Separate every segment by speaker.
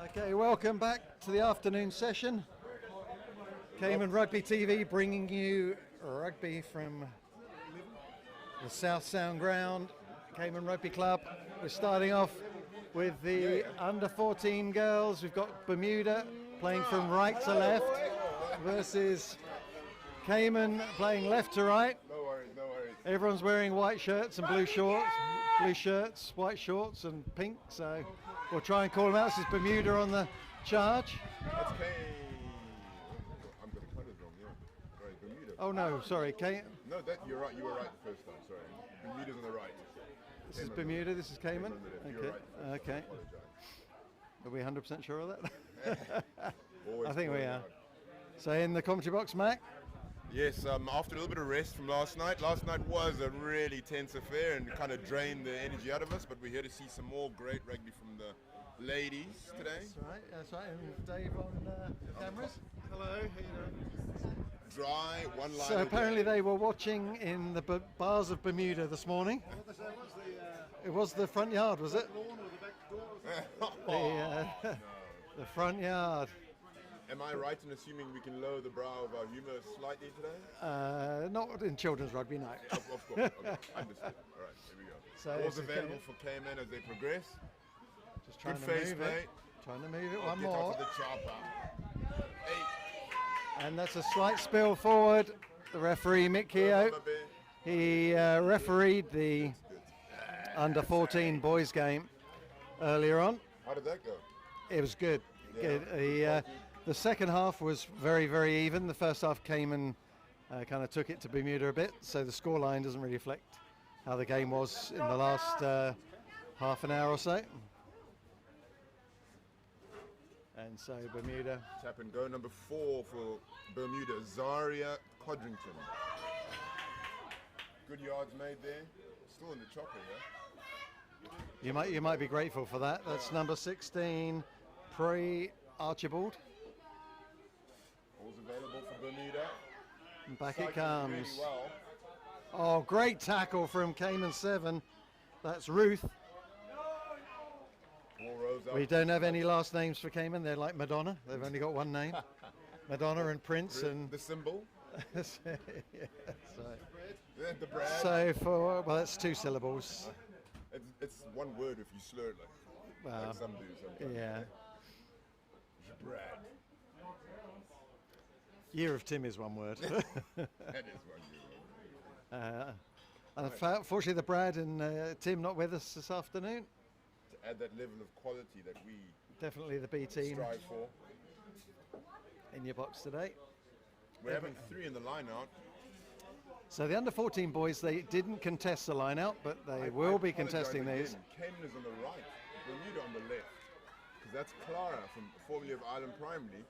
Speaker 1: Okay, welcome back to the afternoon session. Cayman Rugby TV bringing you rugby from the South Sound Ground, Cayman Rugby Club. We're starting off with the under 14 girls. We've got Bermuda playing from right to left versus Cayman playing left to right.
Speaker 2: No worries, no worries.
Speaker 1: Everyone's wearing white shirts and blue shorts, blue shirts, white shorts and pink, so we'll try and call them out. This is Bermuda on the charge.
Speaker 2: That's I'm going to cut it wrong, yeah. Right, Bermuda.
Speaker 1: Oh no, sorry,
Speaker 2: No, you're right. You were right the first time, sorry. Bermuda's on the right.
Speaker 1: This is Bermuda, this is Cayman.
Speaker 2: You're right.
Speaker 1: Okay. Are we 100% sure of that?
Speaker 2: I
Speaker 1: think we are. So in the commentary box, Mac?
Speaker 2: Yes, after a little bit of rest from last night. Last night was a really tense affair and kind of drained the energy out of us, but we're here to see some more great rugby from the ladies today.
Speaker 1: That's right. And Dave on the cameras.
Speaker 3: Hello, how you doing?
Speaker 2: Dry, one line.
Speaker 1: So apparently they were watching in the bars of Bermuda this morning. It was the front yard, was it?
Speaker 3: Lawn or the back door?
Speaker 1: The front yard.
Speaker 2: Am I right in assuming we can lower the brow of our humour slightly today?
Speaker 1: Not in children's rugby, no.
Speaker 2: Of course, okay. Understood. All right, here we go.
Speaker 1: So
Speaker 2: Balls available for Cayman as they progress.
Speaker 1: Just trying
Speaker 2: Good
Speaker 1: to
Speaker 2: face
Speaker 1: move
Speaker 2: play.
Speaker 1: it. Trying to move it one
Speaker 2: Get
Speaker 1: more.
Speaker 2: off of the chopper. 8.
Speaker 1: And that's a slight spill forward. The referee, Mick Keogh, he refereed the under 14 boys game earlier on.
Speaker 2: How did that go?
Speaker 1: It was good. Good. The second half was very, very even. The first half Cayman kind of took it to Bermuda a bit, so the scoreline doesn't really reflect how the game was in the last half an hour or so. And so Bermuda.
Speaker 2: Tap and go number 4 for Bermuda, Zaria Codrington. Good yards made there. Still in the chopper, yeah?
Speaker 1: You might be grateful for that. That's number 16, Pre Archibald.
Speaker 2: All's available for Bermuda.
Speaker 1: And back
Speaker 2: Cycling
Speaker 1: it comes.
Speaker 2: Really well.
Speaker 1: Oh, great tackle from Cayman 7. That's Ruth.
Speaker 2: Ball rose up.
Speaker 1: We don't have any last names for Cayman. They're like Madonna. They've only got one name. Madonna and Prince and
Speaker 2: the symbol.
Speaker 1: yeah, so.
Speaker 2: The brand.
Speaker 1: So that's 2 syllables.
Speaker 2: It's one word if you slur it like some do sometimes.
Speaker 1: Yeah.
Speaker 2: Brad.
Speaker 1: Year of Tim is one word.
Speaker 2: That is one word.
Speaker 1: Unfortunately, the Brad and Tim not with us this afternoon.
Speaker 2: To add that level of quality that we
Speaker 1: Definitely the B team
Speaker 2: strive for.
Speaker 1: in your box today.
Speaker 2: We're having 3 in the line out.
Speaker 1: So the under 14 boys, they didn't contest the line out, but they will be contesting these.
Speaker 2: Cayman is on the right, Bermuda on the left. Because that's Clara, formerly of Island Primary,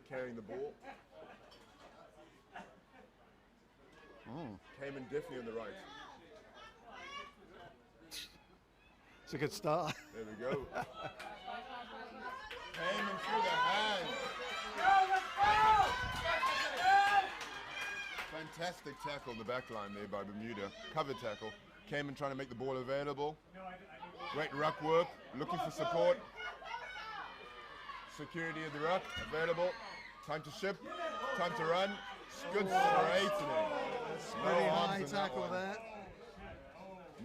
Speaker 2: carrying the ball. Cayman definitely on the right.
Speaker 1: It's a good start.
Speaker 2: There we go. Cayman through the hand. Fantastic tackle on the back line there by Bermuda. Cover tackle. Cayman trying to make the ball available. Great ruck work. Looking for support. Security of the ruck available. Time to ship. Time to run. Good straightening.
Speaker 1: Pretty high tackle there.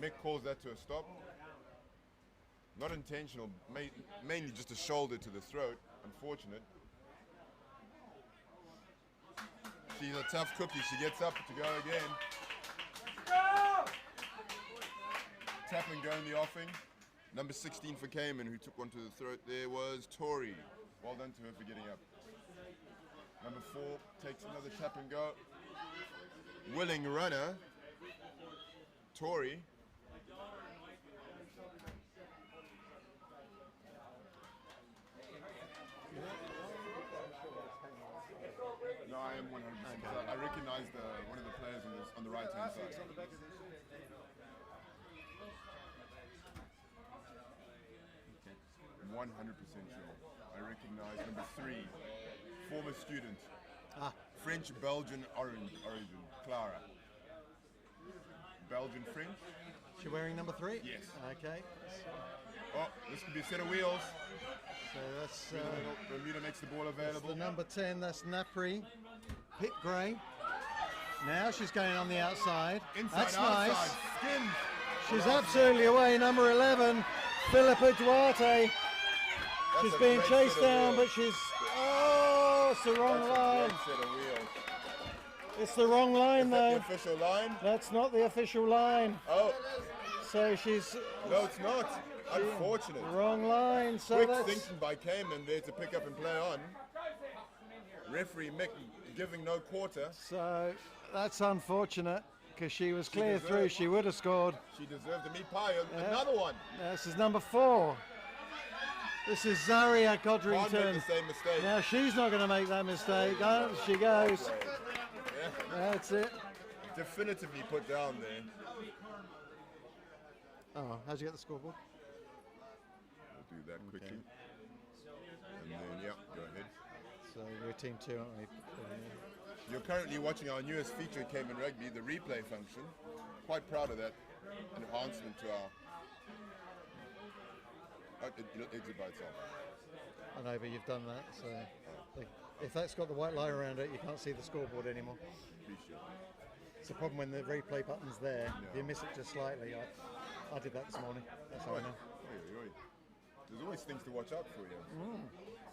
Speaker 2: Mick calls that to a stop. Not intentional, mainly just a shoulder to the throat. Unfortunate. She's a tough cookie. She gets up to go again. Tap and go in the offing. Number 16 for Cayman, who took one to the throat there, was Tori. Well done to her for getting up. Number 4 takes another tap and go. Willing runner, Tori. No, I am 100%. I recognize one of the players on the right hand side. 100% sure. I recognize number 3, former student, French-Belgian origin, Clara. Belgian French.
Speaker 1: She wearing number 3?
Speaker 2: Yes.
Speaker 1: Okay.
Speaker 2: Oh, this could be a set of wheels.
Speaker 1: So that's
Speaker 2: Bermuda makes the ball
Speaker 1: the
Speaker 2: available.
Speaker 1: number 10. That's Napri, Pit Grey. Now she's going on the outside.
Speaker 2: Inside,
Speaker 1: That's
Speaker 2: outside,
Speaker 1: nice.
Speaker 2: skin.
Speaker 1: She's absolutely away. Number 11, Philippa Duarte.
Speaker 2: That's
Speaker 1: She's
Speaker 2: a
Speaker 1: being
Speaker 2: great
Speaker 1: chased
Speaker 2: set of
Speaker 1: down, but
Speaker 2: wheels.
Speaker 1: she's. Oh, it's the wrong
Speaker 2: That's a
Speaker 1: line.
Speaker 2: great set of wheels.
Speaker 1: It's the wrong line,
Speaker 2: Is that the
Speaker 1: though.
Speaker 2: official line?
Speaker 1: That's not the official line.
Speaker 2: Oh,
Speaker 1: So she's
Speaker 2: no, it's not. Unfortunate.
Speaker 1: wrong line. So
Speaker 2: Quick
Speaker 1: that's.
Speaker 2: thinking by Cayman there to pick up and play on. Referee Mick giving no quarter.
Speaker 1: So that's unfortunate because she was clear
Speaker 2: deserved-
Speaker 1: through. She would have scored.
Speaker 2: She deserved a meat pie.
Speaker 1: Yeah.
Speaker 2: Another one.
Speaker 1: This is number 4. This is Zaria
Speaker 2: Can't make
Speaker 1: Codrington.
Speaker 2: the same mistake.
Speaker 1: Now she's not going to make that mistake. Out she goes.
Speaker 2: Yeah.
Speaker 1: That's it.
Speaker 2: Definitively put down there.
Speaker 1: Oh, how'd you get the scoreboard?
Speaker 2: We'll do that quickly. And then, yeah, go ahead.
Speaker 1: So we're team 2, aren't we?
Speaker 2: You're currently watching our newest feature, Cayman Rugby, the replay function. Quite proud of that enhancement to our. It'll exit by itself.
Speaker 1: I know, but you've done that. So if that's got the white line around it, you can't see the scoreboard anymore.
Speaker 2: Appreciate it.
Speaker 1: It's the problem when the replay button's there. If you miss it just slightly. I did that this morning. That's how I know.
Speaker 2: Oi, oi. There's always things to watch out for you.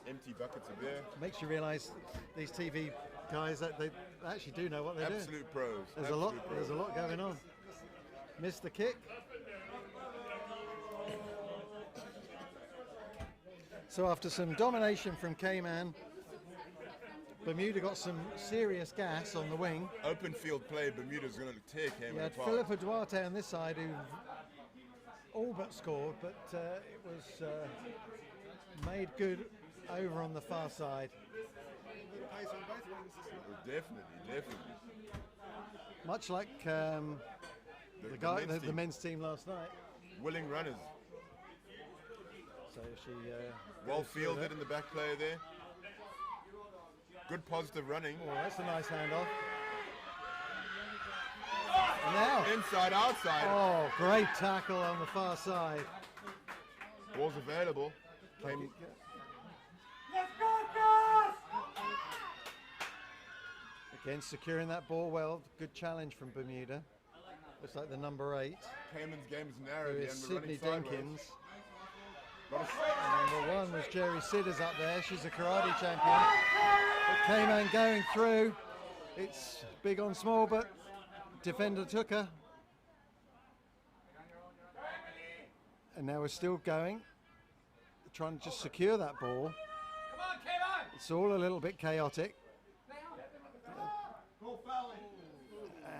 Speaker 2: Empty buckets are there.
Speaker 1: Makes you realise these TV guys that they actually do know what they're doing.
Speaker 2: Absolute pros.
Speaker 1: There's
Speaker 2: Absolute
Speaker 1: a lot.
Speaker 2: pros.
Speaker 1: There's a lot going on. Missed the kick. So after some domination from Cayman, Bermuda got some serious gas on the wing.
Speaker 2: Open field play, Bermuda's going to tear
Speaker 1: You
Speaker 2: Cayman
Speaker 1: had
Speaker 2: apart.
Speaker 1: Philippa Duarte on this side who all but scored, but it was made good over on the far side.
Speaker 3: Pace on both wings.
Speaker 2: Definitely.
Speaker 1: Much like the men's team last night.
Speaker 2: Willing runners.
Speaker 1: So she
Speaker 2: Well
Speaker 1: goes through
Speaker 2: fielded
Speaker 1: it.
Speaker 2: in the back player there. Good positive running.
Speaker 1: Oh, that's a nice handoff. And now,
Speaker 2: Inside, outside.
Speaker 1: oh, great tackle on the far side.
Speaker 2: Ball's available. Came,
Speaker 1: Again, securing that ball well. Good challenge from Bermuda. Looks like the number 8,
Speaker 2: Cayman's game is
Speaker 1: who
Speaker 2: narrowed
Speaker 1: is
Speaker 2: and we're running
Speaker 1: Sydney
Speaker 2: sideways.
Speaker 1: Jenkins.
Speaker 2: Got a
Speaker 1: Number 1 was Jerry Sidders up there. She's a karate champion. But Cayman going through. It's big on small, but defender took her. And now we're still going. Trying to just secure that ball. It's all a little bit chaotic.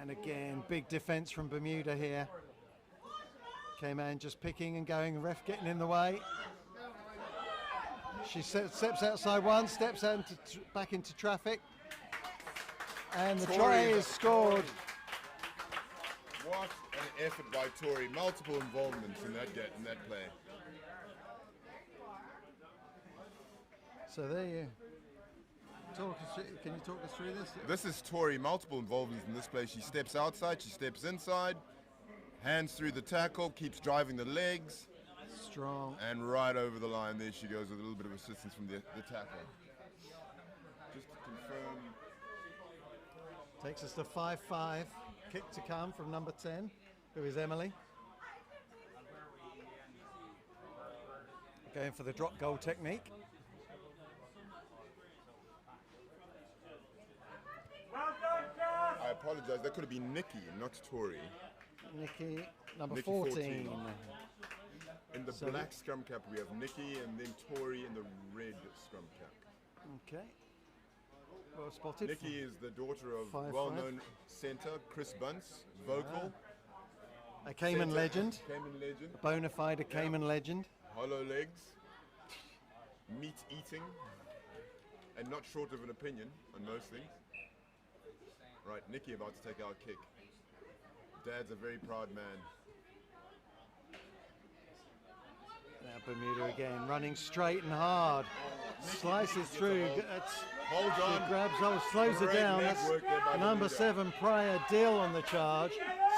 Speaker 1: And again, big defense from Bermuda here. Cayman just picking and going, the ref getting in the way. She steps outside one, steps out back into traffic. And the try is scored.
Speaker 2: What an effort by Tory. Multiple involvements in that play.
Speaker 1: So there you can you talk us through this?
Speaker 2: This is Tory. Multiple involvements in this play. She steps outside, she steps inside, hands through the tackle, keeps driving the legs,
Speaker 1: Strong.
Speaker 2: and right over the line. There she goes with a little bit of assistance from the tackle. Just to confirm.
Speaker 1: Takes us to 5-5. Kick to come from number 10, who is Emily. Going for the drop goal technique.
Speaker 2: I apologize. That could have been Nikki, not Tory.
Speaker 1: Nikki, number
Speaker 2: Nikki
Speaker 1: 14.
Speaker 2: 14. In the
Speaker 1: So-
Speaker 2: black scrum cap, we have Nikki, and then Tory in the red scrum cap.
Speaker 1: Okay. Well spotted.
Speaker 2: Nikki is the daughter of
Speaker 1: 5-5.
Speaker 2: well-known centre Chris Bunce, vocal,
Speaker 1: A Cayman
Speaker 2: centre,
Speaker 1: legend.
Speaker 2: Cayman legend,
Speaker 1: Bona fide Cayman legend.
Speaker 2: hollow legs, meat eating, and not short of an opinion on most things. Right, Nikki about to take our kick. Dad's a very proud man.
Speaker 1: Now Bermuda again, running straight and hard. Slices through.
Speaker 2: Hold
Speaker 1: She
Speaker 2: on.
Speaker 1: grabs, slows her
Speaker 2: Great
Speaker 1: down.
Speaker 2: leg
Speaker 1: That's
Speaker 2: work there by
Speaker 1: number
Speaker 2: Bermuda.
Speaker 1: 7, Prior Dill on the charge.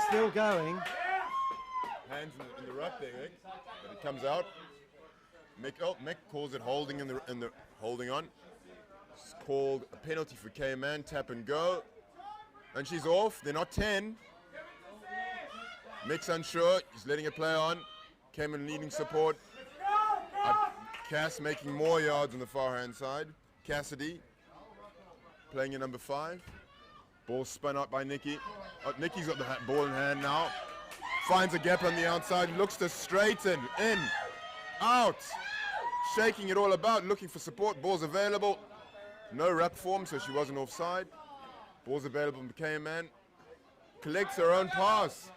Speaker 1: Still going.
Speaker 2: Hands in the rough there, Nick. But it comes out. Mick calls it holding in the holding on. It's called a penalty for Cayman, tap and go. And she's off, they're not 10. Mick's unsure, he's letting it play on. Cayman needing support. Cass making more yards on the far hand side. Cassidy playing in number 5. Ball spun out by Nikki. Nikki's got the ball in hand now. Finds a gap on the outside, looks to straighten, in, out. Shaking it all about, looking for support. Ball's available. No ruck form, so she wasn't offside. Ball's available from Cayman. Collects her own pass.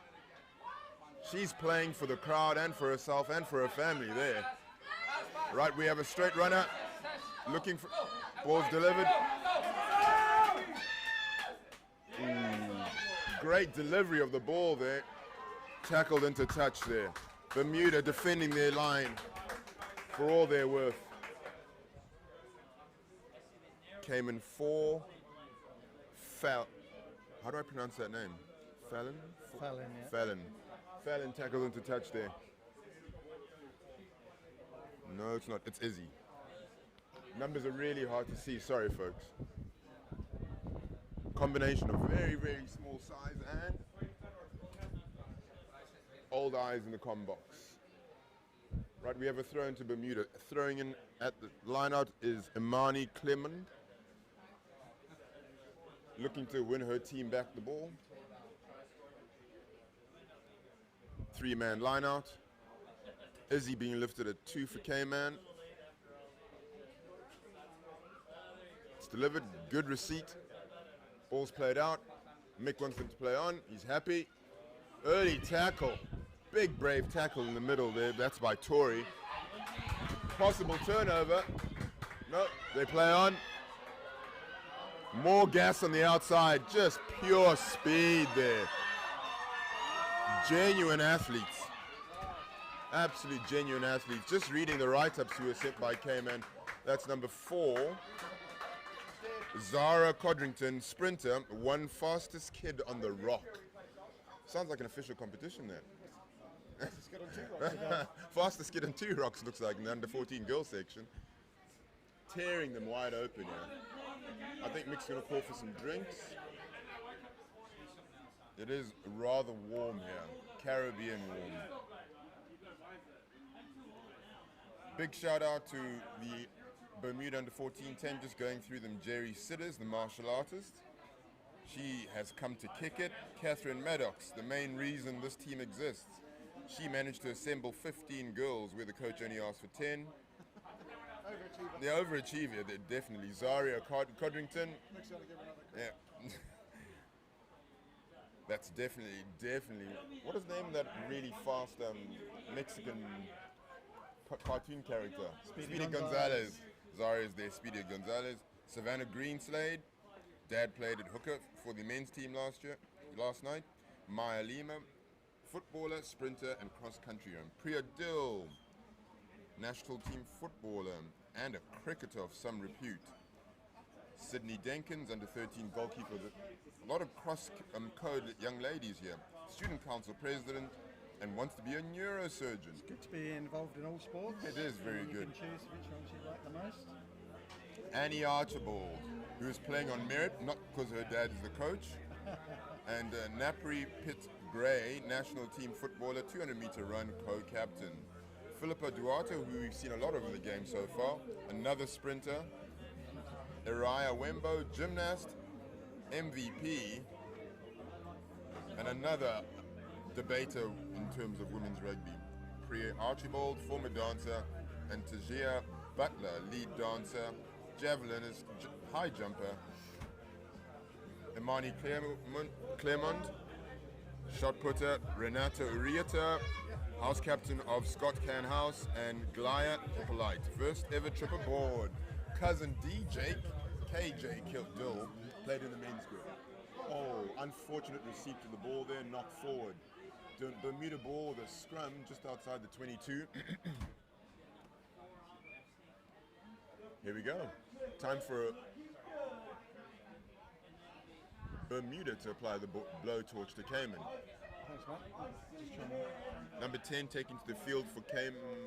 Speaker 2: She's playing for the crowd and for herself and for her family there. Right, we have a straight runner. Looking for... Ball's delivered. Great delivery of the ball there. Tackled into touch there. Bermuda defending their line for all they're worth. Cayman 4. How do I pronounce that name? Fallon?
Speaker 1: Fallon, yeah.
Speaker 2: Fallon. Fallon tackled into touch there. No, it's not. It's Izzy. Numbers are really hard to see. Sorry, folks. Combination of very, very small size and old eyes in the comm box. Right, we have a throw into Bermuda. Throwing in at the line-out is Imani Clement. Looking to win her team back the ball. 3-man line-out. Izzy being lifted at 2 for Cayman. It's delivered, good receipt. Ball's played out. Mick wants them to play on. He's happy. Early tackle. Big brave tackle in the middle there. That's by Tory. Possible turnover. No, they play on. More gas on the outside. Just pure speed there. Genuine athletes. Absolute genuine athletes. Just reading the write-ups who were sent by Cayman. That's number 4. Zara Codrington, sprinter, won fastest kid on the rock. Sounds like an official competition there. Fastest kid on 2 rocks looks like in the under 14 girls section. Tearing them wide open here. I think Mick's going to call for some drinks. It is rather warm here, Caribbean warm. Big shout out to the Bermuda under 14 team, just going through them. Jerry Sitters, the martial artist. She has come to kick it. Catherine Maddox, the main reason this team exists. She managed to assemble 15 girls where the coach only asked for 10.
Speaker 3: Overachiever.
Speaker 2: The overachiever, they're definitely. Zaria Codrington. Yeah. That's definitely. What is the name of that really fast Mexican cartoon character? Speedy Gonzalez. Zaria's there, Speedy Gonzalez. Savannah Greenslade. Dad played at hooker for the men's team last night. Maya Lima, footballer, sprinter, and cross-country. Priya Dill, national team footballer and a cricketer of some repute. Sydney Denkins, under 13 goalkeeper. A lot of cross-code young ladies here. Student council president and wants to be a neurosurgeon.
Speaker 1: It's good to be involved in all sports.
Speaker 2: It is very
Speaker 1: you
Speaker 2: good.
Speaker 1: You can choose which ones you like the most.
Speaker 2: Annie Archibald, who is playing on merit, not because her dad is the coach. And Napri Pitt Gray, national team footballer, 200-meter run co-captain. Philippa Duarte, who we've seen a lot of in the game so far, another sprinter. Uriah Wembo, gymnast, MVP, and another debater in terms of women's rugby. Priya Archibald, former dancer, and Tajia Butler, lead dancer, javelinist, high jumper. Imani Clermont, shot putter, Renata Urieta, house captain of Scott Can House, and Glaya Polite, first ever trip aboard. Cousin DJ, KJ Dill, played in the men's group. Oh, unfortunate receipt to the ball there, knocked forward. Bermuda ball, the scrum just outside the 22. Here we go. Time for Bermuda to apply the blowtorch to Cayman.
Speaker 1: Thanks, mate. Just trying to...
Speaker 2: Number 10 taken to the field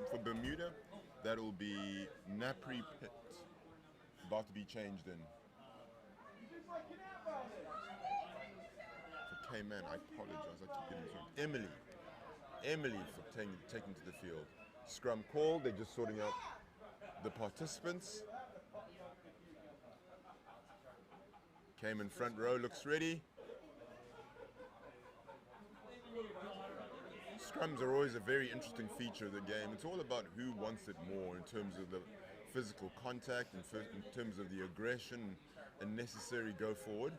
Speaker 2: for Bermuda, that will be Napri Pit, about to be changed in. For Cayman, I apologize, I keep getting this wrong. Emily for taking to the field. Scrum called, they're just sorting out the participants. Cayman front row looks ready. Scrums are always a very interesting feature of the game. It's all about who wants it more in terms of the physical contact and in terms of the aggression and necessary go forward.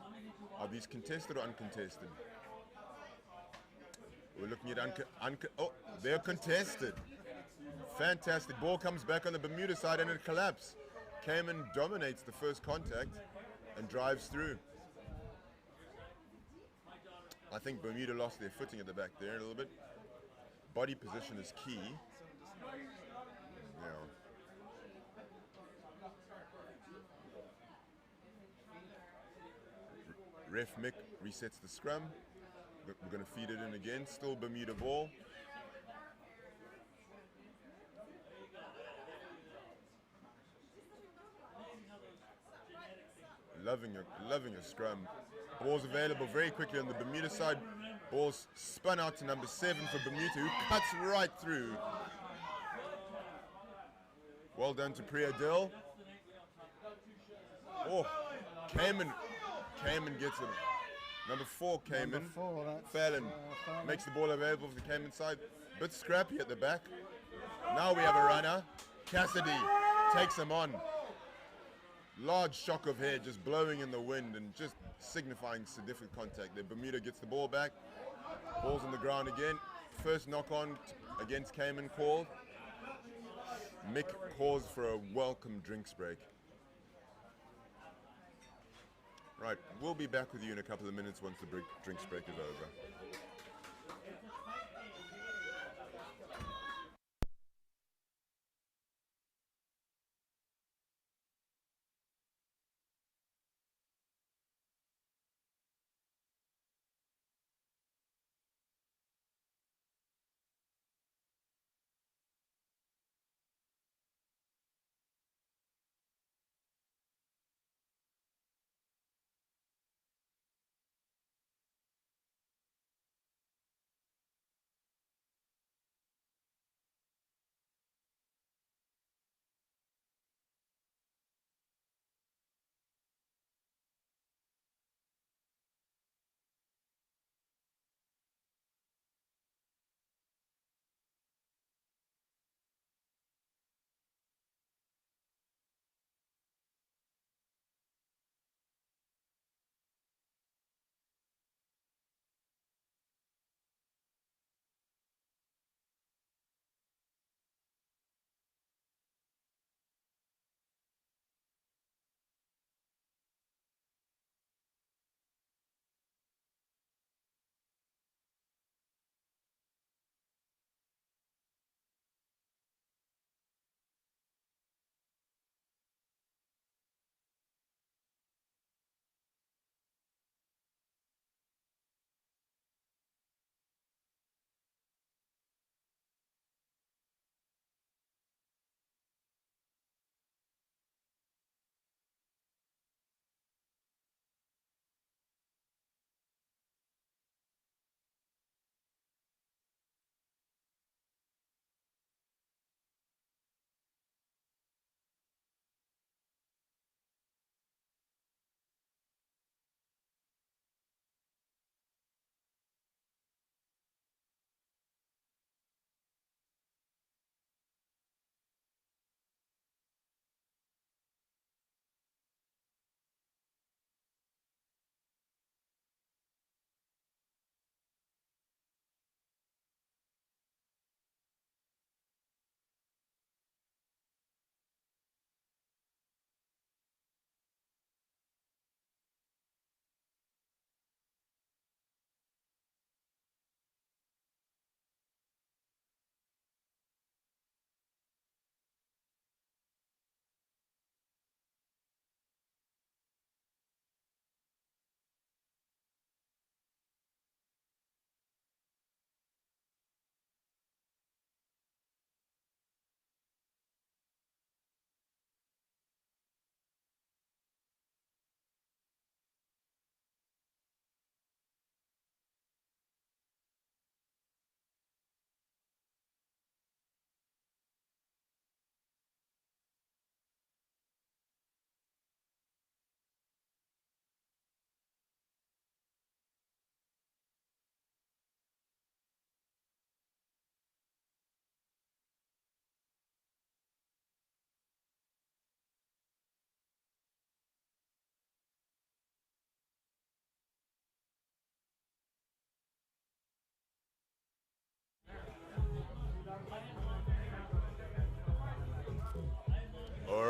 Speaker 2: Are these contested or uncontested? We're looking at oh, they're contested. Fantastic. Ball comes back on the Bermuda side and it collapses. Cayman dominates the first contact and drives through. I think Bermuda lost their footing at the back there a little bit. Body position is key. Yeah. Ref Mick resets the scrum. We're going to feed it in again. Still Bermuda ball. Loving a scrum. Ball's available very quickly on the Bermuda side. Ball's spun out to number 7 for Bermuda, who cuts right through. Well done to Priya Dill. Oh, Cayman gets it. Number 4, Cayman.
Speaker 1: Number 4,
Speaker 2: Fallon makes the ball available for the Cayman side. Bit scrappy at the back. Now we have a runner. Cassidy takes him on. Large shock of hair just blowing in the wind and just signifying significant contact there. Bermuda gets the ball back. Ball's on the ground again. First knock on against Cayman called. Mick calls for a welcome drinks break. Right, we'll be back with you in a couple of minutes once the drinks break is over.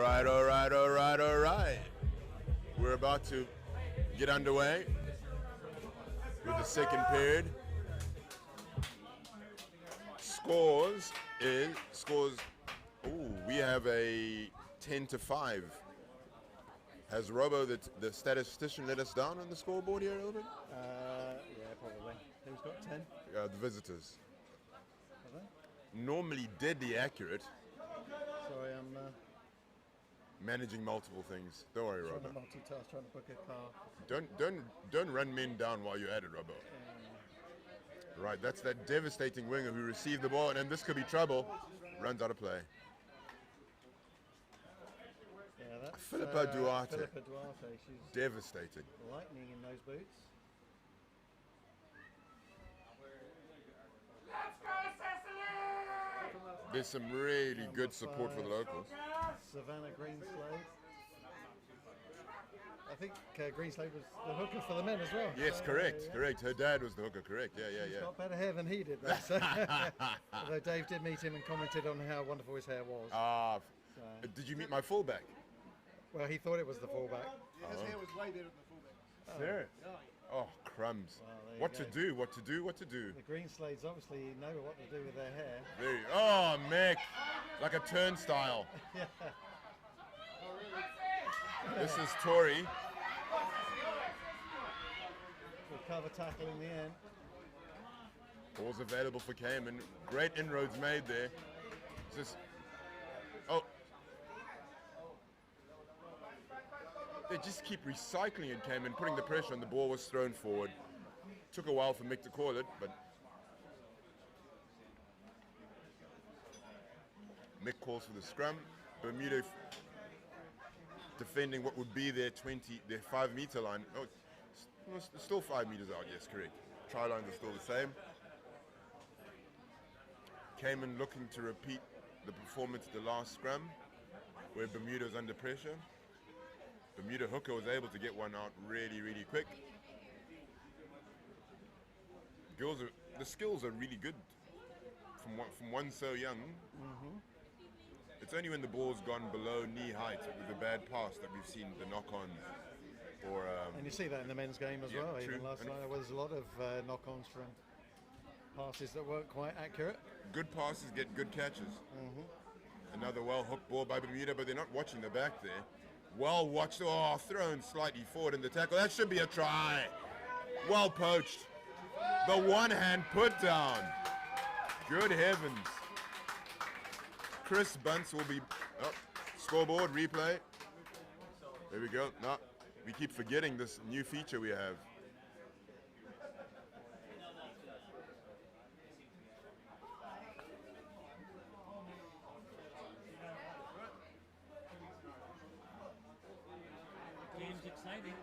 Speaker 2: right, all right, all right, all right. We're about to get underway with the second period. Scores. Oh, we have a 10-5. Has Robo, the statistician, let us down on the scoreboard here a little bit?
Speaker 1: Yeah, probably. Who's got 10?
Speaker 2: The visitors.
Speaker 1: Have they?
Speaker 2: Normally deadly accurate.
Speaker 1: Sorry, I'm
Speaker 2: Managing multiple things. Don't worry,
Speaker 1: trying
Speaker 2: Robo.
Speaker 1: to multitask, trying to book a car.
Speaker 2: Don't run men down while you're at it, Robo. Right, that's that devastating winger who received the ball, and this could be trouble. Runs out of play.
Speaker 1: Yeah, that's
Speaker 2: Philippa Duarte.
Speaker 1: Philippa Duarte. She's
Speaker 2: Devastated.
Speaker 1: lightning in those boots.
Speaker 2: There's some really good support for the locals.
Speaker 1: Savannah Greenslade. I think Greenslade was the hooker for the men as well.
Speaker 2: Yes,
Speaker 1: So,
Speaker 2: correct,
Speaker 1: yeah.
Speaker 2: correct. Her dad was the hooker, correct. Yeah,
Speaker 1: He's
Speaker 2: yeah.
Speaker 1: got better hair than he did, though. So. Although Dave did meet him and commented on how wonderful his hair was.
Speaker 2: So. Did you meet my fullback?
Speaker 1: Well, he thought it was the fullback.
Speaker 3: His hair was way better than the fullback.
Speaker 2: There. Oh, crumbs.
Speaker 1: Well, there you
Speaker 2: What
Speaker 1: go.
Speaker 2: to do, what to do, what to do.
Speaker 1: The Greenslades obviously know what to do with their hair.
Speaker 2: Very, oh, Mick. Like a turnstile. This is Tori.
Speaker 1: The cover tackle in the end.
Speaker 2: Ball's available for Cayman. Great inroads made there. Just, oh. They just keep recycling it, Cayman, putting the pressure on. The ball was thrown forward. Took a while for Mick to call it, but Mick calls for the scrum. Bermuda defending what would be their 5-meter line. Oh, it's still 5 meters out, yes, correct. Try lines are still the same. Cayman looking to repeat the performance of the last scrum, where Bermuda was under pressure. Bermuda hooker was able to get one out really, really quick. The skills are really good from one so young. It's only when the ball's gone below knee height with a bad pass that we've seen the knock-ons.
Speaker 1: And you see that in the men's game as
Speaker 2: Yeah,
Speaker 1: well.
Speaker 2: true.
Speaker 1: Even last
Speaker 2: And-
Speaker 1: night, there was a lot of knock-ons from passes that weren't quite accurate.
Speaker 2: Good passes get good catches. Another well-hooked ball by Bermuda, but they're not watching the back there. Well watched. Oh, thrown slightly forward in the tackle. That should be a try. Well poached. The one-hand put down. Good heavens. Chris Bunce will be scoreboard replay. There we go. No, we keep forgetting this new feature we have.
Speaker 4: Game's exciting.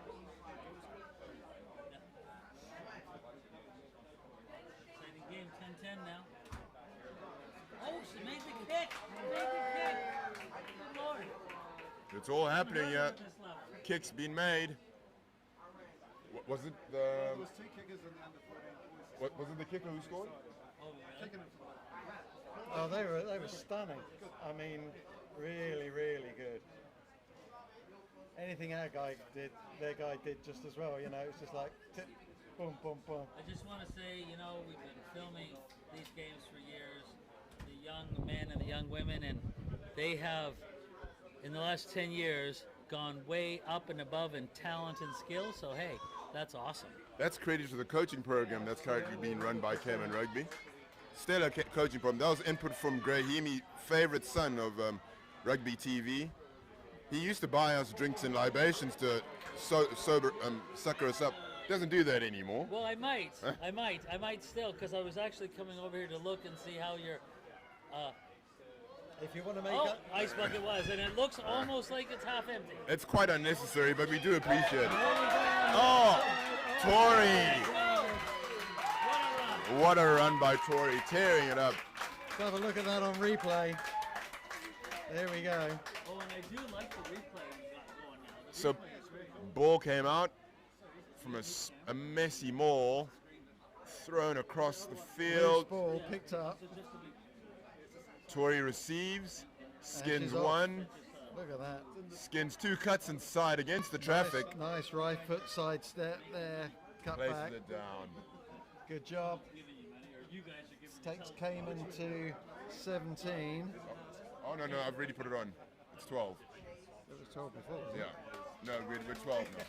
Speaker 4: Exciting game, 10-10 now. Oh, she made the kick! Good Lord.
Speaker 2: It's all happening yet.
Speaker 4: At this level.
Speaker 2: Kicks been made. Was it the?
Speaker 3: There was 2 kickers in the under 14 boys.
Speaker 2: Was it the kicker who scored?
Speaker 4: Oh, really?
Speaker 3: Kicking him for
Speaker 1: Oh, they were stunning. I mean, really, really good. Anything our guy did, their guy did just as well. You know, it's just like tip, boom, boom, boom.
Speaker 4: I just want to say, you know, we've been filming these games for years, the young men and the young women, and they have, in the last 10 years, gone way up and above in talent and skill. So, hey, that's awesome.
Speaker 2: That's credit to the coaching program that's currently being run by Cayman Rugby. Stellar coaching program. That was input from Grahimi, favorite son of Rugby TV. He used to buy us drinks and libations to sucker us up. Doesn't do that anymore.
Speaker 4: Well, I might still, because I was actually coming over here to look and see how your
Speaker 1: If you want to make
Speaker 4: oh,
Speaker 1: up,
Speaker 4: ice bucket was, and it looks almost like it's half empty.
Speaker 2: It's quite unnecessary, but we do appreciate it. Oh, Tori! What a run by Tori, tearing it up.
Speaker 1: let's have a look at that on replay. There we go.
Speaker 4: Oh, and I do like the replay we got going now. The
Speaker 2: So,
Speaker 4: replay is great.
Speaker 2: ball came out from a messy maul, thrown across the
Speaker 1: Loose
Speaker 2: field.
Speaker 1: ball picked up.
Speaker 2: Tori receives, skins
Speaker 1: she's off.
Speaker 2: one.
Speaker 1: Look at that.
Speaker 2: Skins 2 cuts inside against the traffic.
Speaker 1: Nice right foot side step there. Cut
Speaker 2: Places
Speaker 1: back.
Speaker 2: it down.
Speaker 1: Good job. Takes Cayman to 17.
Speaker 2: Oh, no, I've already put it on. It's 12.
Speaker 1: It was 12 before. Wasn't
Speaker 2: Yeah.
Speaker 1: it?
Speaker 2: No, we're 12 now.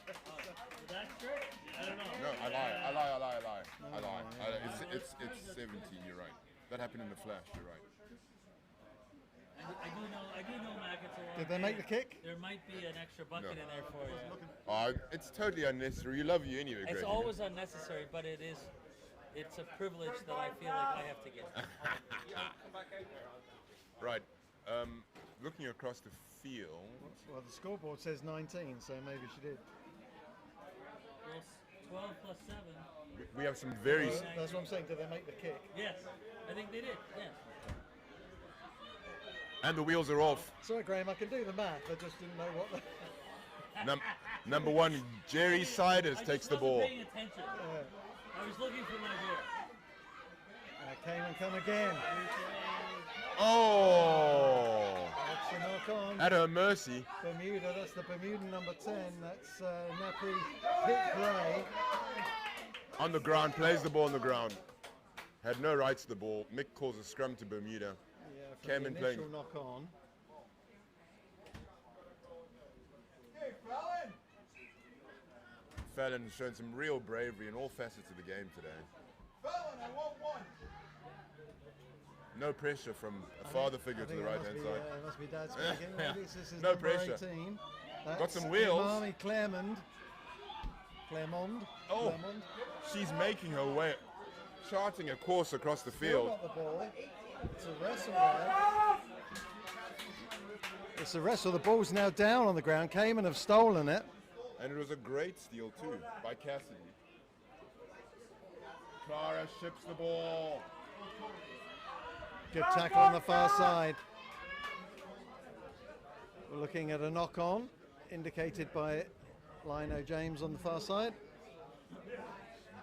Speaker 4: That's true. I don't know.
Speaker 2: No, I lie. It's 17, you're right. That happened in the flash, you're right.
Speaker 4: I do know, Mac. It's a long
Speaker 1: Did they make the
Speaker 4: game.
Speaker 1: kick?
Speaker 4: There might be an extra bucket in there for you.
Speaker 2: Oh, it's totally unnecessary. You love you anyway, Greg.
Speaker 4: It's always unnecessary, but it's a privilege that I feel like I have to give.
Speaker 2: Right. Looking across the field.
Speaker 1: Well, the scoreboard says 19, so maybe she did.
Speaker 4: Well, 12 plus 7.
Speaker 2: We have some very...
Speaker 1: That's what I'm saying. Did they make the kick?
Speaker 4: Yes, I think they did. Yes.
Speaker 2: And the wheels are off.
Speaker 1: Sorry, Graham, I can do the math. I just didn't know what the...
Speaker 2: Number 1, Jerry Siders takes the ball.
Speaker 4: I wasn't paying attention. I was looking for my beer.
Speaker 1: Cayman come again.
Speaker 2: Oh!
Speaker 1: That's the knock on.
Speaker 2: At her mercy.
Speaker 1: Bermuda, that's the Bermuda number 10. That's Nappy Pit Gray.
Speaker 2: On the ground, plays the ball on the ground. Had no rights to the ball. Mick calls a scrum to Bermuda.
Speaker 1: Yeah, from
Speaker 2: Cayman
Speaker 1: the
Speaker 2: playing.
Speaker 1: initial knock on.
Speaker 2: Fallon has shown some real bravery in all facets of the game today.
Speaker 3: Fallon, I want one.
Speaker 2: No pressure from a father figure to the right-hand side.
Speaker 1: It must be Dad speaking.
Speaker 2: Yeah.
Speaker 1: This is
Speaker 2: No
Speaker 1: number
Speaker 2: pressure.
Speaker 1: 18.
Speaker 2: Got some wheels.
Speaker 1: Imami Clermont.
Speaker 2: Oh, she's making her way, charting a course across the
Speaker 1: Still
Speaker 2: field.
Speaker 1: got the ball. It's a wrestle there. It's a wrestle. The ball's now down on the ground. Cayman have stolen it.
Speaker 2: And it was a great steal too by Cassidy. Clara ships the ball.
Speaker 1: Good tackle on the far side. We're looking at a knock-on, indicated by Lino James on the far side.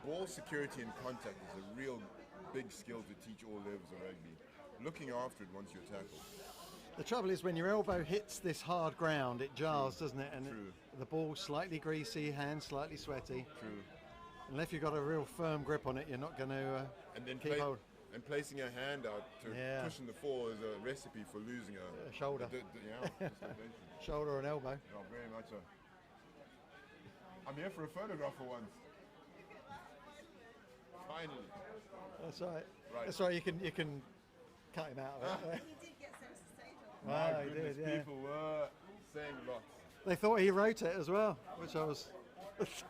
Speaker 2: Ball security and contact is a real big skill to teach all levels of rugby. Looking after it once you're tackled.
Speaker 1: The trouble is when your elbow hits this hard ground, it jars, doesn't it? And
Speaker 2: True.
Speaker 1: the ball's slightly greasy, hands slightly sweaty.
Speaker 2: True.
Speaker 1: Unless you've got a real firm grip on it, you're not going to
Speaker 2: And then
Speaker 1: keep hold.
Speaker 2: and placing her hand out to
Speaker 1: Yeah.
Speaker 2: pushing the fall is a recipe for losing a
Speaker 1: shoulder.
Speaker 2: Yeah, dislocation.
Speaker 1: Shoulder and elbow.
Speaker 2: Oh, very much so. I'm here for a photograph for once. Finally.
Speaker 1: That's right.
Speaker 2: Right.
Speaker 1: That's right. You can cut him out of it.
Speaker 5: He did get some to say to him.
Speaker 1: Wow,
Speaker 2: My
Speaker 1: he
Speaker 2: goodness,
Speaker 1: did. Yeah.
Speaker 2: people were saying lots.
Speaker 1: They thought he wrote it as well, which I was, which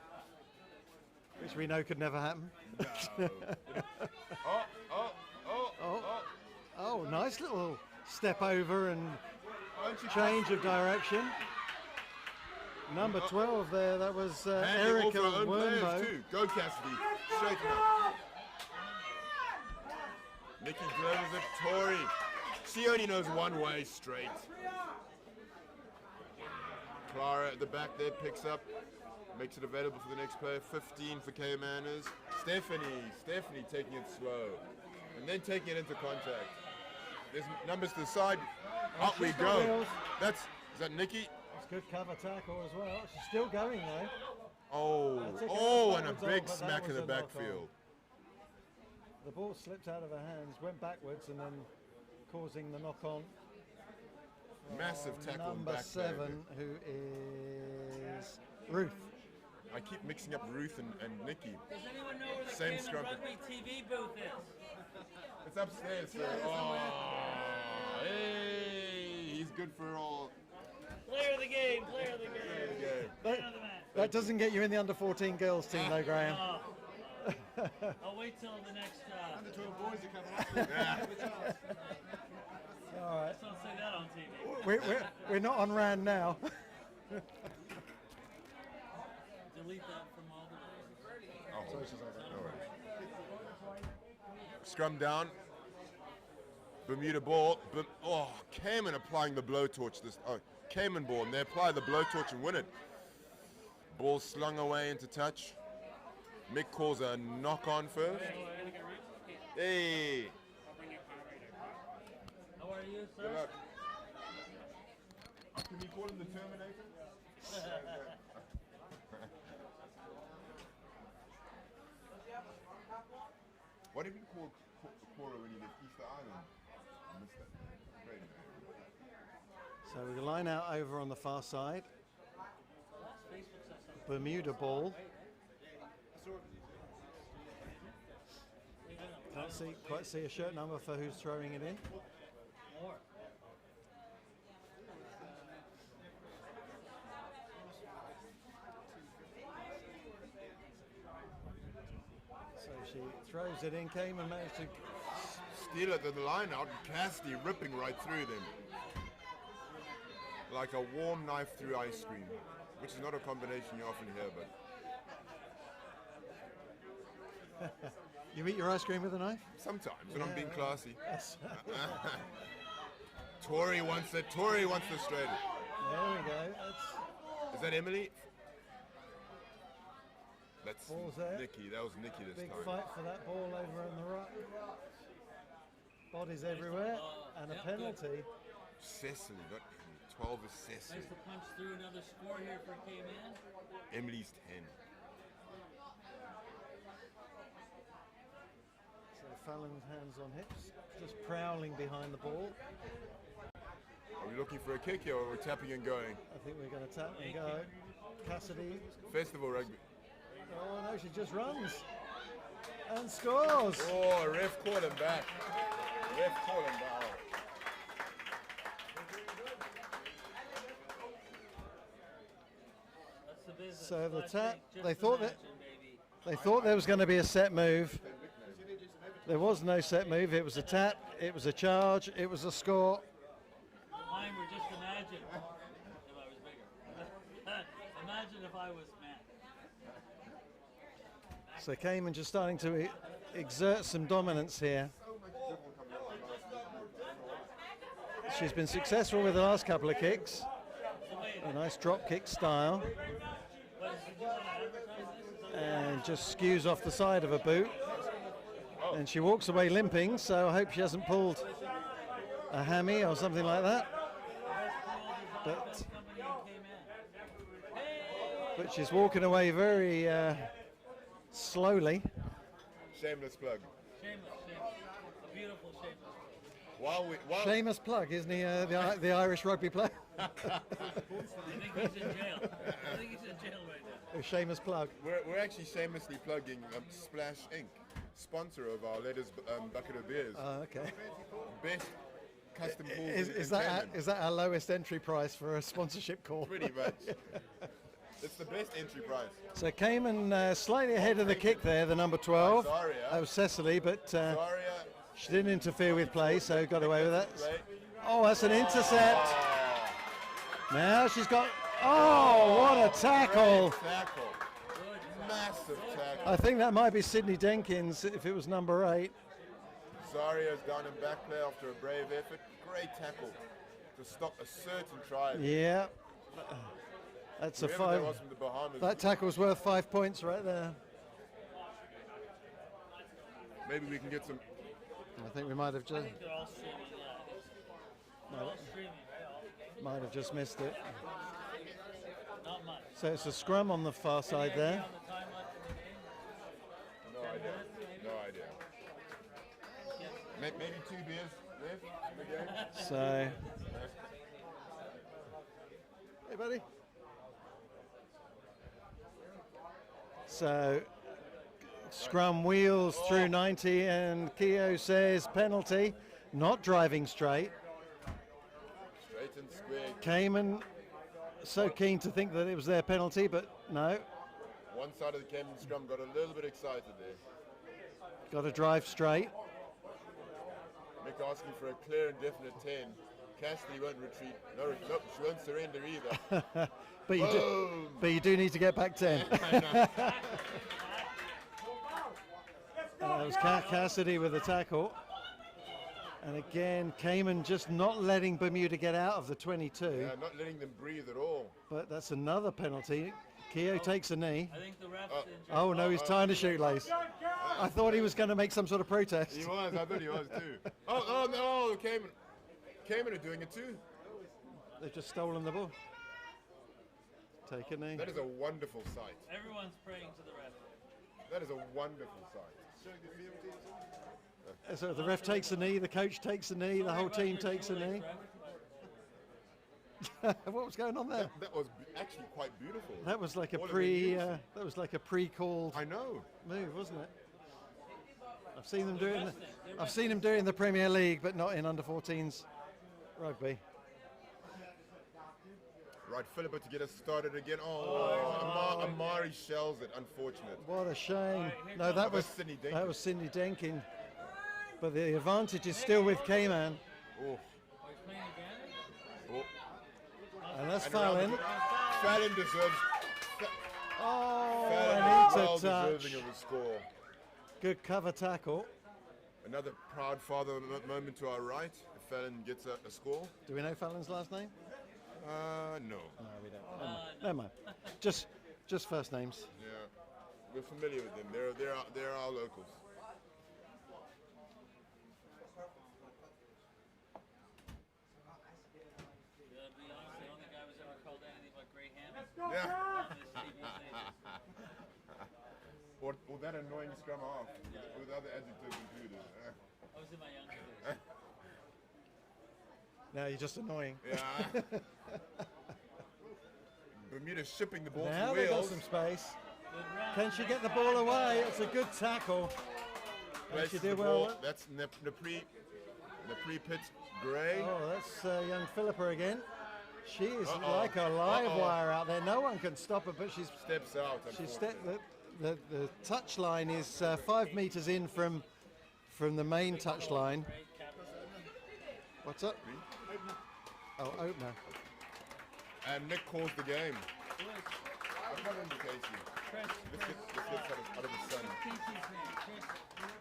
Speaker 1: we know could never happen.
Speaker 2: No. oh.
Speaker 1: Oh, nice little step over and
Speaker 2: Aren't you
Speaker 1: change of direction. Number 12 there, that was
Speaker 2: handing off
Speaker 1: Erica
Speaker 2: her own players
Speaker 1: Wernbo.
Speaker 2: too. Go Cassidy. Straighten up. Nikki delivers it. Tori. She only knows one way straight. Clara at the back there picks up. Makes it available for the next player. 15 for Caymanners. Stephanie taking it slow. And then taking it into contact. There's numbers to the side. Up we
Speaker 1: she's got
Speaker 2: go.
Speaker 1: wheels.
Speaker 2: Is that Nikki?
Speaker 1: It's good cover tackle as well. She's still going though. That's
Speaker 2: Oh,
Speaker 1: a
Speaker 2: and a
Speaker 1: result,
Speaker 2: big
Speaker 1: but that
Speaker 2: smack in
Speaker 1: was
Speaker 2: the
Speaker 1: a knock-on.
Speaker 2: backfield.
Speaker 1: The ball slipped out of her hands, went backwards, and then causing the knock on.
Speaker 2: Massive tackle and
Speaker 1: Number
Speaker 2: back
Speaker 1: 7,
Speaker 2: there.
Speaker 1: who is Ruth.
Speaker 2: I keep mixing up Ruth and Nikki.
Speaker 4: Does anyone know where the
Speaker 2: Same
Speaker 4: Cayman
Speaker 2: scrum.
Speaker 4: Rugby TV booth is?
Speaker 2: It's upstairs, sir. Oh, hey, he's good for all.
Speaker 4: Player of the game, player of the game.
Speaker 2: Okay.
Speaker 1: That,
Speaker 4: Man of the match.
Speaker 1: that doesn't get you in the under 14 girls team though, Graham.
Speaker 4: Oh. I'll wait till the next.
Speaker 3: And the 12 boys are coming up.
Speaker 1: All right.
Speaker 4: Let's not say that on TV.
Speaker 1: We're not on Rand now.
Speaker 4: Delete that from all the.
Speaker 2: Oh, no worries. Scrum down. Bermuda ball. Cayman applying the blowtorch. Cayman ball. And they apply the blowtorch and win it. Ball slung away into touch. Mick calls a knock on first. Hey.
Speaker 4: How are you, sir?
Speaker 2: Good luck. Can we call him the Terminator? What did we call Cora when he left Easter Island? I missed that. Great name.
Speaker 1: So we line out over on the far side. Bermuda ball. Can't quite see a shirt number for who's throwing it in.
Speaker 4: More.
Speaker 1: So she throws it in. Cayman managed to.
Speaker 2: Steal it to the line out and Cassidy ripping right through them. Like a warm knife through ice cream, which is not a combination you often hear, but
Speaker 1: You eat your ice cream with a knife?
Speaker 2: sometimes when I'm being classy.
Speaker 1: Yes.
Speaker 2: Tori wants it. Tori wants the straight.
Speaker 1: There we go. That's
Speaker 2: Is that Emily? That's
Speaker 1: Ball's there.
Speaker 2: Nikki. That was Nikki this
Speaker 1: big
Speaker 2: time.
Speaker 1: fight for that ball over on the right. Bodies everywhere and a
Speaker 4: Yep,
Speaker 1: penalty.
Speaker 2: Cecily, not Emily. 12 is Cecily.
Speaker 4: Nice to punch through another score here for Cayman.
Speaker 2: Emily's 10.
Speaker 1: So Fallon's hands on hips, just prowling behind the ball.
Speaker 2: Are we looking for a kick here or we're tapping and going?
Speaker 1: I think we're going to tap and go. Cassidy.
Speaker 2: Festival rugby.
Speaker 1: Oh no, she just runs and scores.
Speaker 2: Oh, ref caught him back. Ref caught him back.
Speaker 4: That's the business.
Speaker 1: So the
Speaker 4: Flash
Speaker 1: tap,
Speaker 4: kick, just
Speaker 1: they thought that
Speaker 4: imagine, baby.
Speaker 1: they thought there was going to be a set move. There was no set move. It was a tap. It was a charge. It was a score.
Speaker 4: Mine were just imagine if I was bigger. Imagine if I was mad.
Speaker 1: So Cayman just starting to exert some dominance here. She's been successful with the last couple of kicks.
Speaker 4: So wait,
Speaker 1: A nice drop kick style.
Speaker 4: but did you want to advertise this?
Speaker 1: And just skews off the side of a boot. And she walks away limping, so I hope she hasn't pulled a hammy or something like that. But she's walking away very slowly.
Speaker 2: Shameless plug.
Speaker 4: Shameless. A beautiful shameless.
Speaker 2: While
Speaker 1: Seamus Plug, isn't he? The Irish rugby player.
Speaker 4: I think he's in jail. I think he's in jail right now.
Speaker 1: Seamus Plug.
Speaker 2: we're actually shamelessly plugging Splash Inc., sponsor of our latest bucket of beers.
Speaker 1: Okay.
Speaker 2: Best custom pools
Speaker 1: Is
Speaker 2: in
Speaker 1: that
Speaker 2: Cayman.
Speaker 1: is that our lowest entry price for a sponsorship call?
Speaker 2: Pretty much. It's the best entry price.
Speaker 1: So Cayman slightly ahead of the kick there, the number 12.
Speaker 2: Zaria.
Speaker 1: That was Cecily, but
Speaker 2: Zaria.
Speaker 1: she didn't interfere with play, so got away with that.
Speaker 2: Play.
Speaker 1: Oh, that's an intercept. Now she's got. Oh, what a tackle!
Speaker 2: Great tackle. Massive tackle.
Speaker 1: I think that might be Sydney Denkins if it was number 8.
Speaker 2: Zaria's down in back play after a brave effort. Great tackle to stop a certain try.
Speaker 1: Yeah. That's a
Speaker 2: Whoever that
Speaker 1: 5.
Speaker 2: was from the Bahamas.
Speaker 1: That tackle's worth 5 points right there.
Speaker 2: Maybe we can get some.
Speaker 1: I think we might have
Speaker 4: I
Speaker 1: just
Speaker 4: think they're all streaming. Yeah, I think so. They're all streaming, right? All the games.
Speaker 1: might have just missed it.
Speaker 4: Not much.
Speaker 1: So it's a scrum on the far side
Speaker 4: Any
Speaker 1: there.
Speaker 4: idea on the time left in the game?
Speaker 2: No
Speaker 4: 10
Speaker 2: idea.
Speaker 4: minutes, maybe?
Speaker 2: No idea. Maybe 2 beers left in the game.
Speaker 1: So, hey buddy. So, scrum wheels through 90, and Keogh says penalty, not driving straight.
Speaker 2: Straight and square.
Speaker 1: Cayman so keen to think that it was their penalty, but no,
Speaker 2: One side of the Cayman scrum got a little bit excited there.
Speaker 1: got to drive straight.
Speaker 2: Mick asking for a clear and definite 10. Cassidy won't retreat. No, nope, she won't surrender either.
Speaker 1: But you do need to get back 10. That was Cassidy with the tackle. And again, Cayman just not letting Bermuda get out of the 22.
Speaker 2: Yeah, not letting them breathe at all.
Speaker 1: But that's another penalty. Keogh takes a knee.
Speaker 4: I think the ref's injured.
Speaker 1: Oh no, he's tying a shoelace. I thought he was going to make some sort of protest.
Speaker 2: He was, I thought he was too. Oh no, Cayman are doing it too.
Speaker 1: they've just stolen the ball. Take a knee.
Speaker 2: That is a wonderful sight.
Speaker 4: Everyone's praying to the ref.
Speaker 2: That is a wonderful sight.
Speaker 3: Showing the field teams.
Speaker 1: So the ref takes a knee, the coach takes a knee, the whole team takes a knee. What was going on there?
Speaker 2: That was actually quite beautiful.
Speaker 1: That was like a
Speaker 2: All of it
Speaker 1: pre.
Speaker 2: used.
Speaker 1: That was like a pre-called
Speaker 2: I know.
Speaker 1: move, wasn't it? I've seen them do it. I've seen them do it in the Premier League, but not in under-14s rugby.
Speaker 2: Right, Philippa to get us started again. Oh, Amari shells it. Unfortunate.
Speaker 1: What a shame. No, that was
Speaker 2: Sydney Denkin.
Speaker 1: that was Sydney Denkin. But the advantage is still with Cayman,
Speaker 2: Oh,
Speaker 4: Oh, he's playing again?
Speaker 2: oh.
Speaker 1: and that's
Speaker 2: And around
Speaker 1: Fallon.
Speaker 2: the- Fallon deserves.
Speaker 1: Oh,
Speaker 2: Fallon
Speaker 1: I
Speaker 2: is
Speaker 1: need
Speaker 2: well
Speaker 1: to touch.
Speaker 2: deserving of a score.
Speaker 1: Good cover tackle.
Speaker 2: Another proud father moment to our right. If Fallon gets a score.
Speaker 1: Do we know Fallon's last name?
Speaker 2: No.
Speaker 1: No, we don't. Never mind. Just first names.
Speaker 2: Yeah, we're familiar with them. They're our locals.
Speaker 4: To be honest, I don't think I was ever called anything but Grey Ham
Speaker 2: Yeah.
Speaker 4: on this TV station.
Speaker 2: Or that annoying scrum half with other adjectives included.
Speaker 4: I was in my younger days.
Speaker 1: Now you're just annoying.
Speaker 2: Yeah. Bermuda shipping the ball
Speaker 1: Now
Speaker 2: to
Speaker 1: they got
Speaker 2: Wales.
Speaker 1: some space.
Speaker 4: Good round.
Speaker 1: Can she get the ball away? It's a good tackle. And
Speaker 2: Places
Speaker 1: she
Speaker 2: the
Speaker 1: did
Speaker 2: ball.
Speaker 1: well.
Speaker 2: That's Napri Pitt Gray.
Speaker 1: Oh, that's young Philippa again. She is
Speaker 2: Uh-oh.
Speaker 1: like a live
Speaker 2: Uh-oh.
Speaker 1: wire out there. No one can stop her, but she's
Speaker 2: Steps out.
Speaker 1: the touch line is 5 meters in from the main touch line.
Speaker 4: Great captain.
Speaker 1: What's up? Oh, opener.
Speaker 2: And Nick calls the game.
Speaker 4: Who is
Speaker 2: I've got into Casey.
Speaker 4: Chris?
Speaker 2: Let's get out of the sun.
Speaker 4: Casey's name. Chris.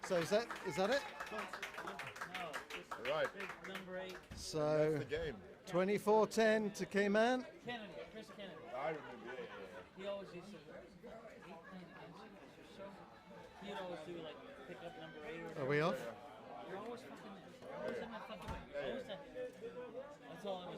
Speaker 1: So is that it?
Speaker 4: No.
Speaker 2: All right.
Speaker 4: Big number 8.
Speaker 1: So
Speaker 2: That's the game.
Speaker 1: 24-10 to Cayman.
Speaker 4: Kennedy. Chris Kennedy.
Speaker 2: I remember. Yeah.
Speaker 4: He always used to playing against you because you're so. He'd always do like pick up number 8 or whatever.
Speaker 1: Are we off?
Speaker 4: You're always fucking. Always in that fucking way. Always that. That's all I was.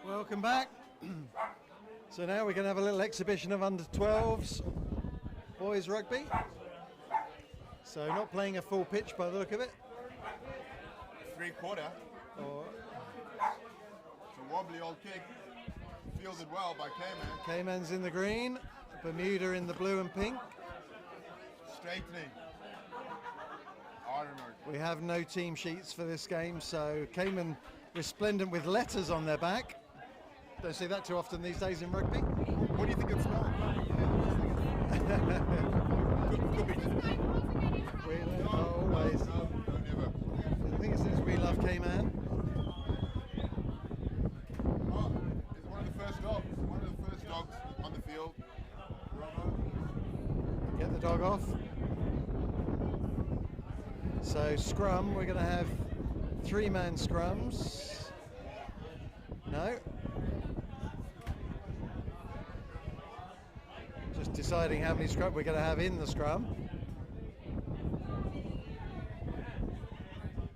Speaker 1: Welcome back. So now we're going to have a little exhibition of under 12s boys rugby. So not playing a full pitch by the look of it.
Speaker 2: 3/4.
Speaker 1: Or
Speaker 2: It's a wobbly old kick. Fielded well by Cayman.
Speaker 1: Cayman's in the green, Bermuda in the blue and pink.
Speaker 2: Straightening. I don't know.
Speaker 1: We have no team sheets for this game, so Cayman resplendent with letters on their back. Don't see that too often these days in rugby.
Speaker 2: What do you think it's smell? Could be.
Speaker 1: Always.
Speaker 2: No, never.
Speaker 1: I think it says we love Cayman.
Speaker 2: Oh, it's one of the first dogs. One of the first dogs on the field. Bravo.
Speaker 1: Get the dog off. So scrum, we're going to have 3-man scrums. No. Just deciding how many scrum we're going to have in the scrum.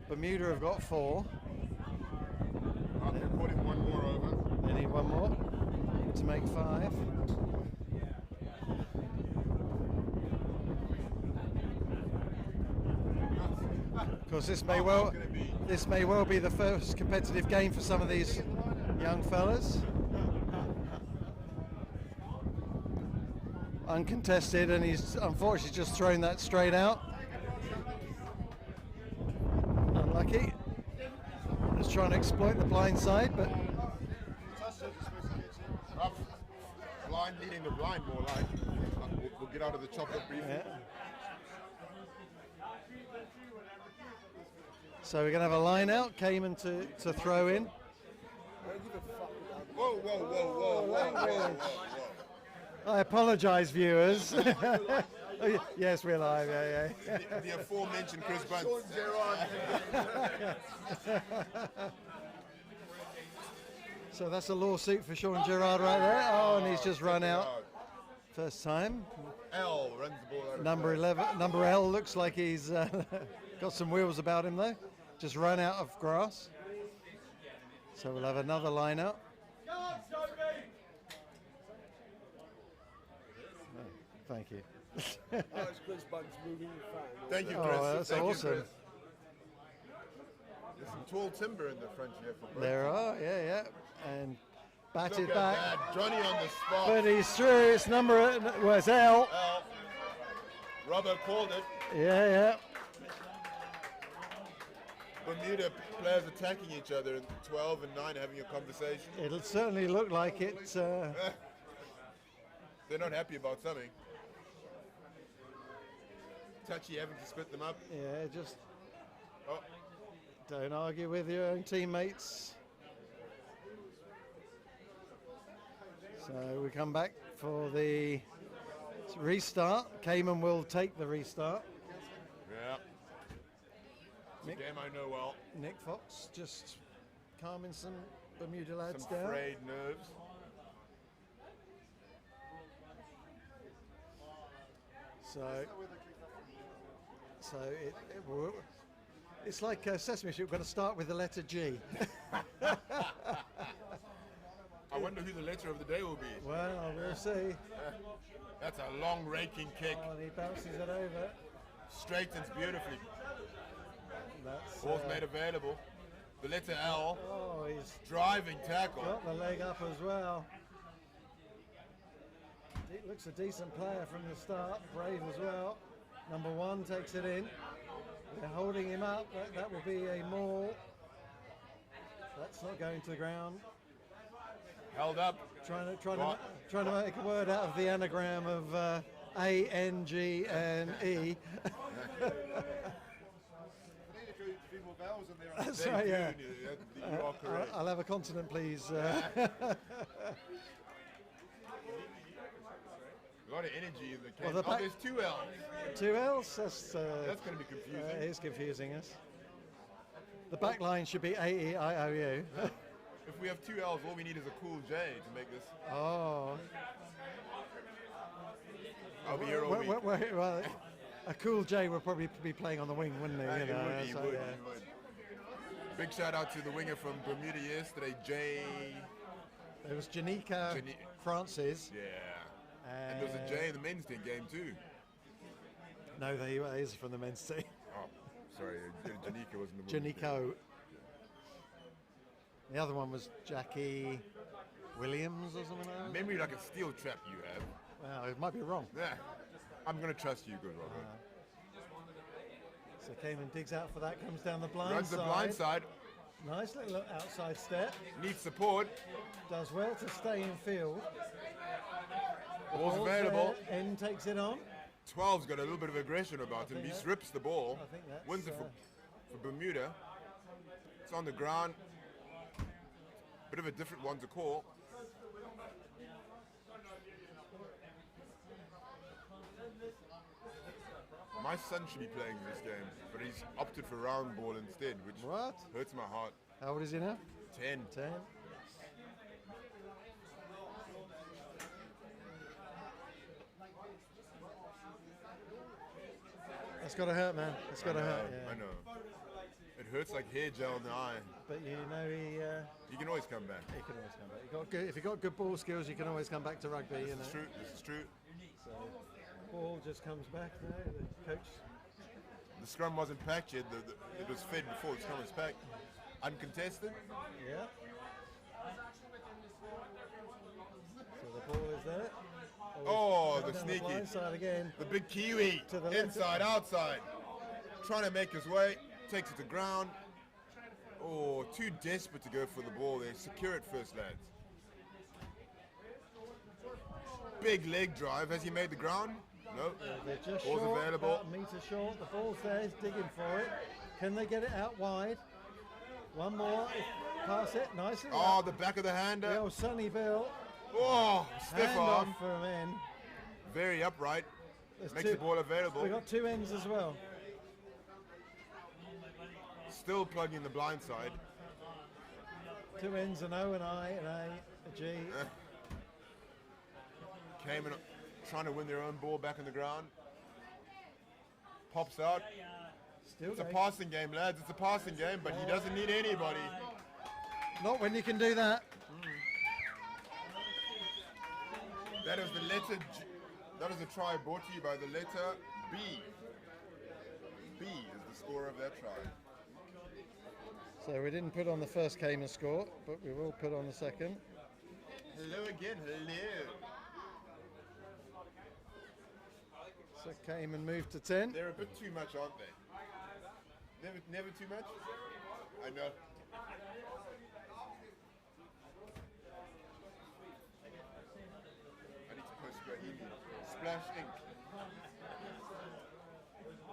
Speaker 1: Bermuda have got 4.
Speaker 2: They're putting one more over.
Speaker 1: They need one more to make 5. Of course, this may well be the first competitive game for some of these young fellas. Uncontested, and he's unfortunately just thrown that straight out. Unlucky. Just trying to exploit the blind side, but
Speaker 2: Blind leading the blind, more like. We'll get out of the chopper briefly.
Speaker 1: yeah. So we're going to have a line out, Cayman to throw in.
Speaker 2: Whoa, whoa, whoa, whoa, whoa, whoa, whoa.
Speaker 1: I apologise, viewers. Oh, yes, we're live, yeah.
Speaker 2: The aforementioned Chris Bunt.
Speaker 1: So that's a lawsuit for Sean Gerrard right there. Oh, and he's just run out. First time.
Speaker 2: L runs the ball out of
Speaker 1: Number
Speaker 2: play.
Speaker 1: 11, number L looks like he's got some wheels about him though. Just run out of grass. So we'll have another line out. Oh, thank you.
Speaker 3: It's Chris Bunt's moving fan.
Speaker 2: Thank you, Chris.
Speaker 1: Oh, that's
Speaker 2: Thank you,
Speaker 1: awesome.
Speaker 2: Chris. There's some tall timber in the front here for
Speaker 1: There are, yeah. And batted
Speaker 2: Look at
Speaker 1: back.
Speaker 2: that. Johnny on the spot.
Speaker 1: But he's through. It's number, well, it's L.
Speaker 2: L. Robert called it.
Speaker 1: Yeah.
Speaker 2: Bermuda players attacking each other, and 12 and 9 having a conversation.
Speaker 1: It'll certainly look like it.
Speaker 2: They're not happy about something. Touchy having to split them up.
Speaker 1: Yeah, just
Speaker 2: Oh,
Speaker 1: don't argue with your own teammates. So we come back for the restart. Cayman will take the restart.
Speaker 2: yeah. It's a game I know well.
Speaker 1: Nick Fox just calming some Bermuda lads
Speaker 2: Some
Speaker 1: down.
Speaker 2: frayed nerves.
Speaker 1: So it's like Sesame Street. We're going to start with the letter G.
Speaker 2: I wonder who the letter of the day will be.
Speaker 1: Well, we'll see.
Speaker 2: That's a long raking kick.
Speaker 1: Oh, and he bounces it over.
Speaker 2: Straightens beautifully.
Speaker 1: That's
Speaker 2: Ball's made available. The letter L.
Speaker 1: oh, he's
Speaker 2: Driving tackle.
Speaker 1: got the leg up as well. He looks a decent player from the start, brave as well. Number 1 takes it in. They're holding him up. That will be a maul. That's not going to the ground.
Speaker 2: Held up.
Speaker 1: Trying to make a word out of the anagram of A, N, G, and E.
Speaker 3: Three more vowels in there.
Speaker 1: That's right, yeah.
Speaker 2: You are correct.
Speaker 1: I'll have a consonant, please.
Speaker 2: A lot of energy in the case.
Speaker 1: Well, the back-
Speaker 2: there's 2 L's.
Speaker 1: 2 L's. That's
Speaker 2: going to be confusing.
Speaker 1: it is confusing us. The back line should be A-E-I-O-U.
Speaker 2: If we have 2 L's, all we need is a cool J to make this.
Speaker 1: Oh.
Speaker 2: I'll be here all week.
Speaker 1: Well, a cool J would probably be playing on the wing, wouldn't he?
Speaker 2: He
Speaker 1: You know,
Speaker 2: would, he
Speaker 1: so,
Speaker 2: would,
Speaker 1: yeah.
Speaker 2: he would. Big shout out to the winger from Bermuda yesterday,
Speaker 1: There was Janika Francis.
Speaker 2: Yeah. And there was a J in the men's team game too.
Speaker 1: No, he is from the men's team.
Speaker 2: Oh, sorry, Janika wasn't the women's team.
Speaker 1: Janiko. The other one was Jackie Williams or something like that.
Speaker 2: Memory like a steel trap you have.
Speaker 1: Well, it might be wrong.
Speaker 2: Yeah. I'm going to trust you, good Robert.
Speaker 1: So Cayman digs out for that, comes down the blind
Speaker 2: Runs
Speaker 1: side.
Speaker 2: the blind side.
Speaker 1: Nice little outside step.
Speaker 2: Needs support.
Speaker 1: Does well to stay in field. The
Speaker 2: Ball's
Speaker 1: ball's
Speaker 2: available.
Speaker 1: there. N takes it on.
Speaker 2: 12's got a little bit of aggression about him. He rips the ball.
Speaker 1: I think that's,
Speaker 2: Wins it for Bermuda. It's on the ground. Bit of a different one to call. My son should be playing this game, but he's opted for round ball instead, which hurts my heart.
Speaker 1: How old is he now?
Speaker 2: 10.
Speaker 1: 10. That's got to hurt, man. It's got to hurt. Yeah.
Speaker 2: I know. It hurts like hair gel in the eye.
Speaker 1: But you know
Speaker 2: He can always come back.
Speaker 1: he can always come back. If you've got good ball skills, you can always come back to rugby.
Speaker 2: This is true. This is true.
Speaker 1: So, ball just comes back now. The coach.
Speaker 2: The scrum wasn't packed yet. It was fed before the scrum was packed. Uncontested.
Speaker 1: Yeah. So the ball is there.
Speaker 2: Oh, the
Speaker 1: down
Speaker 2: sneaky.
Speaker 1: The blind side again.
Speaker 2: The big Kiwi.
Speaker 1: To the left.
Speaker 2: Inside, outside. Trying to make his way. Takes it to ground. Oh, too desperate to go for the ball there. Secure it first, lads. Big leg drive. Has he made the ground? No.
Speaker 1: They're just
Speaker 2: Ball's
Speaker 1: short,
Speaker 2: available.
Speaker 1: about a metre short. The ball's there. He's digging for it. Can they get it out wide? One more. Pass it. Nicely.
Speaker 2: Oh, the back of the hander.
Speaker 1: The old Sonny Bill.
Speaker 2: Oh, stiff
Speaker 1: Hand
Speaker 2: arm.
Speaker 1: off for men.
Speaker 2: Very upright.
Speaker 1: There's
Speaker 2: Makes the ball available.
Speaker 1: We've got two ends as well.
Speaker 2: Still plugging the blind side.
Speaker 1: Two ends, an O, an I, an A, a G.
Speaker 2: Cayman trying to win their own ball back on the ground. Pops out.
Speaker 1: Still
Speaker 2: It's a
Speaker 1: going.
Speaker 2: passing game, lads. It's a passing game, but he doesn't need anybody.
Speaker 1: Not when you can do that.
Speaker 2: That is the letter G. That is a try brought to you by the letter B. B is the score of that try.
Speaker 1: So we didn't put on the first Cayman score, but we will put on the second.
Speaker 2: Hello again, hello.
Speaker 1: So Cayman moved to 10.
Speaker 2: They're a bit too much, aren't they? Never too much? I know. I need to post Brahimi. Splash ink.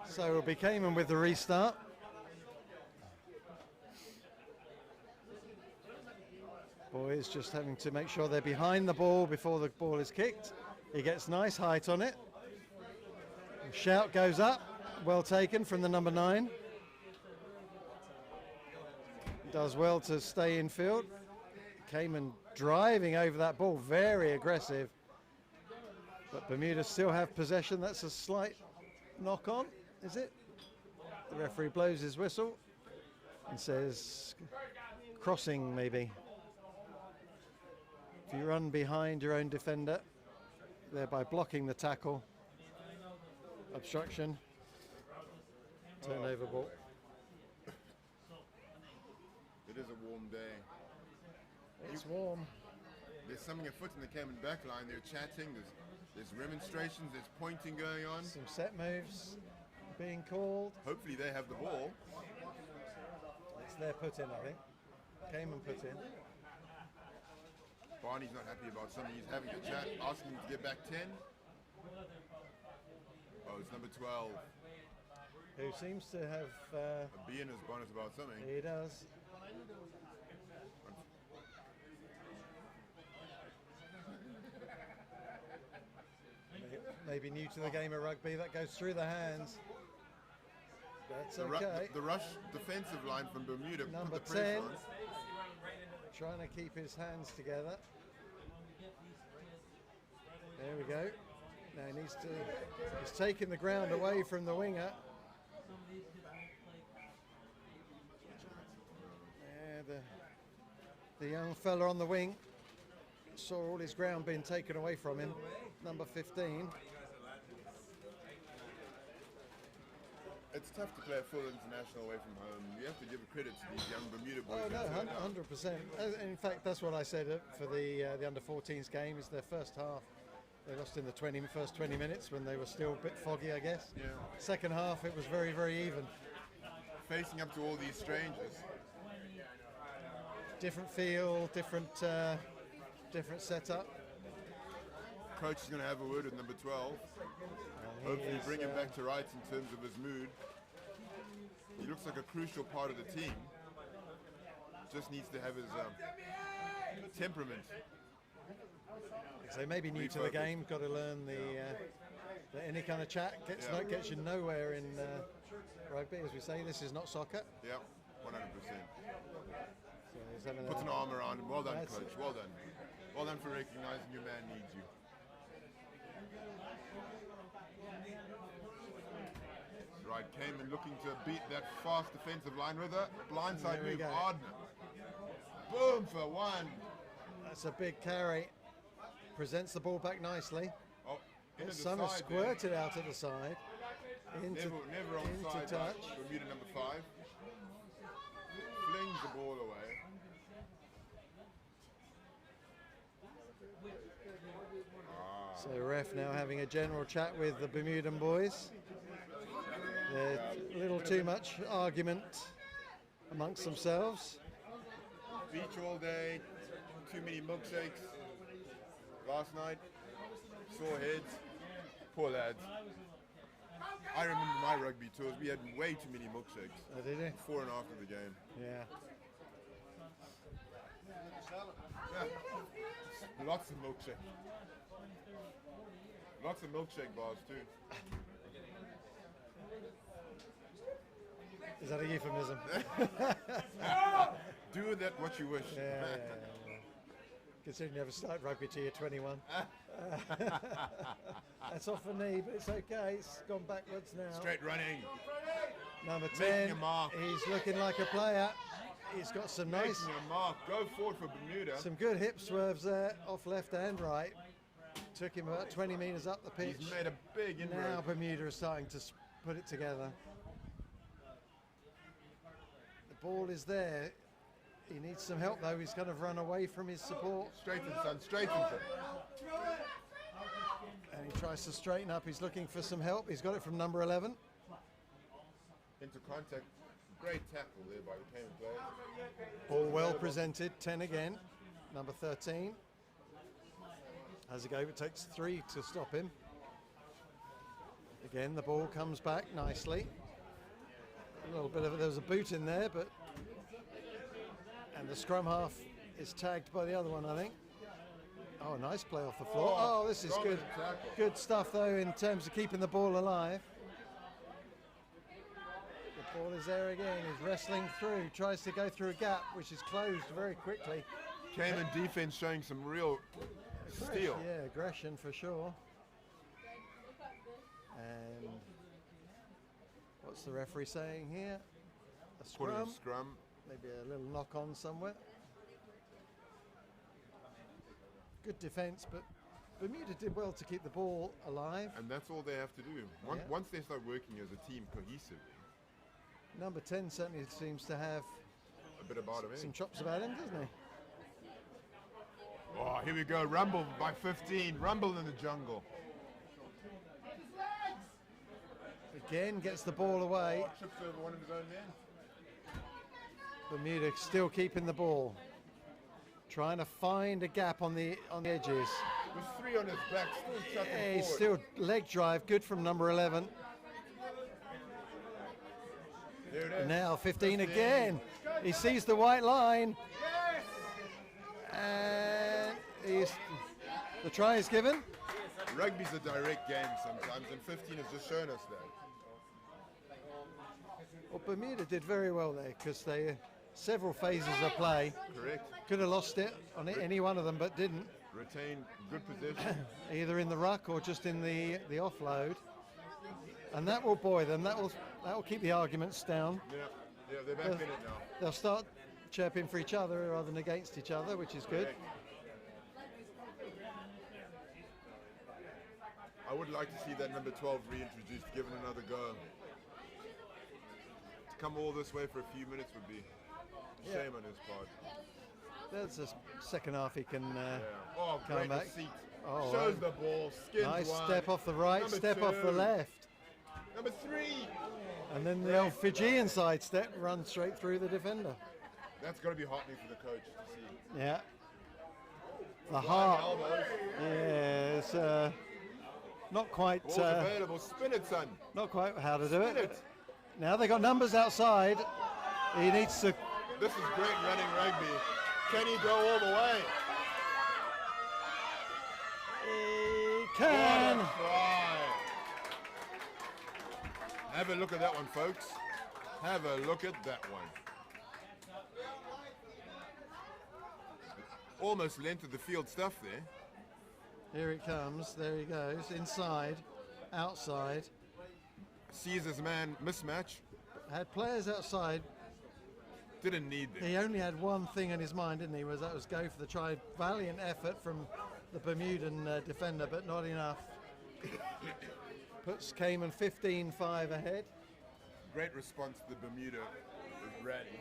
Speaker 1: So it'll be Cayman with the restart. Boys just having to make sure they're behind the ball before the ball is kicked. He gets nice height on it. Shout goes up. Well taken from the number 9. Does well to stay in field. Cayman driving over that ball, very aggressive. But Bermuda still have possession. That's a slight knock on, is it? The referee blows his whistle and says crossing maybe. If you run behind your own defender, thereby blocking the tackle, obstruction, turnover ball.
Speaker 2: It is a warm day.
Speaker 1: It's warm.
Speaker 2: There's something afoot in the Cayman back line. They're chatting. There's remonstrations. There's pointing going on.
Speaker 1: Some set moves being called.
Speaker 2: Hopefully they have the ball.
Speaker 1: It's their put in, I think. Cayman put in.
Speaker 2: Barney's not happy about something. He's having a chat, asking him to get back 10. Oh, it's number 12.
Speaker 1: Who seems to have...
Speaker 2: A bee in his bonnet about something.
Speaker 1: he does. Maybe new to the game of rugby, that goes through the hands. That's okay.
Speaker 2: The rush defensive line from Bermuda
Speaker 1: Number
Speaker 2: put the pressure
Speaker 1: 10.
Speaker 2: on.
Speaker 1: Trying to keep his hands together. There we go. Now he needs to... He's taking the ground away from the winger. Yeah, the young fella on the wing saw all his ground being taken away from him. Number 15.
Speaker 2: It's tough to play a full international away from home. You have to give credit to these young Bermuda boys.
Speaker 1: Oh no,
Speaker 2: that turned out.
Speaker 1: 100%. In fact, that's what I said for the under 14s game. Is their first half. They lost in the first 20 minutes when they were still a bit foggy, I guess.
Speaker 2: Yeah.
Speaker 1: Second half, it was very, very even.
Speaker 2: Facing up to all these strangers.
Speaker 1: Different feel, different setup.
Speaker 2: Coach is going to have a word with number 12. Hopefully bring him back to rights in terms of his mood. He looks like a crucial part of the team. Just needs to have his temperament.
Speaker 1: So maybe new to the game, got to learn that any kind of chat gets you nowhere in rugby, as we say. This is not soccer.
Speaker 2: Yeah, 100%.
Speaker 1: So he's having
Speaker 2: Puts an arm around him. Well done,
Speaker 1: That's
Speaker 2: coach.
Speaker 1: it.
Speaker 2: Well done. Well done for recognizing your man needs you. Right, Cayman looking to beat that fast defensive line with a blindside
Speaker 1: There we
Speaker 2: move.
Speaker 1: go.
Speaker 2: Ardner. Boom for one.
Speaker 1: That's a big carry. Presents the ball back nicely.
Speaker 2: Oh, into the
Speaker 1: Some have
Speaker 2: side there.
Speaker 1: squirted out at the side. Into
Speaker 2: Never on
Speaker 1: into
Speaker 2: side.
Speaker 1: touch.
Speaker 2: Bermuda number 5. Flings the ball away.
Speaker 1: So ref now having a general chat with the Bermudan boys. There's a little too much argument amongst themselves.
Speaker 2: Beach all day. Too many milkshakes. Last night. Sore heads. Poor lads. I remember my rugby tours. We had way too many milkshakes.
Speaker 1: Oh, did he?
Speaker 2: Before and after the game.
Speaker 1: Yeah.
Speaker 2: Yeah. Lots of milkshake. Lots of milkshake bars too.
Speaker 1: Is that a euphemism?
Speaker 2: Do with that what you wish.
Speaker 1: Yeah. Considering you never started rugby till you're 21. That's off the knee, but it's okay. It's gone backwards now.
Speaker 2: Straight running.
Speaker 1: Number
Speaker 2: Making
Speaker 1: 10.
Speaker 2: a mark.
Speaker 1: He's looking like a player. He's got some nice,
Speaker 2: Making a mark. Go forward for Bermuda.
Speaker 1: some good hip swerves there, off left and right. Took him about 20 metres up the pitch.
Speaker 2: He's made a big
Speaker 1: Now
Speaker 2: inroad.
Speaker 1: Bermuda is starting to put it together. The ball is there. He needs some help though. He's kind of run away from his support.
Speaker 2: Straighten, son. Straighten, son.
Speaker 1: And he tries to straighten up. He's looking for some help. He's got it from number 11.
Speaker 2: Into contact. Great tackle there by the Cayman players.
Speaker 1: Ball well presented. 10 again. Number 13. Has a go. It takes 3 to stop him. Again, the ball comes back nicely. A little bit of there was a boot in there, but and the scrum half is tagged by the other one, I think. Oh, nice play off the floor. Oh, this is good. Good stuff though in terms of keeping the ball alive. The ball is there again. He's wrestling through. Tries to go through a gap, which is closed very quickly.
Speaker 2: Cayman defense showing some real steel.
Speaker 1: Yeah, aggression for sure. And what's the referee saying here? A
Speaker 2: Put in
Speaker 1: scrum,
Speaker 2: a scrum.
Speaker 1: maybe a little knock on somewhere. Good defence, but Bermuda did well to keep the ball alive.
Speaker 2: And that's all they have to do.
Speaker 1: Yeah.
Speaker 2: Once they start working as a team cohesively,
Speaker 1: Number 10 certainly seems to have
Speaker 2: a bit about him, eh?
Speaker 1: some chops about him, doesn't he?
Speaker 2: Oh, here we go. Rumble by 15. Rumble in the jungle.
Speaker 1: Again, gets the ball away.
Speaker 2: Oh, trips over one of his own men.
Speaker 1: Bermuda still keeping the ball. Trying to find a gap on the edges.
Speaker 2: With 3 on his back, still chucking
Speaker 1: Yeah, he's
Speaker 2: forward.
Speaker 1: still leg drive, good from number 11.
Speaker 2: There it is.
Speaker 1: And now 15 again. He sees the white line. And the try is given.
Speaker 2: Rugby's a direct game sometimes, and 15 has just shown us that.
Speaker 1: Well, Bermuda did very well there because they several phases of play.
Speaker 2: Correct.
Speaker 1: Could have lost it on any one of them, but didn't.
Speaker 2: Retain good position.
Speaker 1: Either in the ruck or just in the offload. And that will buoy them. That will keep the arguments down.
Speaker 2: Yeah, they're back in it now.
Speaker 1: They'll start chirping for each other rather than against each other, which is good.
Speaker 2: Correct. I would like to see that number 12 reintroduced, given another go. To come all this way for a few minutes would be a shame on his part.
Speaker 1: There's the second half he can
Speaker 2: Oh,
Speaker 1: come
Speaker 2: great
Speaker 1: back.
Speaker 2: receipt.
Speaker 1: Oh,
Speaker 2: Shows the ball, skins
Speaker 1: nice
Speaker 2: one.
Speaker 1: step off the right,
Speaker 2: Number
Speaker 1: step off the
Speaker 2: 2.
Speaker 1: left.
Speaker 2: Number 3.
Speaker 1: And then the old Fijian side step runs straight through the defender.
Speaker 2: That's got to be heartening for the coach to see.
Speaker 1: Yeah. The
Speaker 2: Flying
Speaker 1: heart.
Speaker 2: elbows.
Speaker 1: Yeah, it's not quite
Speaker 2: Ball's available. Spin it, son.
Speaker 1: not quite how to do
Speaker 2: Spin
Speaker 1: it.
Speaker 2: it.
Speaker 1: Now they got numbers outside. He needs to.
Speaker 2: This is great running rugby. Can he go all the way?
Speaker 1: He can.
Speaker 2: What a try. Have a look at that one, folks. Have a look at that one. Almost length of the field stuff there.
Speaker 1: Here it comes. There he goes. Inside, outside.
Speaker 2: Sees his man mismatch.
Speaker 1: Had players outside.
Speaker 2: Didn't need them.
Speaker 1: He only had one thing in his mind, didn't he? That was go for the try. Valiant effort from the Bermudan defender, but not enough. Puts Cayman 15-5 ahead.
Speaker 2: Great response to the Bermuda rally.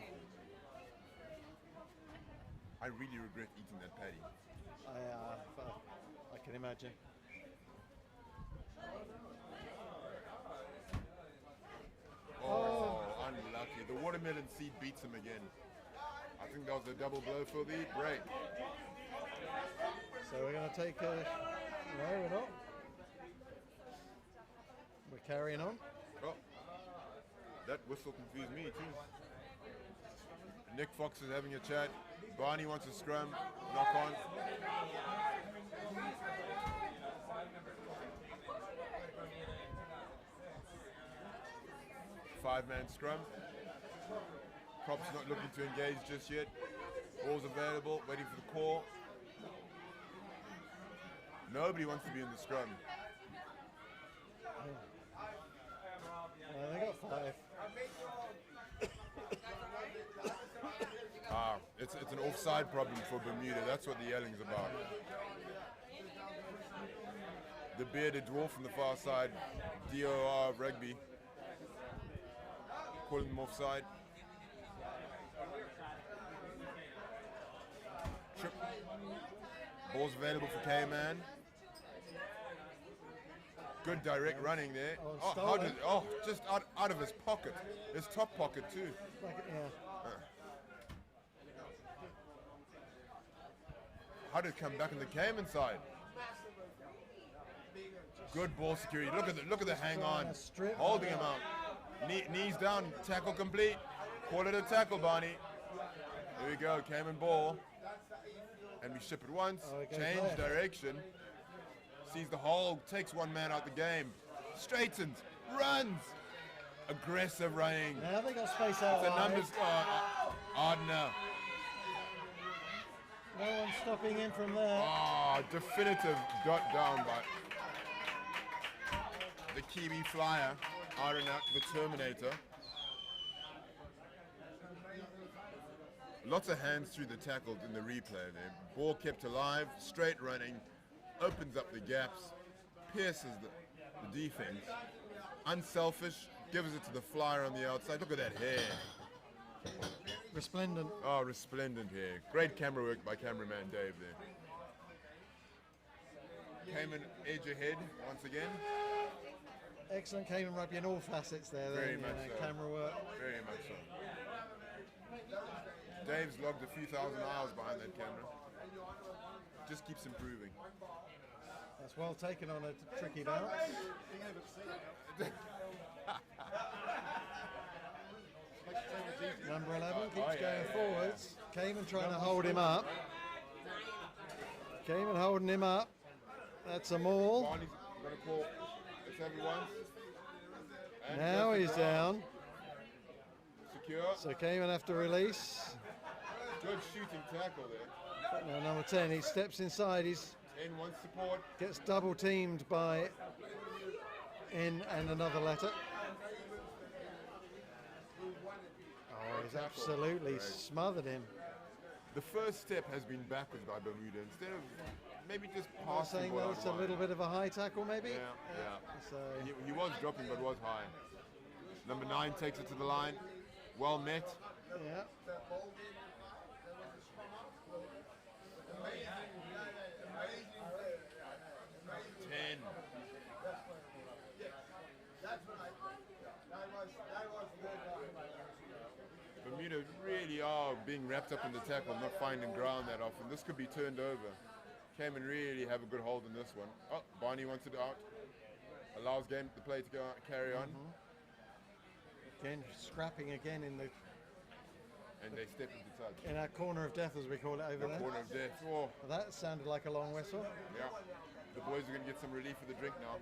Speaker 2: I really regret eating that patty.
Speaker 1: I can imagine.
Speaker 2: Oh, unlucky. The watermelon seed beats him again. I think that was a double blow for the break.
Speaker 1: So we're going to take a... No, we're not. We're carrying on.
Speaker 2: Oh, that whistle confused me too. Nick Fox is having a chat. Barney wants a scrum. Knock on. Five-man scrum. Prop's not looking to engage just yet. Ball's available, waiting for the call. Nobody wants to be in the scrum.
Speaker 1: They got 5.
Speaker 2: It's an offside problem for Bermuda. That's what the yelling's about. The bearded dwarf from the far side, DOR of rugby, calling them offside. Trip. Ball's available for Cayman. Good direct running there. Just out of his pocket. His top pocket too. How did it come back on the Cayman side? Good ball security. Look at the hang on. Holding him out. Knees down. Tackle complete. Call it a tackle, Barney. Here we go. Cayman ball. And we ship it once. Change direction. Sees the hole. Takes one man out the game. Straightens. Runs. Aggressive running.
Speaker 1: Now they got space out
Speaker 2: The
Speaker 1: wide.
Speaker 2: numbers. Ardner.
Speaker 1: No one's stopping him from there.
Speaker 2: Definitive dot down by the Kiwi flyer, Ardner, the Terminator. Lots of hands through the tackle in the replay there. Ball kept alive, straight running, opens up the gaps, pierces the defense. Unselfish, gives it to the flyer on the outside. Look at that hair.
Speaker 1: Resplendent.
Speaker 2: Oh, resplendent hair. Great camera work by cameraman Dave there. Cayman edge ahead once again.
Speaker 1: Excellent Cayman rugby in all facets there.
Speaker 2: Very much so.
Speaker 1: Camera work.
Speaker 2: Very much so. Dave's logged a few thousand hours behind that camera. Just keeps improving.
Speaker 1: That's well taken on a tricky bounce. Number 11 keeps going forwards. Cayman trying to hold him up. Cayman holding him up. That's a maul.
Speaker 2: Barney's going to call. It's everyone. And
Speaker 1: Now he's down.
Speaker 2: Secure.
Speaker 1: So Cayman have to release.
Speaker 2: Good shooting tackle there.
Speaker 1: Now number 10, he steps inside. He's
Speaker 2: In one support.
Speaker 1: gets double teamed by N and another letter. Oh, he's absolutely smothered him.
Speaker 2: The first step has been backwards by Bermuda instead of maybe just
Speaker 1: I was
Speaker 2: passing.
Speaker 1: saying
Speaker 2: what
Speaker 1: that
Speaker 2: I
Speaker 1: it's a
Speaker 2: want.
Speaker 1: little bit of a high tackle, maybe.
Speaker 2: Yeah.
Speaker 1: So
Speaker 2: He was dropping, but was high. Number 9 takes it to the line. Well met.
Speaker 1: yeah.
Speaker 2: 10. Bermuda really are being wrapped up in the tackle, not finding ground that often. This could be turned over. Cayman really have a good hold in this one. Oh, Barney wants it out. Allows the play to carry on.
Speaker 1: Again, scrapping again in the
Speaker 2: And they step into touch.
Speaker 1: our corner of death, as we call it over
Speaker 2: The
Speaker 1: there.
Speaker 2: corner of death. Oh,
Speaker 1: That sounded like a long whistle.
Speaker 2: yeah. The boys are going to get some relief for the drink now.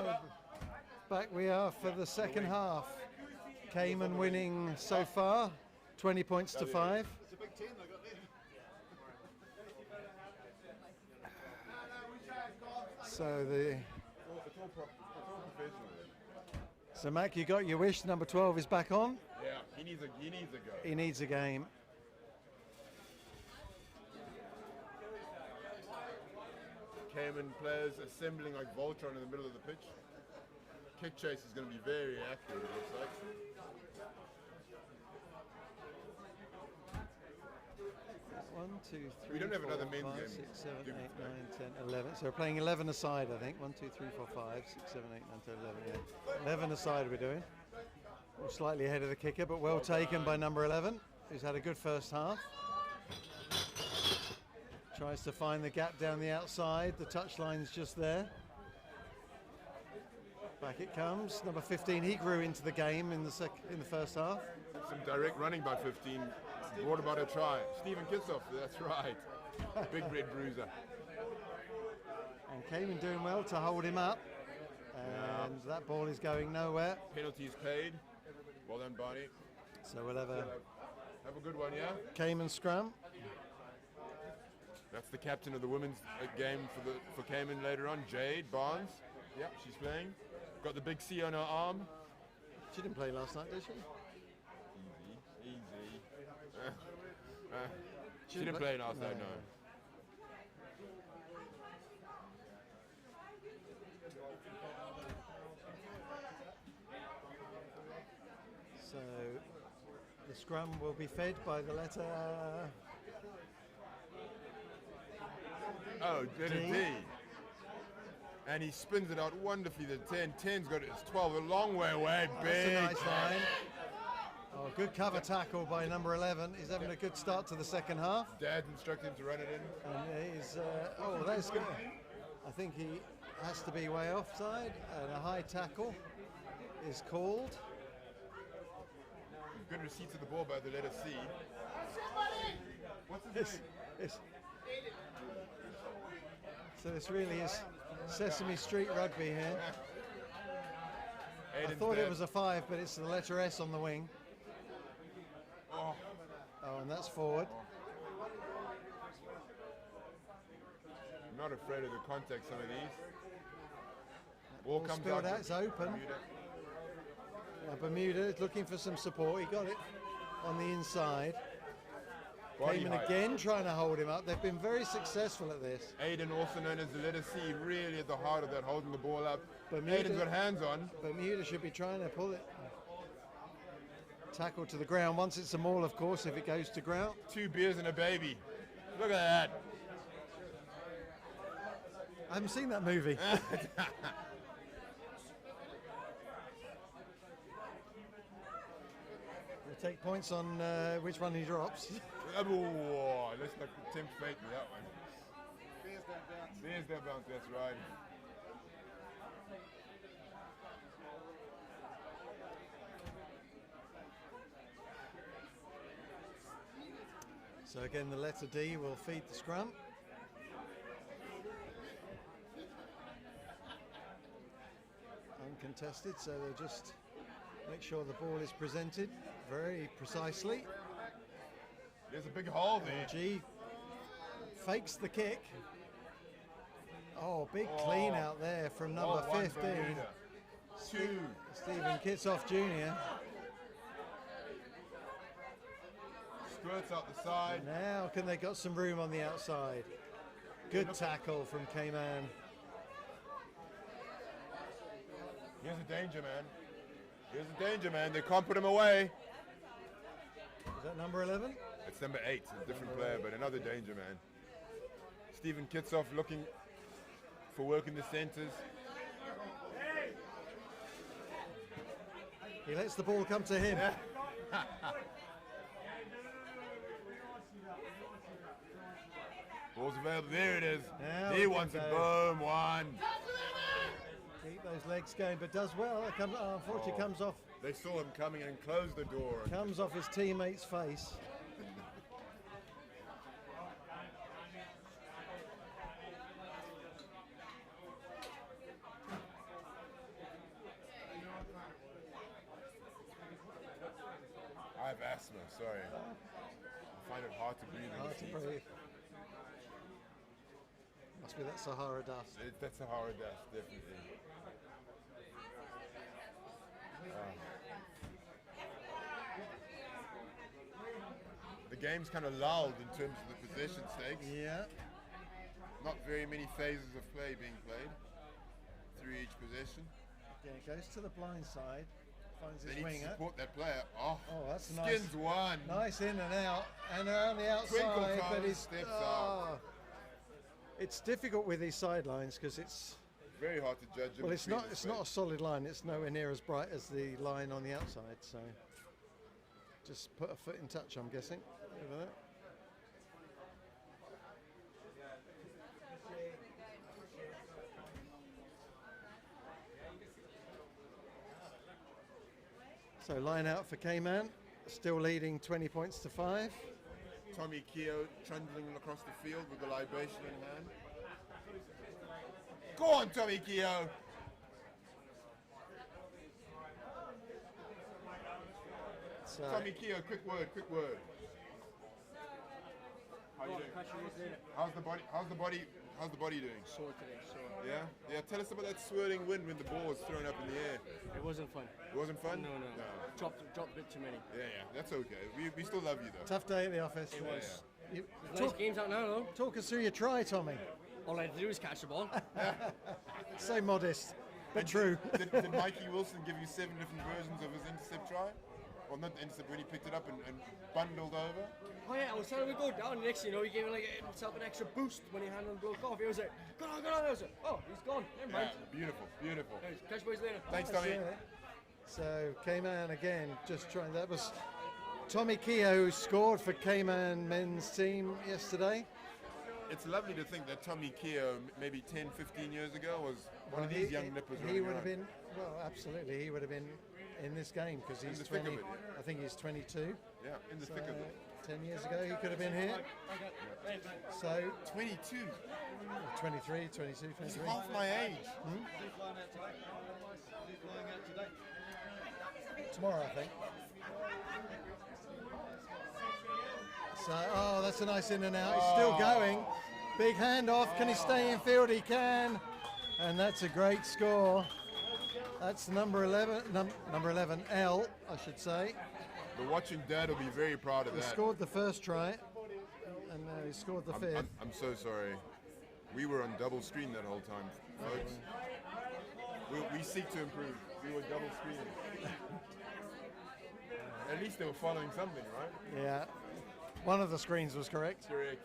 Speaker 1: So back we are for the second half. Cayman winning so far, 20 points to 5.
Speaker 3: It's a big team they got there.
Speaker 1: So the
Speaker 2: It's all professional.
Speaker 1: so Mac, you got your wish. Number 12 is back on.
Speaker 2: Yeah, he needs a go.
Speaker 1: He needs a game.
Speaker 2: Cayman players assembling like Voltron in the middle of the pitch. Kick chase is going to be very accurate, it looks like.
Speaker 1: One, two, three,
Speaker 2: We don't have
Speaker 1: four,
Speaker 2: another men's
Speaker 1: 5,
Speaker 2: game.
Speaker 1: 6, 7,
Speaker 2: Do
Speaker 1: 8,
Speaker 2: we?
Speaker 1: 9, 10, 11. So we're playing 11 aside, I think. 1, 2, 3, 4, 5, 6, 7, 8, 9, 10, 11. Yeah. 11 aside we're doing. We're slightly ahead of the kicker, but well taken by number 11, who's had a good first half. Tries to find the gap down the outside. The touchline's just there. Back it comes. Number 15, he grew into the game in the first half.
Speaker 2: Some direct running by 15 brought about a try. Stephen Kitsoff, that's right. Big red bruiser.
Speaker 1: And Cayman doing well to hold him up. And that ball is going nowhere.
Speaker 2: Penalties paid. Well done, Barney.
Speaker 1: So we'll have a
Speaker 2: Have a good one, yeah?
Speaker 1: Cayman scrum.
Speaker 2: That's the captain of the women's game for Cayman later on, Jade Barnes. Yep, she's playing. Got the big C on her arm.
Speaker 1: She didn't play last night, did she?
Speaker 2: Easy. She didn't play last night, no.
Speaker 1: So the scrum will be fed by the letter
Speaker 2: Oh, letter
Speaker 1: D.
Speaker 2: D. And he spins it out wonderfully. The 10. 10's got it. It's 12. A long way away.
Speaker 1: That's a
Speaker 2: Big.
Speaker 1: nice line. Oh, good cover tackle by number 11. He's having a good start to the second half.
Speaker 2: Dad's instructed him to run it in.
Speaker 1: And he's, that's good. I think he has to be way offside, and a high tackle is called.
Speaker 2: Good receipt of the ball by the letter C. What's his name?
Speaker 1: It's- so this really is Sesame Street rugby here. I
Speaker 2: Aiden's
Speaker 1: thought
Speaker 2: dad.
Speaker 1: it was a 5, but it's the letter S on the wing.
Speaker 2: Oh,
Speaker 1: Oh, and that's forward.
Speaker 2: I'm not afraid of the contact, some of these. Ball
Speaker 1: Ball
Speaker 2: comes
Speaker 1: spilled
Speaker 2: out.
Speaker 1: out, it's open.
Speaker 2: Bermuda.
Speaker 1: Bermuda is looking for some support. He got it on the inside.
Speaker 2: Body
Speaker 1: Cayman
Speaker 2: height.
Speaker 1: again trying to hold him up. They've been very successful at this.
Speaker 2: Aiden, also known as the letter C, really at the heart of that, holding the ball up.
Speaker 1: Bermuda-
Speaker 2: Aiden's got hands on.
Speaker 1: Bermuda should be trying to pull it. Tackle to the ground. Once it's a maul, of course, if it goes to ground.
Speaker 2: 2 beers and a baby. Look at that.
Speaker 1: I haven't seen that movie. We'll take points on which one he drops.
Speaker 2: Oh, let's not tempt fate with that one.
Speaker 3: Bears don't bounce.
Speaker 2: There's that bounce, that's right.
Speaker 1: So again, the letter D will feed the scrum. Uncontested, so they'll just make sure the ball is presented very precisely.
Speaker 2: There's a big hole there.
Speaker 1: G fakes the kick. Oh, big clean out there from number
Speaker 2: Oh, one
Speaker 1: 15.
Speaker 2: Bermuda. 2.
Speaker 1: Stephen Kitsoff Jr.
Speaker 2: Squirts out the side.
Speaker 1: Now can they got some room on the outside? Good tackle from Cayman.
Speaker 2: Here's a danger, man. Here's a danger, man. They can't put him away.
Speaker 1: Is that number 11?
Speaker 2: It's number 8. It's a different player, but another danger, man. Stephen Kitsoff looking for work in the centres.
Speaker 1: He lets the ball come to him.
Speaker 2: Ball's available. There it is.
Speaker 1: Now
Speaker 2: He
Speaker 1: we
Speaker 2: wants
Speaker 1: can
Speaker 2: it.
Speaker 1: go.
Speaker 2: Boom. 1.
Speaker 1: Keep those legs going, but does well. It comes, unfortunately,
Speaker 2: Oh. They saw him coming and closed the door.
Speaker 1: comes off his teammate's face.
Speaker 2: asthma, sorry. I find it hard to breathe in
Speaker 1: Hard
Speaker 2: the
Speaker 1: to
Speaker 2: heat.
Speaker 1: breathe. Must be that Sahara dust.
Speaker 2: That's Sahara dust, definitely. The game's kind of lulled in terms of the possession stakes.
Speaker 1: Yeah.
Speaker 2: Not very many phases of play being played through each possession.
Speaker 1: Yeah, goes to the blind side, finds
Speaker 2: They
Speaker 1: his
Speaker 2: need to
Speaker 1: winger.
Speaker 2: support that player. Oh,
Speaker 1: Oh, that's
Speaker 2: Skins one.
Speaker 1: nice in and out, and around the outside, but
Speaker 2: toes,
Speaker 1: he's
Speaker 2: steps out.
Speaker 1: It's difficult with these sidelines because it's
Speaker 2: Very hard to judge. in
Speaker 1: well, it's
Speaker 2: between
Speaker 1: not
Speaker 2: the
Speaker 1: it's not a
Speaker 2: space.
Speaker 1: solid line. It's nowhere near as bright as the line on the outside. So just put a foot in touch, I'm guessing. Over there. So line out for Cayman, still leading 20 points to 5.
Speaker 2: Tommy Keogh trundling across the field with the libation in hand. Go on, Tommy Keogh.
Speaker 1: So
Speaker 2: Tommy Keogh, quick word. How you doing? How's the body doing?
Speaker 5: Sore today, sore.
Speaker 2: Yeah. Tell us about that swirling wind when the ball was thrown up in the air.
Speaker 5: It wasn't fun.
Speaker 2: It wasn't fun.
Speaker 5: No. Dropped a bit too many.
Speaker 2: Yeah. That's okay. We still love you though.
Speaker 1: tough day at the office.
Speaker 5: It was.
Speaker 1: You-
Speaker 5: Nice
Speaker 1: talk,
Speaker 5: games out now, though.
Speaker 1: talk us through your try, Tommy.
Speaker 5: All I had to do was catch the ball.
Speaker 1: So modest, but true.
Speaker 2: Did Mikey Wilson give you 7 different versions of his intercept try? Well, not the intercept when he picked it up and bundled over.
Speaker 5: Oh yeah, I was telling him to go down. And next, thing you know, he gave himself an extra boost when he handed him broke off. He was like, "Go on!" I was like, "Oh, he's gone. Never mind."
Speaker 2: Beautiful.
Speaker 5: Anyways, catch you boys later.
Speaker 2: Thanks, Tommy.
Speaker 1: Yeah. So Cayman again, just trying. That was Tommy Keogh who scored for Cayman men's team yesterday.
Speaker 2: It's lovely to think that Tommy Keogh, maybe 10, 15 years ago, was one of these young nippers.
Speaker 1: He
Speaker 2: running
Speaker 1: would have
Speaker 2: around.
Speaker 1: been, well, absolutely, he would have been in this game because he's
Speaker 2: the thick
Speaker 1: 20.
Speaker 2: of it, yeah.
Speaker 1: I think he's 22.
Speaker 2: Yeah, in the
Speaker 1: So
Speaker 2: thick of it.
Speaker 1: 10 years ago, he could have been here. So
Speaker 2: 22.
Speaker 1: 23, 22,
Speaker 2: He's
Speaker 1: 23.
Speaker 2: half my age.
Speaker 3: Is he flying out today? Is he flying out today?
Speaker 1: Tomorrow, I think. So, oh, that's a nice in and out. He's still going. Big handoff. Can he stay in field? He can. And that's a great score. That's number 11, number 11, L, I should say.
Speaker 2: The watching dad will be very proud of
Speaker 1: He
Speaker 2: that.
Speaker 1: scored the first try, and he scored the fifth.
Speaker 2: I'm so sorry. We were on double screen that whole time, folks. We seek to improve. We were double screening. At least they were following something, right?
Speaker 1: Yeah. One of the screens was correct.
Speaker 2: Correct.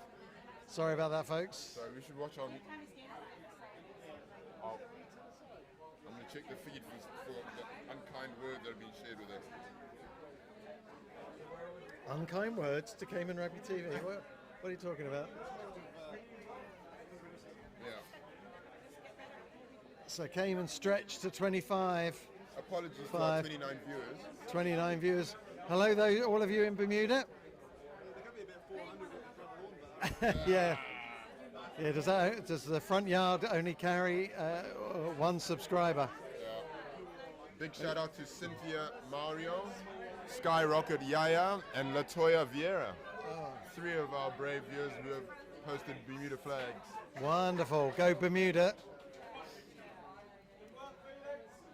Speaker 1: Sorry about that, folks.
Speaker 2: So we should watch on. I'm going to check the feed for the unkind words that have been shared with us.
Speaker 1: Unkind words to Cayman Rugby TV. What are you talking about?
Speaker 2: Yeah.
Speaker 1: So Cayman stretched to 25.
Speaker 2: Apologies for our
Speaker 1: 5.
Speaker 2: 29 viewers.
Speaker 1: 29 viewers. Hello, though, all of you in Bermuda.
Speaker 3: There could be about 400 with the front lawn, but
Speaker 1: Yeah. Yeah. Does the front yard only carry one subscriber?
Speaker 2: Big shout out to Cynthia Mario, Skyrocket Yaya, and Latoya Vieira. 3 of our brave viewers who have posted Bermuda flags.
Speaker 1: Wonderful. Go Bermuda.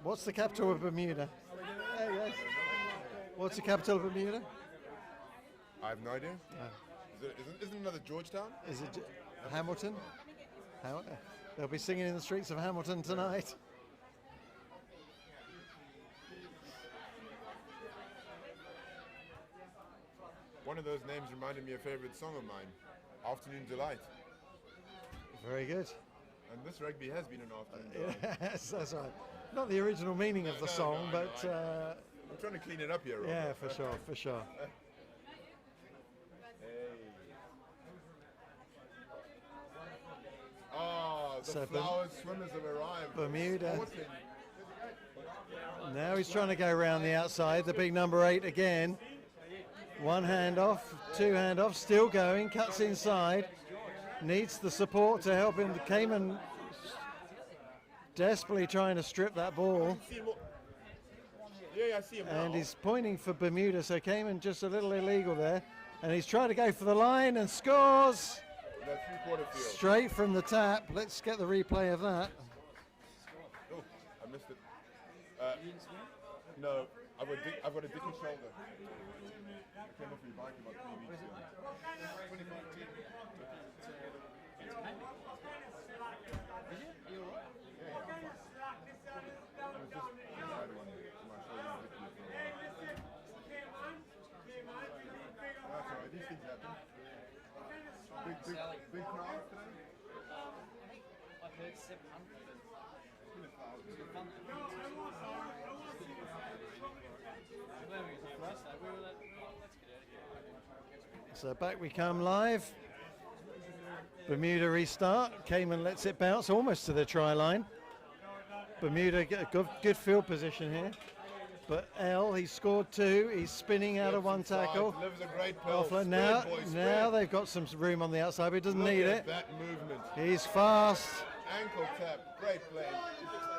Speaker 1: What's the capital of Bermuda? Yes. What's the capital of Bermuda?
Speaker 2: I have no idea. Isn't another Georgetown?
Speaker 1: Is it Hamilton? They'll be singing in the streets of Hamilton tonight.
Speaker 2: One of those names reminded me of a favorite song of mine, Afternoon Delight.
Speaker 1: Very good.
Speaker 2: And this rugby has been an afternoon delight.
Speaker 1: Yes, that's right. Not the original meaning of the song,
Speaker 2: no, I
Speaker 1: but
Speaker 2: I'm trying to clean it up here, Rob.
Speaker 1: yeah, for sure, for sure.
Speaker 2: Oh, the
Speaker 1: So
Speaker 2: flower swimmers have arrived.
Speaker 1: Bermuda.
Speaker 2: Sporting.
Speaker 1: Now he's trying to go around the outside. The big number 8 again. One hand off, 2 hand off, still going, cuts inside. Needs the support to help him. Cayman desperately trying to strip that ball.
Speaker 2: Yeah, I see him
Speaker 1: And
Speaker 2: now.
Speaker 1: he's pointing for Bermuda, so Cayman just a little illegal there. And he's trying to go for the line and scores
Speaker 2: That three-quarter field.
Speaker 1: straight from the tap. Let's get the replay of that.
Speaker 2: Oh, I missed it. No, I've got a dicky shoulder. I came off your bike about 3 weeks ago.
Speaker 3: 25-10. Is it? Are you alright?
Speaker 2: That's alright, these things happen. Big crowd today?
Speaker 3: I heard 700.
Speaker 1: So back we come live. Bermuda restart. Cayman lets it bounce almost to the try line. Bermuda get a good field position here. But he scored 2. He's spinning out of one tackle.
Speaker 2: Delivers a great pill.
Speaker 1: Offline.
Speaker 2: Spread,
Speaker 1: Now they've got some room on the outside, but he doesn't need it.
Speaker 2: That movement.
Speaker 1: He's fast.
Speaker 2: Ankle tap. Great play.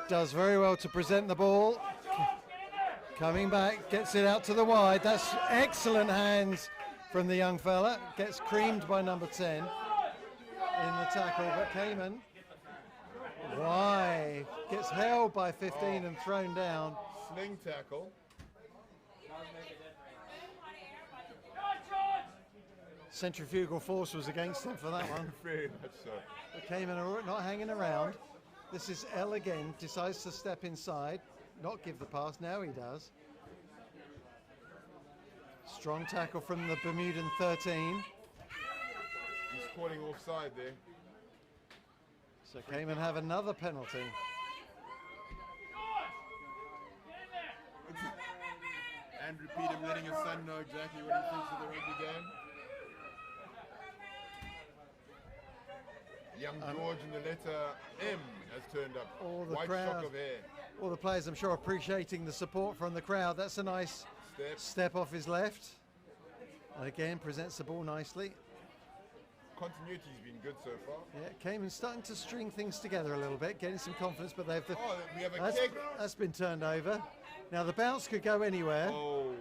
Speaker 1: Does very well to present the ball. Coming back, gets it out to the wide. That's excellent hands from the young fella. Gets creamed by number 10 in the tackle, but Cayman, why? Gets held by 15 and thrown down.
Speaker 2: Sling tackle.
Speaker 1: Centrifugal force was against him for that one.
Speaker 2: Very much so.
Speaker 1: But Cayman are not hanging around. This is L again, decides to step inside, not give the pass. Now he does. Strong tackle from the Bermudan 13.
Speaker 2: He's calling offside there.
Speaker 1: So Cayman have another penalty.
Speaker 2: Andrew Peter letting his son know exactly what he thinks of the rugby game. Young George in the letter M has turned up.
Speaker 1: All the
Speaker 2: White
Speaker 1: crowd.
Speaker 2: shock of hair.
Speaker 1: All the players, I'm sure, appreciating the support from the crowd. That's a nice step off his left. And again, presents the ball nicely.
Speaker 2: Continuity's been good so far.
Speaker 1: Yeah, Cayman starting to string things together a little bit, getting some confidence, but they've
Speaker 2: We have a kick.
Speaker 1: that's been turned over. Now the bounce could go anywhere.
Speaker 2: Oh,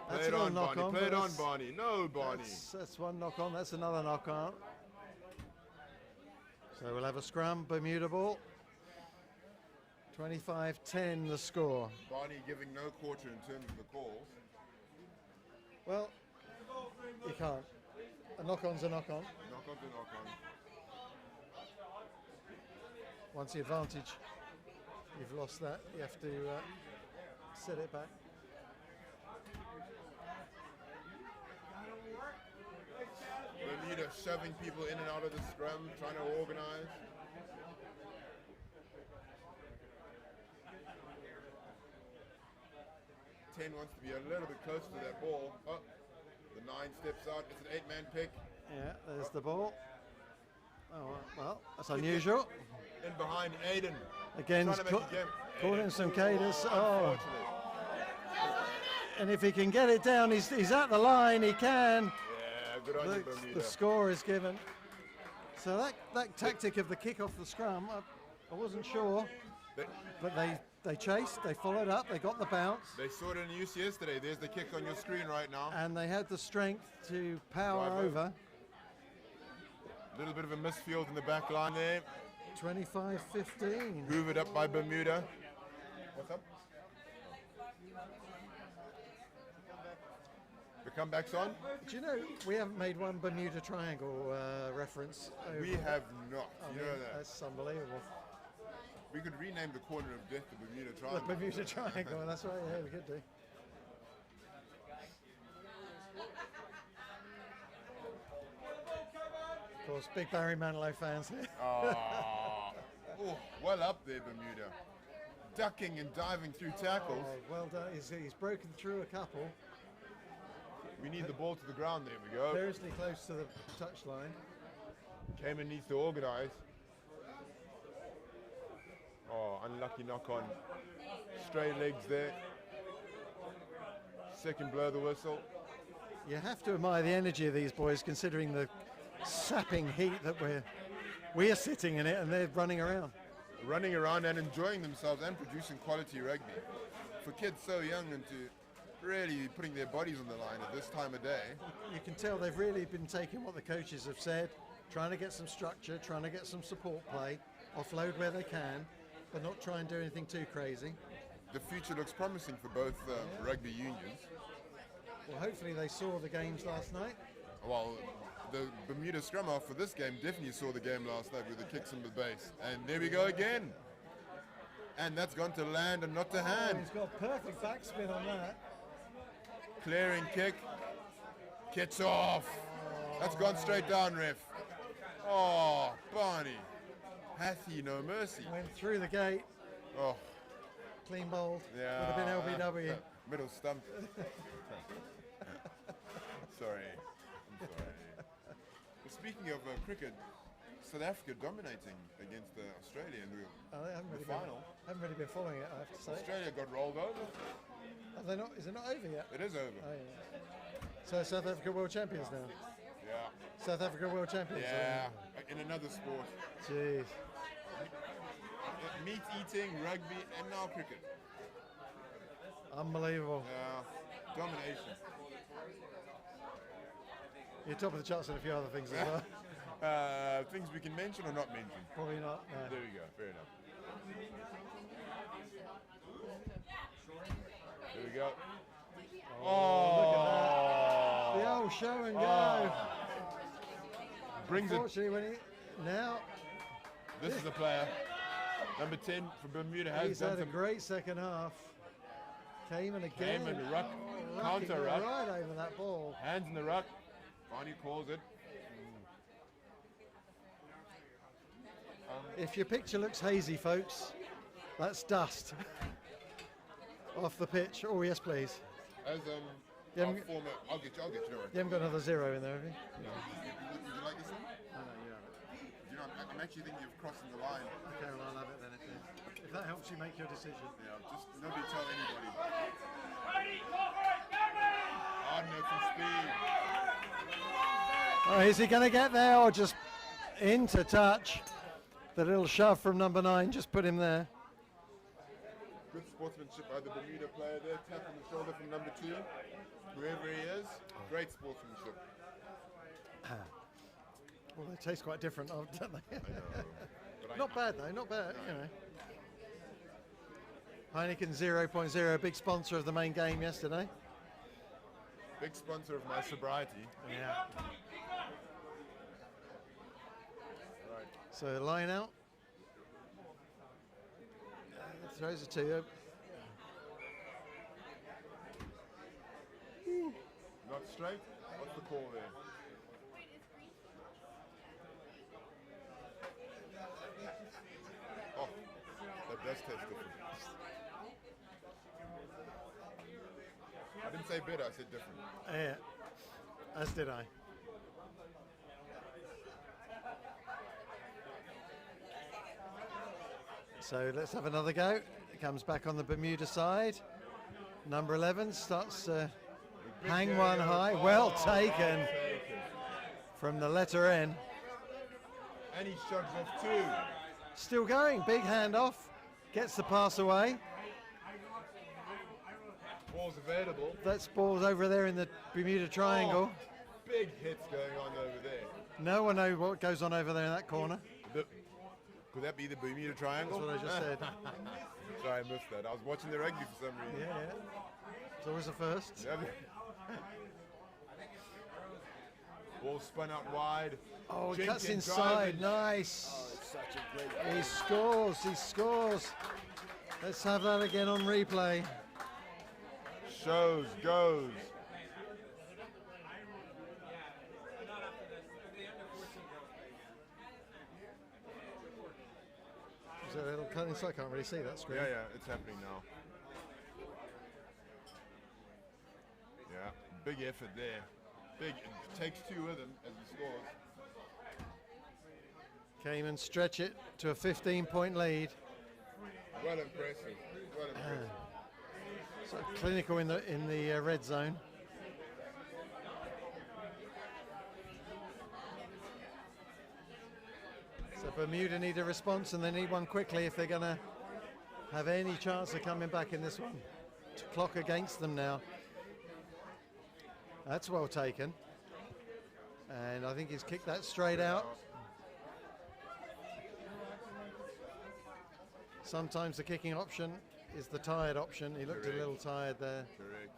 Speaker 2: play
Speaker 1: That's
Speaker 2: it
Speaker 1: a little
Speaker 2: on,
Speaker 1: knock
Speaker 2: Barney.
Speaker 1: on,
Speaker 2: Play
Speaker 1: but
Speaker 2: it on,
Speaker 1: that's-
Speaker 2: Barney. No, Barney.
Speaker 1: That's one knock on, that's another knock on. So we'll have a scrum, Bermuda ball. 25-10 the score.
Speaker 2: Barney giving no quarter in terms of the calls.
Speaker 1: Well, you can't. A knock on's a knock on.
Speaker 2: Knock on to knock on.
Speaker 1: Once the advantage, you've lost that. You have to set it back.
Speaker 2: Bermuda shoving people in and out of the scrum, trying to organize. Ten wants to be a little bit closer to that ball. Oh, the 9 steps out. It's an 8-man pick.
Speaker 1: Yeah, there's the ball. Oh, well, that's unusual.
Speaker 2: In behind Aiden.
Speaker 1: Again,
Speaker 2: Trying to make a game.
Speaker 1: caught in some cadence. Oh,
Speaker 2: Unfortunate.
Speaker 1: and if he can get it down, he's at the line. He can.
Speaker 2: Yeah, good on you, Bermuda.
Speaker 1: The score is given. So that tactic of the kick off the scrum, I wasn't sure, but they chased, they followed up, they got the bounce,
Speaker 2: They saw it in use yesterday. There's the kick on your screen right now.
Speaker 1: and they had the strength to power
Speaker 2: Drive
Speaker 1: over.
Speaker 2: A little bit of a misfield in the back line there.
Speaker 1: 25-15.
Speaker 2: Hoovered up by Bermuda. What's up? The comeback's on?
Speaker 1: Do you know, we haven't made one Bermuda Triangle reference. Over.
Speaker 2: We have not.
Speaker 1: I
Speaker 2: You
Speaker 1: mean,
Speaker 2: know that.
Speaker 1: that's unbelievable.
Speaker 2: We could rename the corner of death the Bermuda
Speaker 1: The
Speaker 2: Triangle.
Speaker 1: Bermuda Triangle, that's right, yeah, we could do. Of course, big Barry Manilow fans here.
Speaker 2: Oh, well up there, Bermuda. Ducking and diving through tackles.
Speaker 1: Oh, well done. He's broken through a couple.
Speaker 2: We need the ball to the ground. There we go.
Speaker 1: Perilously close to the touchline.
Speaker 2: Cayman needs to organize. Oh, unlucky knock on. Stray legs there. Second blow the whistle.
Speaker 1: You have to admire the energy of these boys, considering the sapping heat that we're sitting in it, and they're running around.
Speaker 2: Running around and enjoying themselves and producing quality rugby. for kids so young and to really putting their bodies on the line at this time of day.
Speaker 1: You can tell they've really been taking what the coaches have said, trying to get some structure, trying to get some support play, offload where they can, but not try and do anything too crazy.
Speaker 2: The future looks promising for both rugby unions.
Speaker 1: Well, hopefully they saw the games last night.
Speaker 2: Well, the Bermuda scrum half for this game definitely saw the game last night with the kicks in the base. And there we go again. And that's gone to land and not to hand.
Speaker 1: He's got perfect backspin on that.
Speaker 2: Clearing kick. Kicks off. That's gone straight down, ref. Oh, Barney. Hath he no mercy?
Speaker 1: Went through the gate,
Speaker 2: Oh,
Speaker 1: clean bowled.
Speaker 2: yeah.
Speaker 1: Would have been LBW.
Speaker 2: Middle stump. Sorry. I'm sorry. Well, speaking of cricket, South Africa dominating against Australia in
Speaker 1: I haven't
Speaker 2: the
Speaker 1: really
Speaker 2: final.
Speaker 1: haven't really been following it, I have to say.
Speaker 2: Australia got rolled over.
Speaker 1: Are they not? Is it not over yet?
Speaker 2: It is over.
Speaker 1: Oh, yeah. So South Africa world champions now.
Speaker 2: Yeah.
Speaker 1: South Africa world champions.
Speaker 2: Yeah. In another sport.
Speaker 1: Jeez.
Speaker 2: Meat eating, rugby, and now cricket.
Speaker 1: Unbelievable.
Speaker 2: Yeah. Domination.
Speaker 1: You're top of the charts on a few other things as well.
Speaker 2: Things we can mention or not mention?
Speaker 1: Probably not. No.
Speaker 2: There we go. Fair enough. There we go.
Speaker 1: Oh, look at that. The old show and go.
Speaker 2: Brings it.
Speaker 1: Unfortunately, when he now
Speaker 2: This is the player. Number 10 for Bermuda has
Speaker 1: he's
Speaker 2: done
Speaker 1: had a
Speaker 2: some
Speaker 1: great second half. Cayman again.
Speaker 2: Cayman ruck,
Speaker 1: Rucking
Speaker 2: counter ruck.
Speaker 1: right over that ball.
Speaker 2: Hands in the ruck. Barney calls it.
Speaker 1: If your picture looks hazy, folks, that's dust off the pitch. Oh yes, please.
Speaker 2: As
Speaker 1: Yeah,
Speaker 2: our
Speaker 1: I'm-
Speaker 2: former, I'll get you. Don't worry.
Speaker 1: You haven't got another zero in there, have you?
Speaker 2: Would you like this one? You know, I'm actually thinking of crossing the line.
Speaker 1: Okay, well I'll have it then if that helps you make your decision.
Speaker 2: Yeah, just nobody tell anybody. Hard note from speed.
Speaker 1: Oh, is he going to get there or just into touch? The little shove from number 9 just put him there.
Speaker 2: Good sportsmanship by the Bermuda player there. Tap on the shoulder from number 2. Whoever he is, great sportsmanship.
Speaker 1: Well, they taste quite different, don't they?
Speaker 2: I know. But
Speaker 1: Not bad though, not bad, you know. Heineken 0.0, big sponsor of the main game yesterday.
Speaker 2: Big sponsor of my sobriety.
Speaker 1: Yeah.
Speaker 2: Right.
Speaker 1: So line out. Throws it to you.
Speaker 2: Not straight. What's the call there? Oh, that does taste different. I didn't say bitter, I said different.
Speaker 1: Yeah, as did I. So let's have another go. It comes back on the Bermuda side. Number 11 starts to hang one high. Well taken from the letter N.
Speaker 2: And he shoves off 2.
Speaker 1: Still going, big handoff. Gets the pass away.
Speaker 2: Ball's available.
Speaker 1: That's ball's over there in the Bermuda Triangle.
Speaker 2: Big hits going on over there.
Speaker 1: No one knows what goes on over there in that corner.
Speaker 2: Could that be the Bermuda Triangle?
Speaker 1: That's what I just said.
Speaker 2: Sorry, I missed that. I was watching the rugby for some reason.
Speaker 1: Yeah. It's always a first.
Speaker 2: Yeah. Ball spun out wide.
Speaker 1: Oh, he
Speaker 2: Jenkins
Speaker 1: cuts inside.
Speaker 2: driving.
Speaker 1: Nice.
Speaker 2: Oh, it's such a great
Speaker 1: He scores. He scores. Let's have that again on replay.
Speaker 2: Shows, goes.
Speaker 1: Is that a little cut inside? I can't really see that screen.
Speaker 2: Yeah, yeah, it's happening now. Yeah, big effort there. Big, it takes 2 with him as he scores.
Speaker 1: Cayman stretch it to a 15-point lead.
Speaker 2: Well impressive. Well impressive.
Speaker 1: So clinical in the red zone. So Bermuda need a response, and they need one quickly if they're going to have any chance of coming back in this one. to clock against them now. That's well taken. And I think he's kicked that straight out. Sometimes the kicking option is the tired option. He looked a little tired there.
Speaker 2: Correct.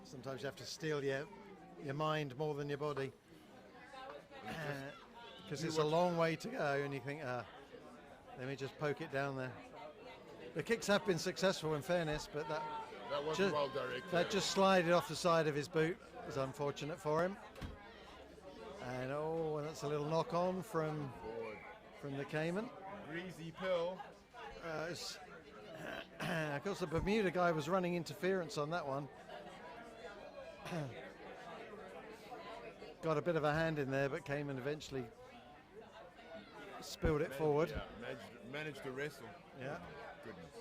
Speaker 1: Sometimes you have to steel your mind more than your body. Because it's a long way to go and you think, let me just poke it down there. The kicks have been successful in fairness, but that
Speaker 2: wasn't well directed.
Speaker 1: That just slided off the side of his boot. It was unfortunate for him. And that's a little knock on from the Cayman.
Speaker 2: Greasy pill.
Speaker 1: Of course, the Bermuda guy was running interference on that one. Got a bit of a hand in there, but Cayman eventually spilled it forward.
Speaker 2: Yeah, managed to wrestle.
Speaker 1: Yeah.
Speaker 2: Goodness.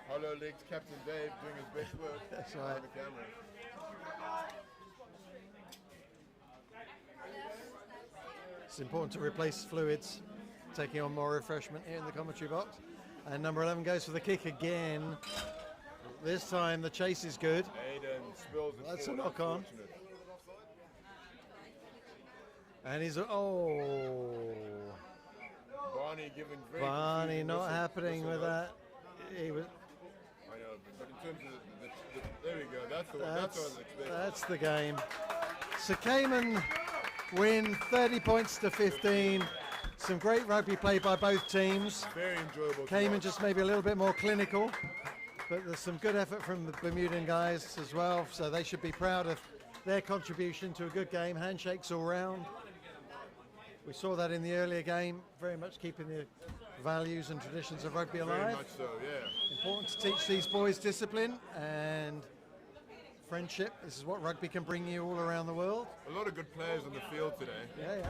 Speaker 2: Hollow legs Captain Dave doing his best work.
Speaker 1: That's
Speaker 2: on
Speaker 1: right.
Speaker 2: the camera.
Speaker 1: It's important to replace fluids, taking on more refreshment here in the commentary box. And number 11 goes for the kick again. This time the chase is good.
Speaker 2: Aiden spills it.
Speaker 1: That's a
Speaker 2: forward,
Speaker 1: knock on.
Speaker 2: unfortunate.
Speaker 1: And he's
Speaker 2: Barney giving very
Speaker 1: Barney
Speaker 2: confusing
Speaker 1: not
Speaker 2: whistle-
Speaker 1: happening
Speaker 2: whistle
Speaker 1: with
Speaker 2: notes.
Speaker 1: that. He was.
Speaker 2: I know, but in terms of there we go. That's the one. That's what I was expecting.
Speaker 1: That's the game. So Cayman win 30 points to 15. Some great rugby play by both teams.
Speaker 2: Very enjoyable. to
Speaker 1: Cayman
Speaker 2: watch.
Speaker 1: just maybe a little bit more clinical, but there's some good effort from the Bermudan guys as well, so they should be proud of their contribution to a good game. Handshakes all round. We saw that in the earlier game, very much keeping the values and traditions of rugby
Speaker 2: Very
Speaker 1: alive.
Speaker 2: much so, yeah.
Speaker 1: Important to teach these boys discipline and friendship. This is what rugby can bring you all around the world.
Speaker 2: A lot of good players on the field today.
Speaker 1: Yeah.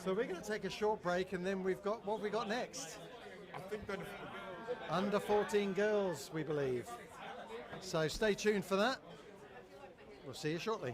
Speaker 1: So we're going to take a short break, and then we've got what we got next.
Speaker 2: I think that
Speaker 1: Under 14 girls, we believe. So stay tuned for that. We'll see you shortly.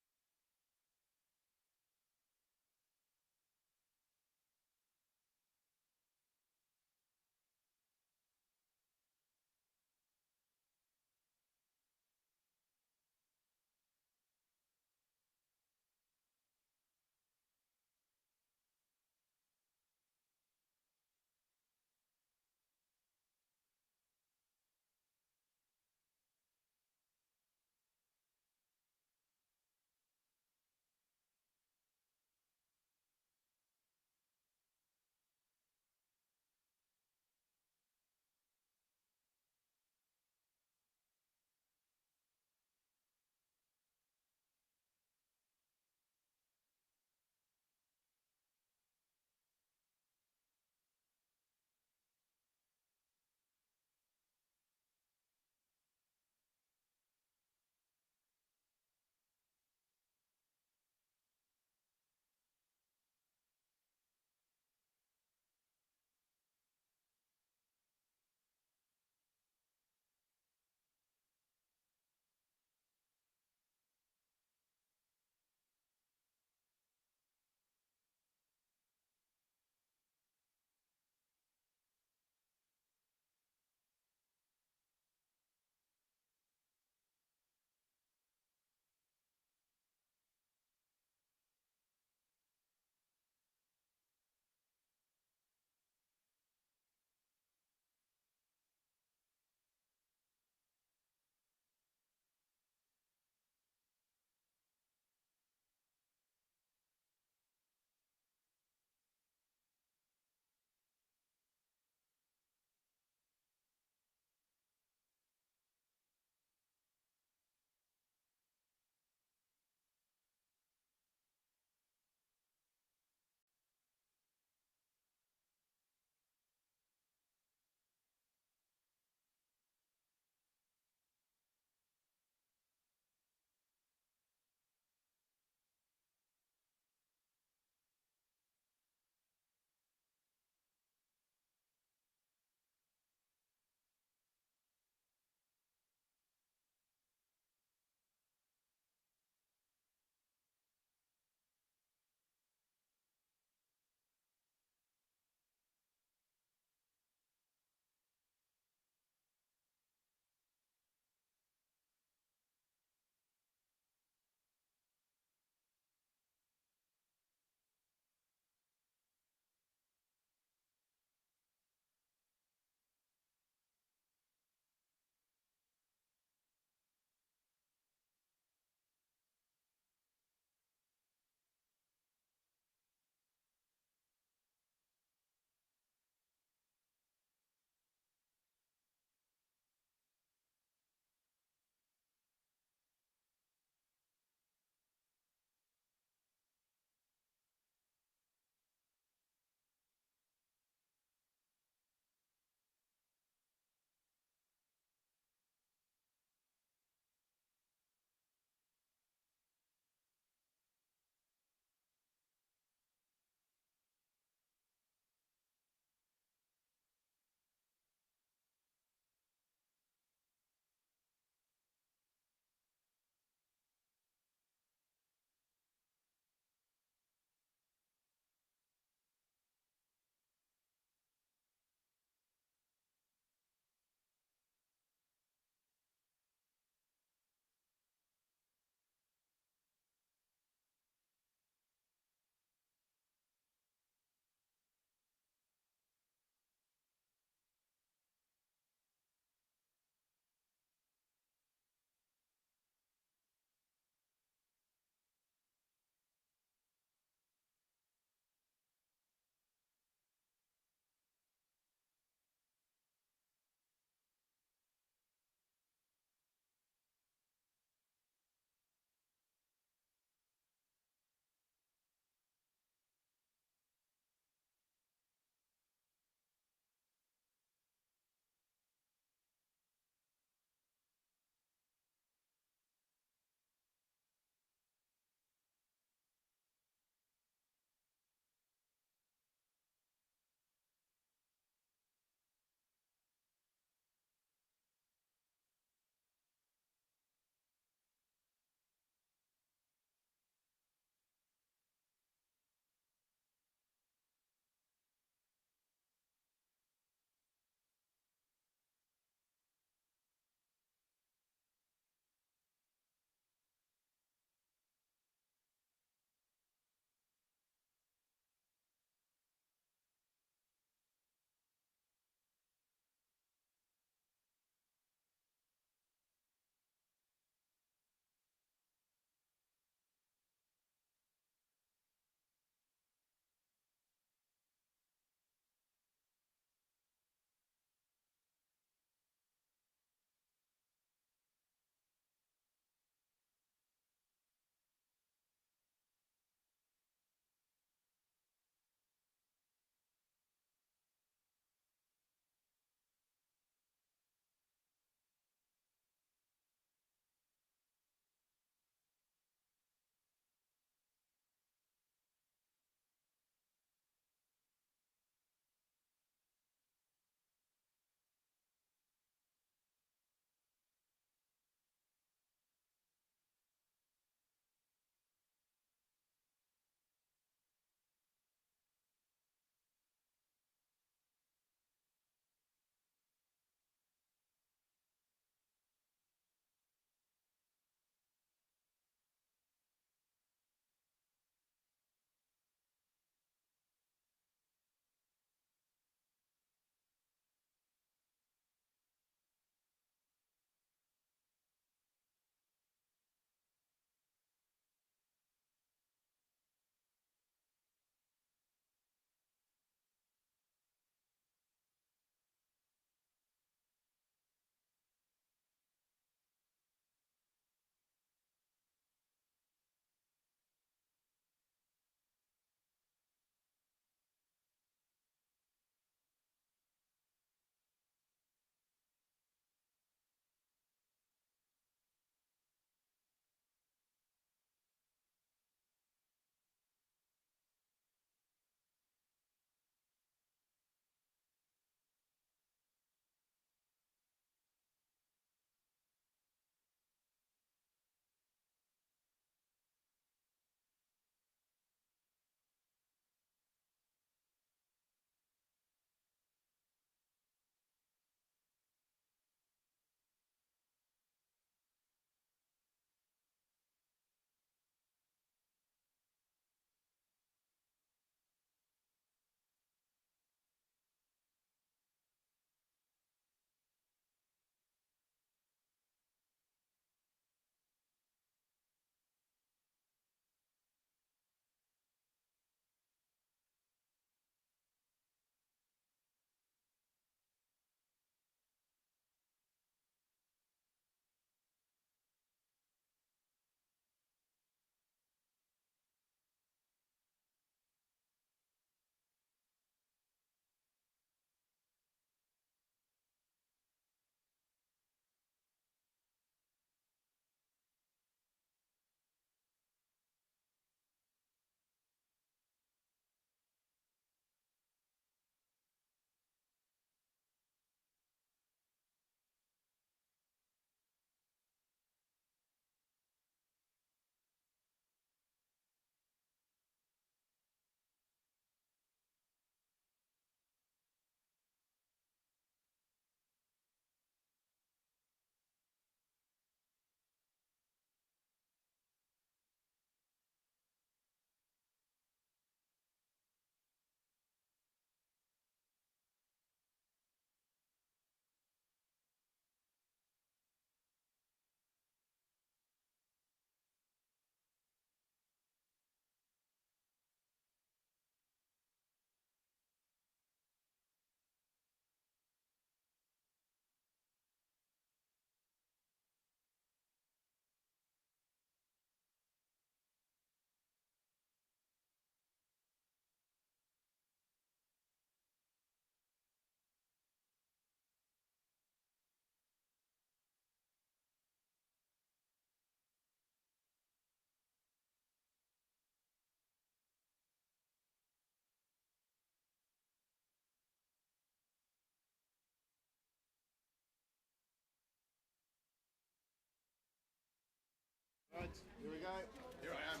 Speaker 3: Here we go.
Speaker 2: Here I am.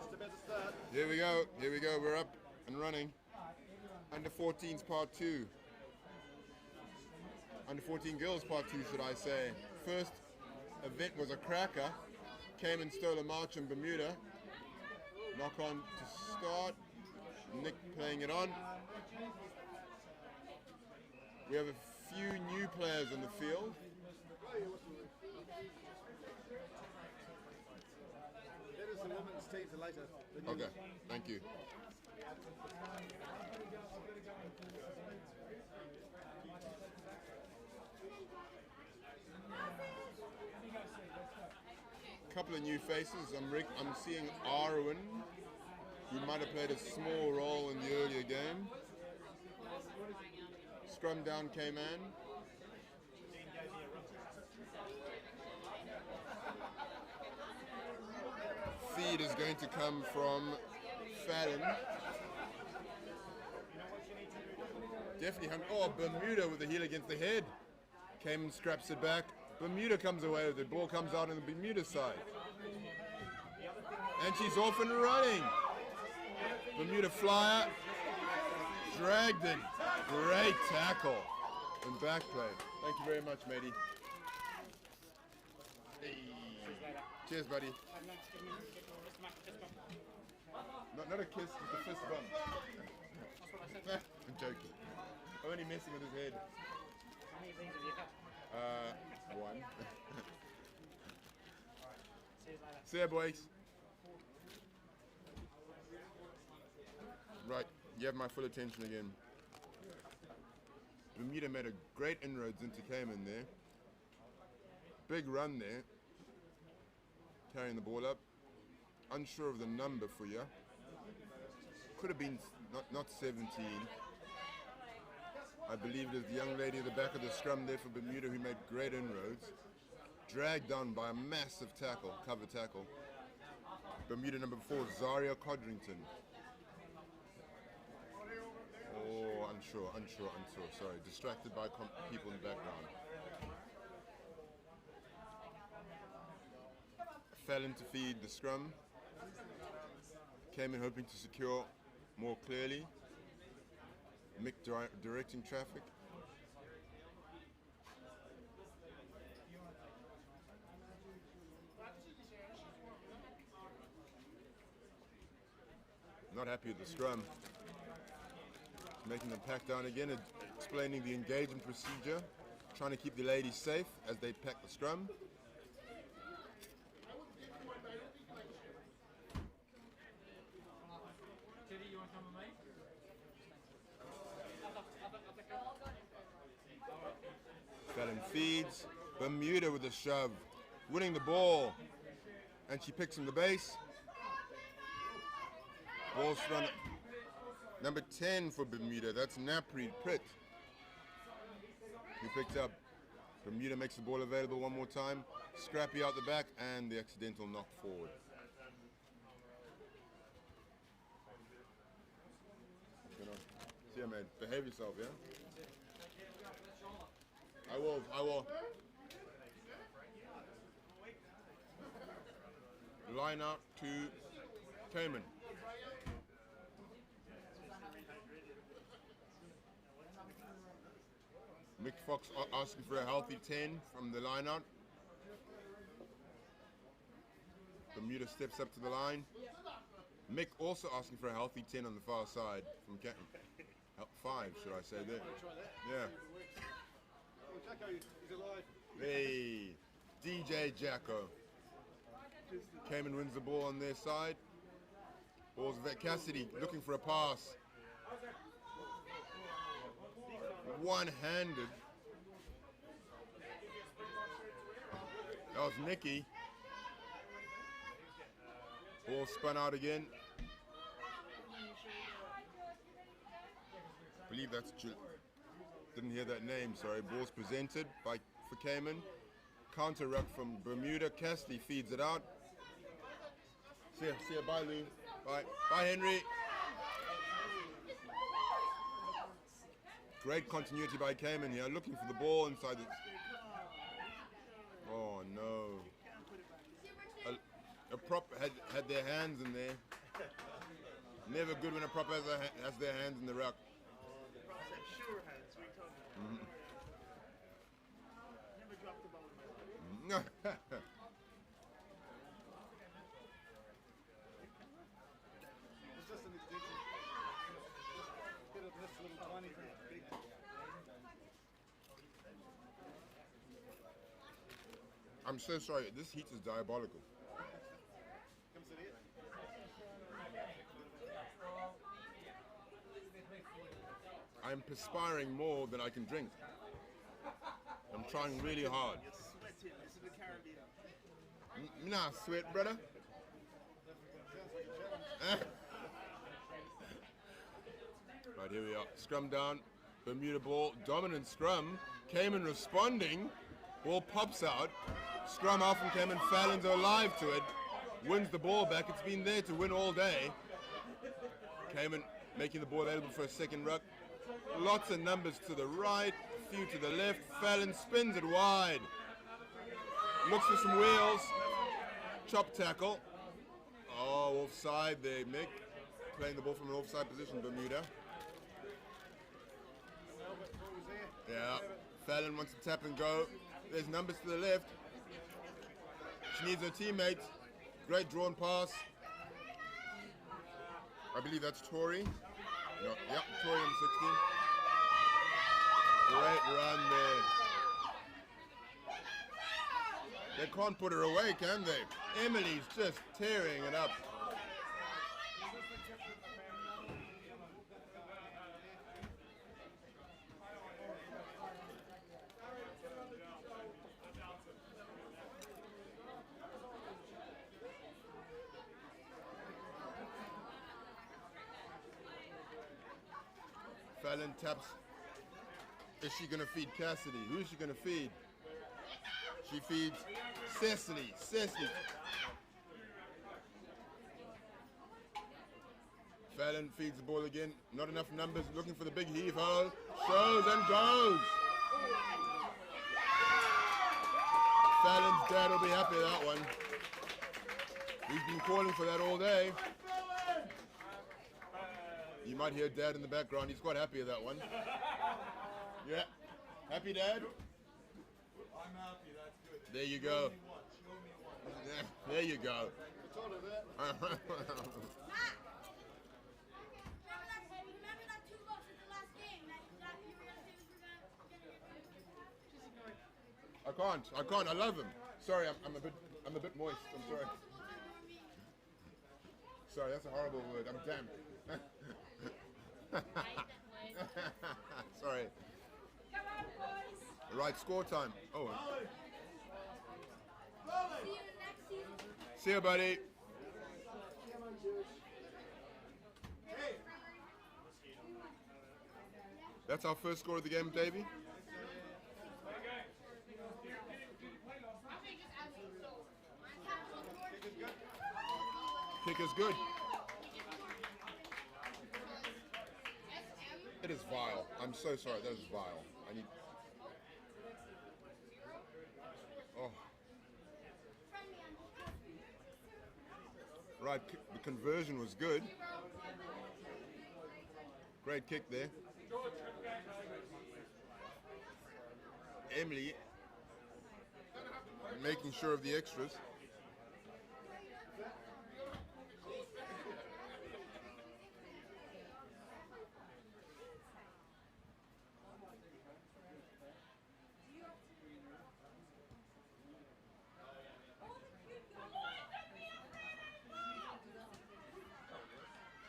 Speaker 3: Just about to start.
Speaker 2: Here we go. Here we go. We're up and running. Under 14s part 2. Under 14 girls part 2, should I say. First event was a cracker. Cayman stole a march in Bermuda. Knock on to start. Nick playing it on. We have a few new players on the field.
Speaker 3: That is the women's team for later.
Speaker 2: Okay, thank you. Couple of new faces. I'm seeing Arwen, who might have played a small role in the earlier game. Scrum down Cayman. Feed is going to come from Fallon. Definitely hung. Oh, Bermuda with the heel against the head. Cayman scraps it back. Bermuda comes away with it. Ball comes out on the Bermuda side. And she's off and running. Bermuda flyer. Dragged in. Great tackle. And back play. Thank you very much, matey. Hey. Cheers, buddy. Not a kiss, just a fist bump. I'm joking. I'm only messing with his head. One. See ya, boys. Right, you have my full attention again. Bermuda made a great inroads into Cayman there. Big run there. Carrying the ball up. Unsure of the number for you. Could have been not 17. I believe it is the young lady at the back of the scrum there for Bermuda who made great inroads. Dragged down by a massive tackle, cover tackle. Bermuda number 4, Zaria Codrington. Oh, unsure. Sorry, distracted by people in the background. Fell into feed the scrum. Came in hoping to secure more clearly. Mick directing traffic. Not happy with the scrum. Making them pack down again, explaining the engagement procedure, trying to keep the ladies safe as they pack the scrum. Fallon feeds, Bermuda with a shove, winning the ball, and she picks from the base. Ball's run. Number 10 for Bermuda, that's Napri Pritt. He picked up. Bermuda makes the ball available one more time. Scrappy out the back and the accidental knock forward. See ya, man. Behave yourself, yeah? I will. Line out to Cayman. Mick Fox asking for a healthy 10 from the line out. Bermuda steps up to the line. Mick also asking for a healthy 10 on the far side from Cayman. 5, should I say there? Yeah.
Speaker 3: Jacko, he's alive.
Speaker 2: Hey, DJ Jacko. Cayman wins the ball on their side. Ball's Vet Cassidy looking for a pass. One-handed. That was Nikki. Ball spun out again. I believe that's didn't hear that name, sorry. Ball's presented for Cayman. Counter ruck from Bermuda. Cassidy feeds it out. See ya, bye Lou. Bye Henry. Great continuity by Cayman here, looking for the ball inside the... Oh no. a prop had their hands in there. Never good when a prop has their hands in the ruck.
Speaker 3: Sure hands, what are you talking about? Never dropped the ball in my life. It's just an extension. Bit of this little tiny thing, big.
Speaker 2: I'm so sorry. This heat is diabolical.
Speaker 3: Come sit here.
Speaker 2: I'm perspiring more than I can drink. I'm trying really hard.
Speaker 3: You're sweating. This is the Caribbean.
Speaker 2: Nah, sweat, brother. Right, here we are. Scrum down. Bermuda ball. Dominant scrum. Cayman responding. Ball pops out. Scrum off from Cayman. Fallon's alive to it. Wins the ball back. It's been there to win all day. Cayman making the ball available for a second ruck. Lots of numbers to the right. Few to the left. Fallon spins it wide. Looks for some wheels. Chop tackle. Oh, offside there, Mick. Playing the ball from an offside position, Bermuda. Yeah, Fallon wants to tap and go. There's numbers to the left. She needs her teammates. Great drawn pass. I believe that's Tori. No, yep, Tori on 16. Great run there. They can't put her away, can they? Emily's just tearing it up. Fallon taps. Is she going to feed Cassidy? Who is she going to feed? She feeds Cecily. Cecily. Fallon feeds the ball again. Not enough numbers. Looking for the big heave-ho. Shows and goes. Fallon's dad will be happy with that one. He's been calling for that all day. You might hear Dad in the background. He's quite happy with that one. Yeah. Happy, Dad?
Speaker 3: I'm happy, that's good.
Speaker 2: There you go. Yeah, there you go.
Speaker 3: I told her that.
Speaker 6: Remember that 2 bucks at the last game that you were going to say was we're going to
Speaker 2: I can't. I love him. Sorry, I'm a bit moist. I'm sorry. Sorry, that's a horrible word. I'm damp. Sorry.
Speaker 6: Come on, boys.
Speaker 2: Right, score time. Oh.
Speaker 6: See you next season.
Speaker 2: See you, buddy. That's our first score of the game, Davey. Kick is good. It is vile. I'm so sorry. That is vile. I need. Oh. Right. The conversion was good. Great kick there. Emily making sure of the extras.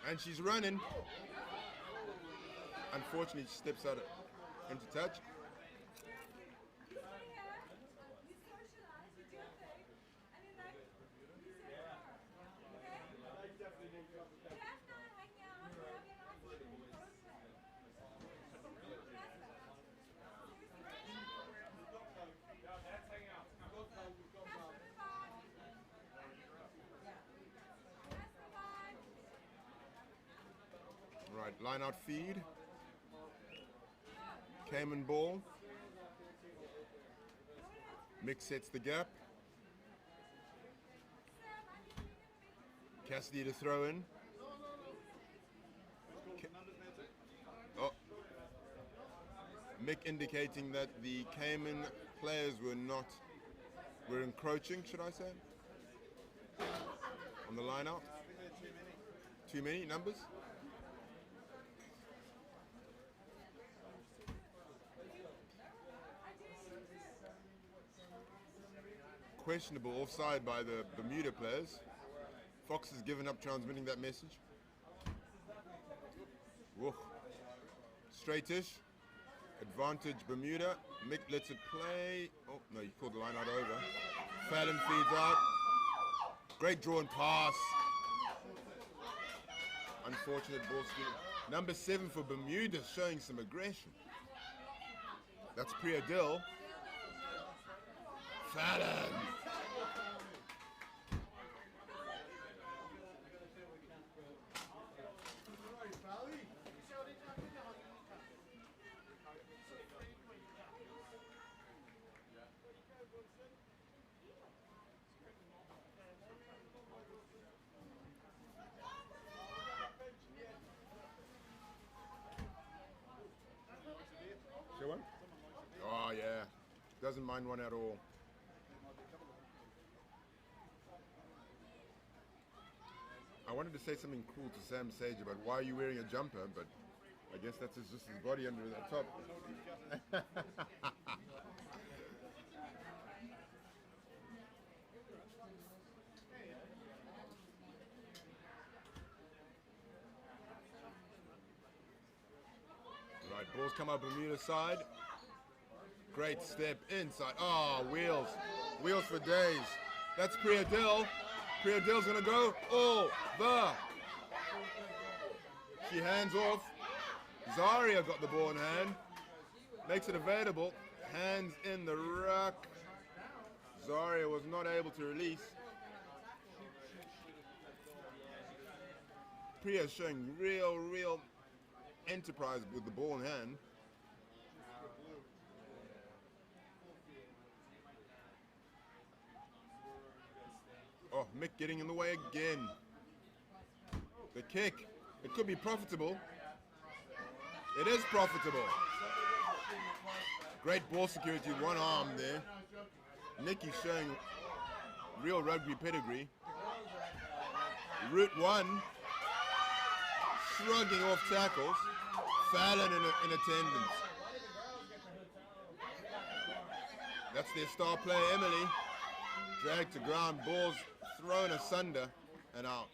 Speaker 2: And she's running. Unfortunately, she steps out into touch. Right, line out feed. Cayman ball. Mick sets the gap. Cassidy to throw in. Oh. Mick indicating that the Cayman players were encroaching, should I say? On the line out. Too many numbers? Questionable offside by the Bermuda players. Fox has given up transmitting that message. Whoa. Straightish. Advantage Bermuda. Mick lets it play. Oh, no, he called the line out over. Fallon feeds out. Great draw and pass. Unfortunate ball skill. Number 7 for Bermuda showing some aggression. That's Priya Dill. Fallon. Show one? Oh yeah, doesn't mind one at all. I wanted to say something cool to Sam Sage about why are you wearing a jumper, but I guess that's just his body under that top. Right, balls come up Bermuda side. Great step inside. Oh, wheels. Wheels for days. That's Priya Dill. Priya Dill's gonna go over. She hands off. Zaria got the ball in hand. Makes it available. Hands in the ruck. Zaria was not able to release. Priya showing real enterprise with the ball in hand. Oh, Mick getting in the way again. The kick. It could be profitable. It is profitable. Great ball security, one arm there. Nicky showing real rugby pedigree. Route 1. Shrugging off tackles. Fallon in attendance. That's their star player, Emily. Dragged to ground, balls thrown asunder and out.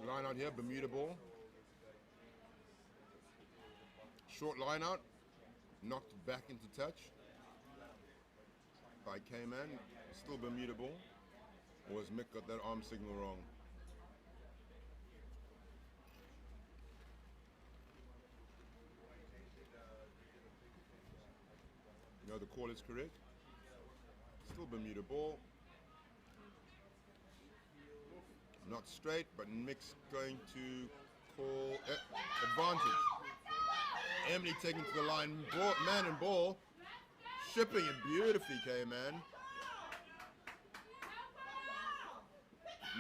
Speaker 2: Line out here, Bermuda ball. Short line out, knocked back into touch by Cayman. Still Bermuda ball. Or has Mick got that arm signal wrong? No, the call is correct. Still Bermuda ball. Not straight, but Mick's going to call advantage. Emily taking to the line, man and ball. Shipping it beautifully, Cayman.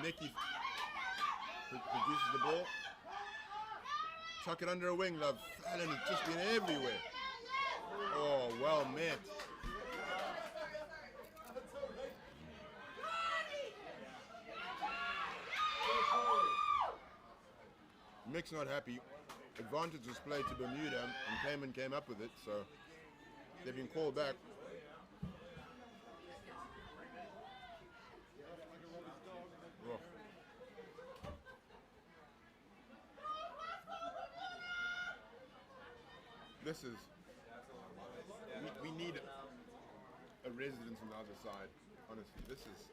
Speaker 2: Nicky produces the ball. Tuck it under a wing, love. Fallon has just been everywhere. Oh, well met. Mick's not happy. Advantage was played to Bermuda, and Cayman came up with it, so they've been called back. Oh. This is. We need a residence on the other side. Honestly, this is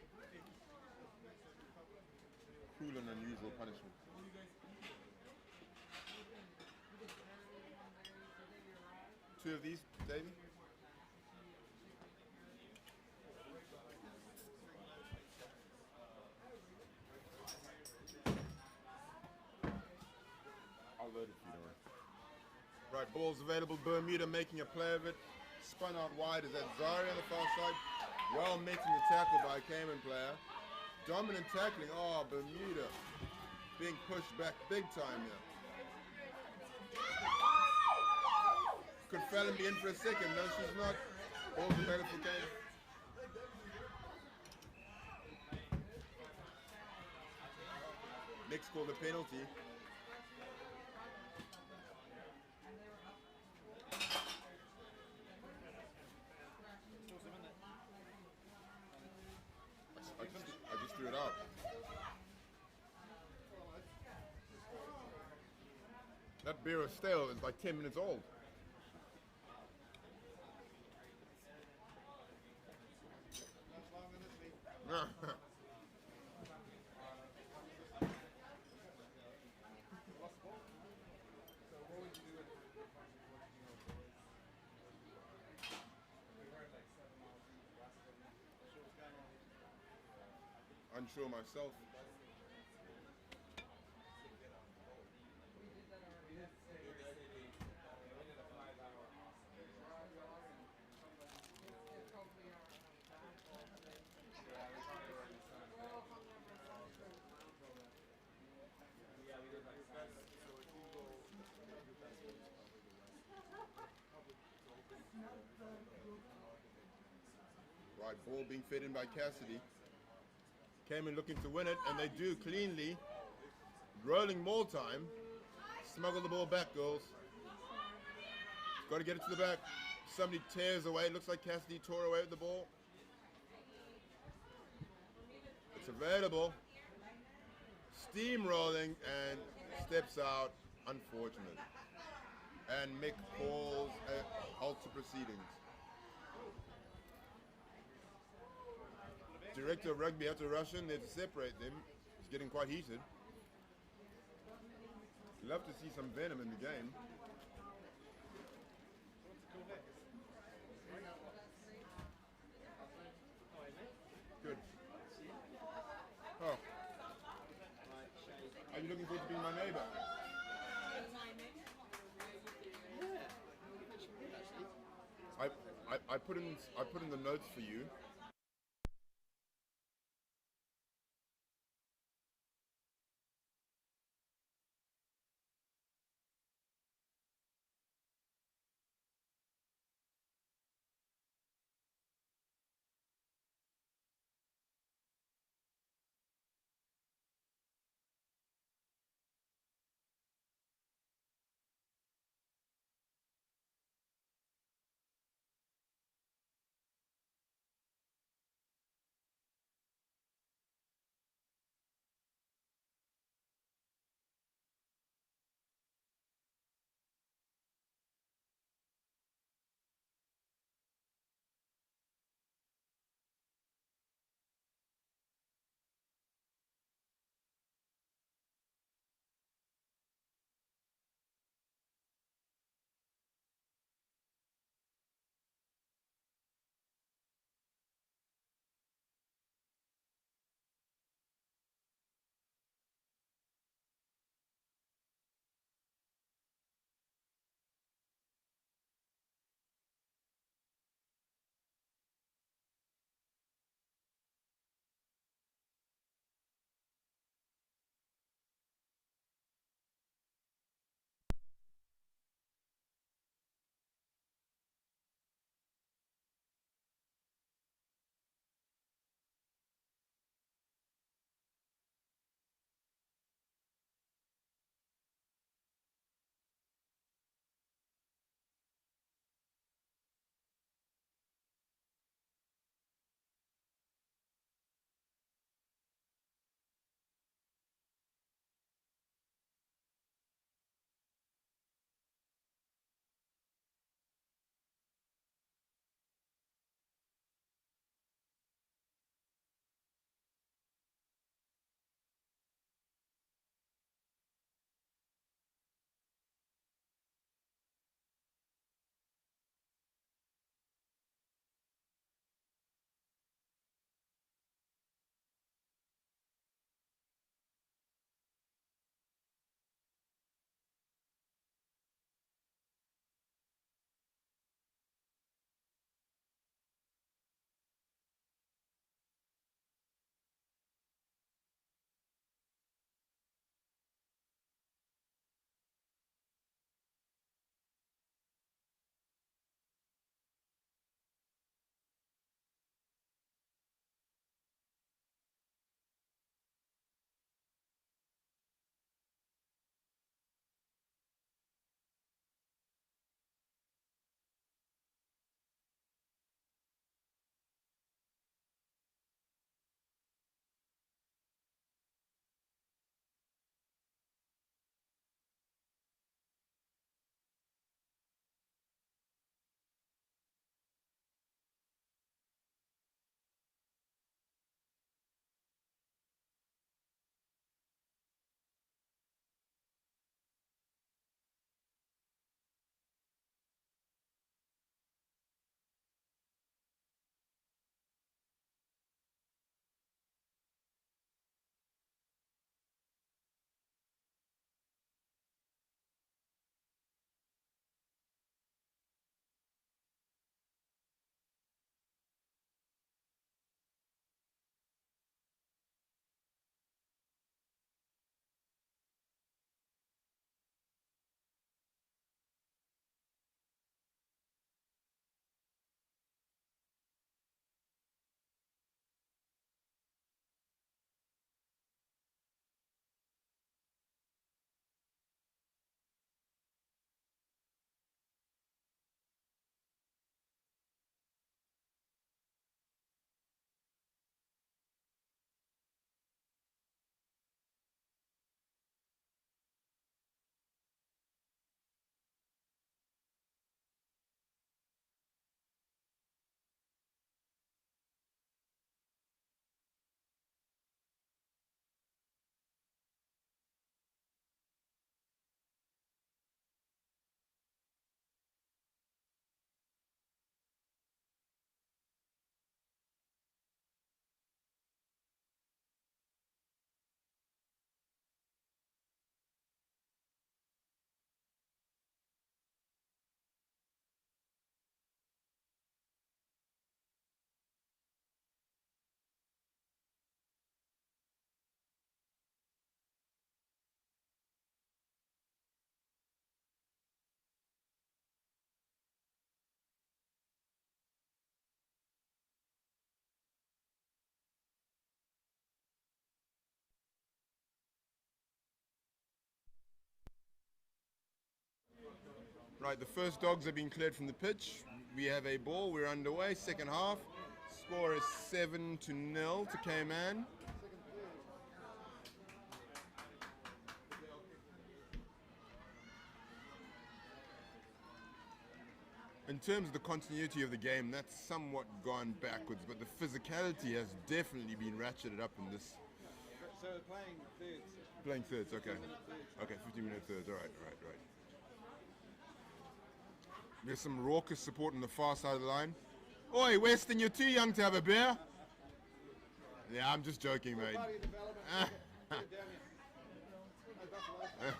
Speaker 2: cruel and unusual punishment. Two of these, Davey? I'll load it for you, don't worry. Right, ball's available. Bermuda making a play of it. Spun out wide is that Zari on the far side. Well making the tackle by a Cayman player. Dominant tackling. Oh, Bermuda being pushed back big time here. Could Fallon be in for a second? No, she's not. Ball's available for Cayman. Nick's called a penalty. I just threw it out. That beer is stale. It's like 10 minutes old. Unsure myself. Right, ball being fed in by Cassidy. Cayman looking to win it, and they do cleanly. Rolling more time. Smuggle the ball back, girls. Got to get it to the back. Somebody tears away. It looks like Cassidy tore away with the ball. It's available. Steamrolling and steps out. Unfortunate. And Mick calls halt to proceedings. Director of rugby had to rush in there to separate them. It's getting quite heated. Love to see some venom in the game. Good. Oh. Are you looking forward to being my neighbor? I put in the notes for you. Right, the first dogs have been cleared from the pitch. We have a ball. We're underway. Second half. Score is 7-0 to Cayman. In terms of the continuity of the game, that's somewhat gone backwards, but the physicality has definitely been ratcheted up in this.
Speaker 3: So playing thirds.
Speaker 2: Playing thirds, okay.
Speaker 3: 15-minute thirds.
Speaker 2: Okay, 15-minute thirds, all right. There's some raucous support on the far side of the line. Oi, Weston, you're too young to have a beer. Yeah, I'm just joking, mate.
Speaker 3: Party development. Get it down here. No, Buffalo.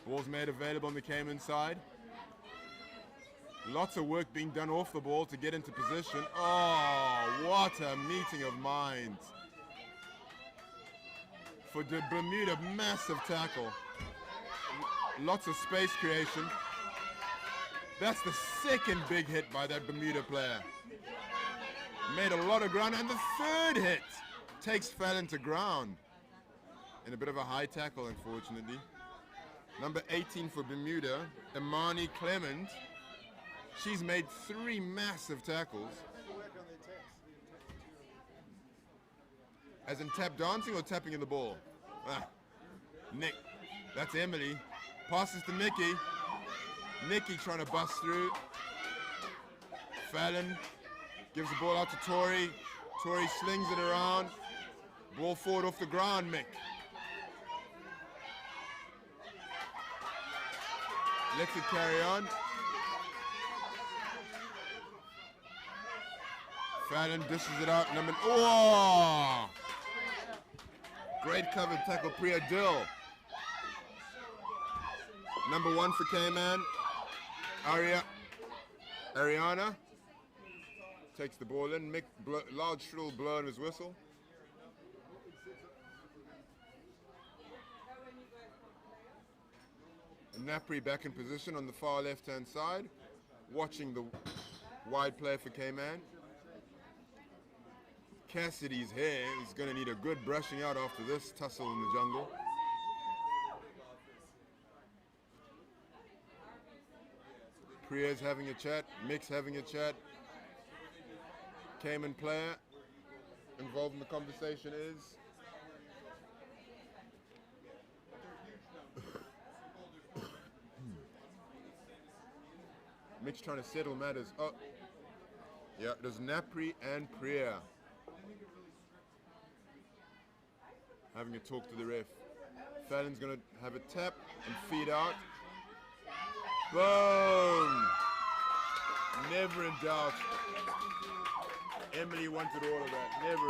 Speaker 2: Ball's made available on the Cayman side. Lots of work being done off the ball to get into position. Oh, what a meeting of minds. For the Bermuda, massive tackle. Lots of space creation. That's the second big hit by that Bermuda player. Made a lot of ground, and the third hit takes Fallon to ground. In a bit of a high tackle, unfortunately. Number 18 for Bermuda, Imani Clement. She's made 3 massive tackles.
Speaker 3: Work on their taps.
Speaker 2: As in tap dancing or tapping in the ball? Ah, Nick, that's Emily. Passes to Nikki. Nikki trying to bust through. Fallon gives the ball out to Tori. Tori slings it around. Ball forward off the ground, Mick. Lets it carry on. Fallon dishes it out. Oh! Great cover tackle, Priya Dill. Number 1 for Cayman. Ariana takes the ball in. Mick, loud shrill blow on his whistle. Napri back in position on the far left-hand side, watching the wide play for Cayman. Cassidy's hair is going to need a good brushing out after this tussle in the jungle. Priya's having a chat, Mick's having a chat. Cayman player involved in the conversation is Mick's trying to settle matters. Oh, yeah, there's Napri and Priya having a talk to the ref. Fallon's going to have a tap and feed out. Boom! Never in doubt. Emily wanted all of that. Never.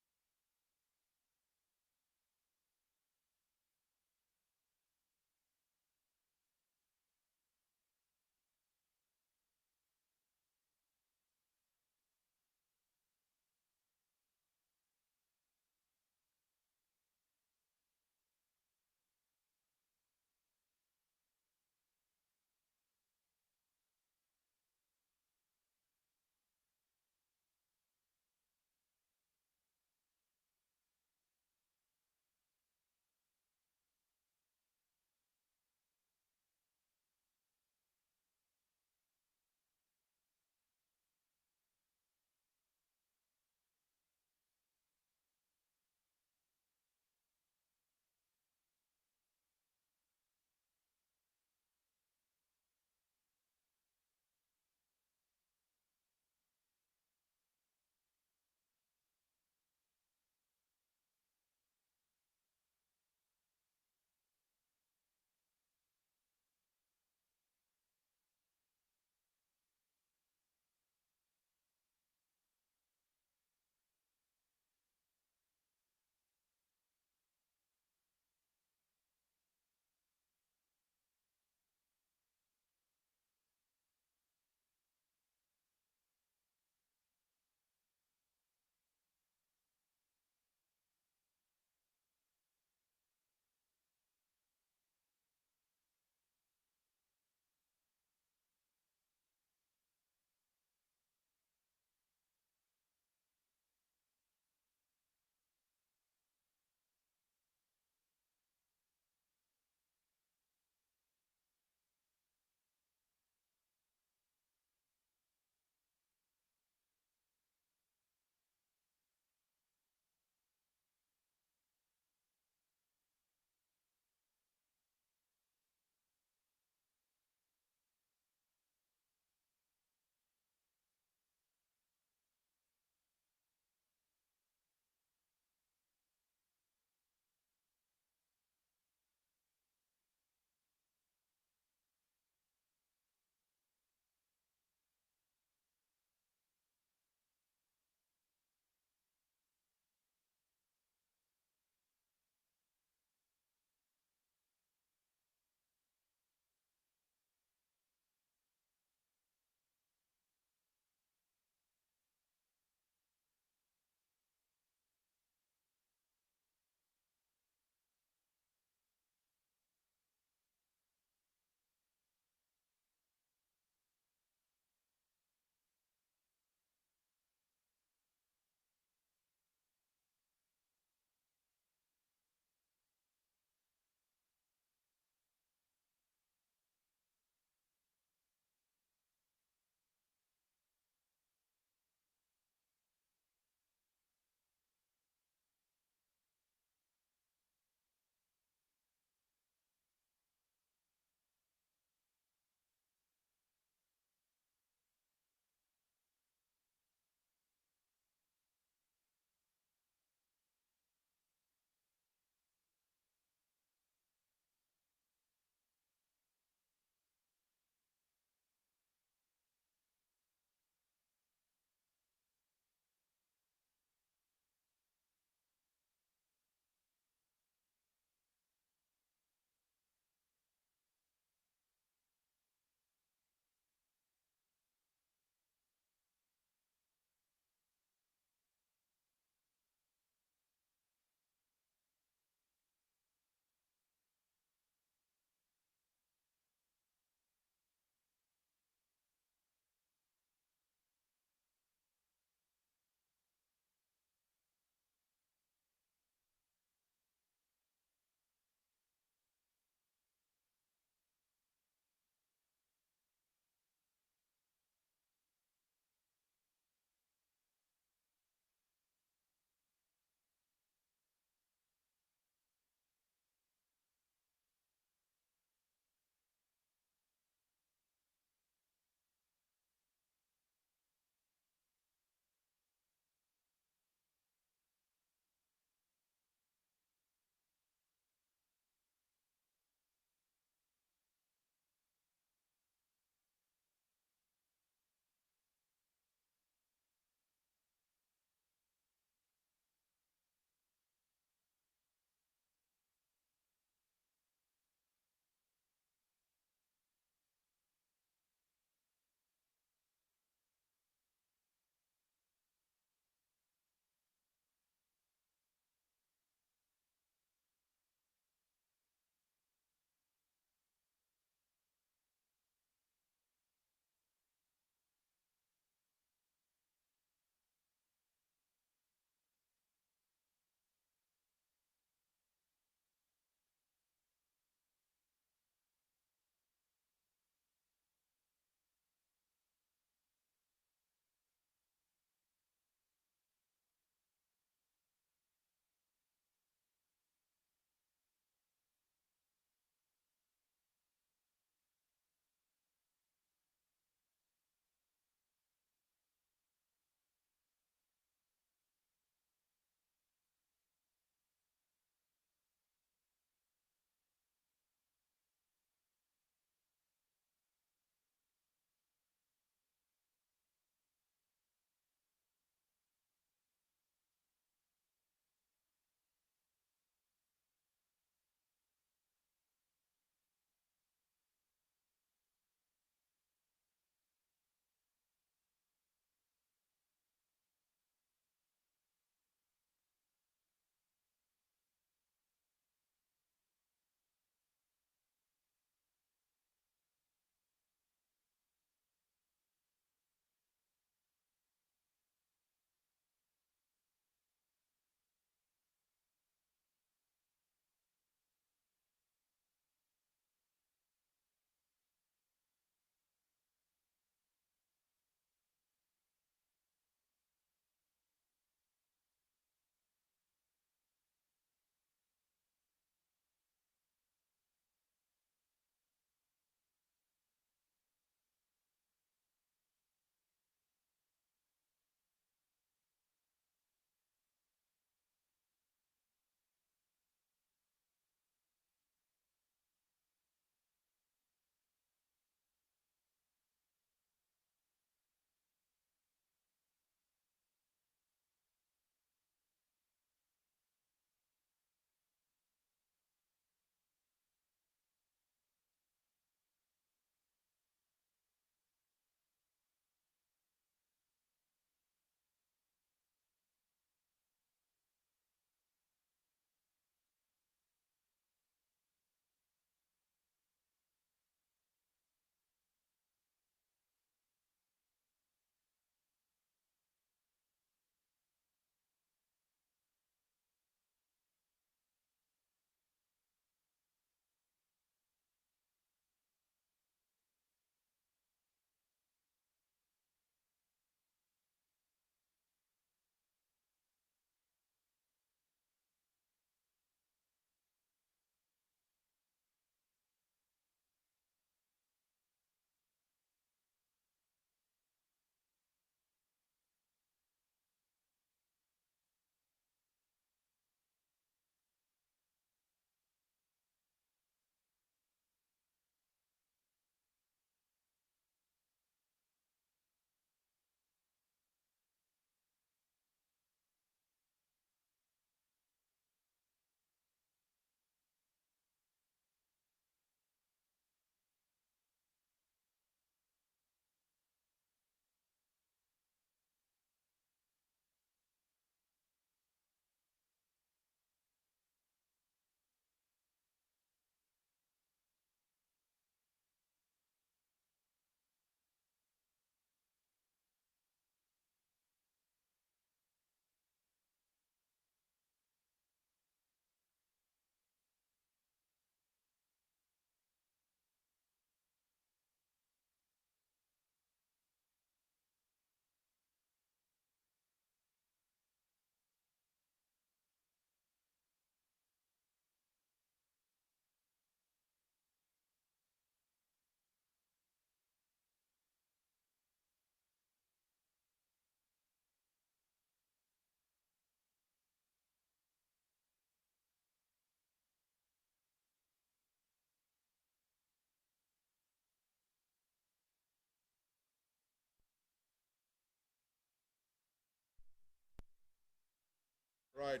Speaker 2: Right,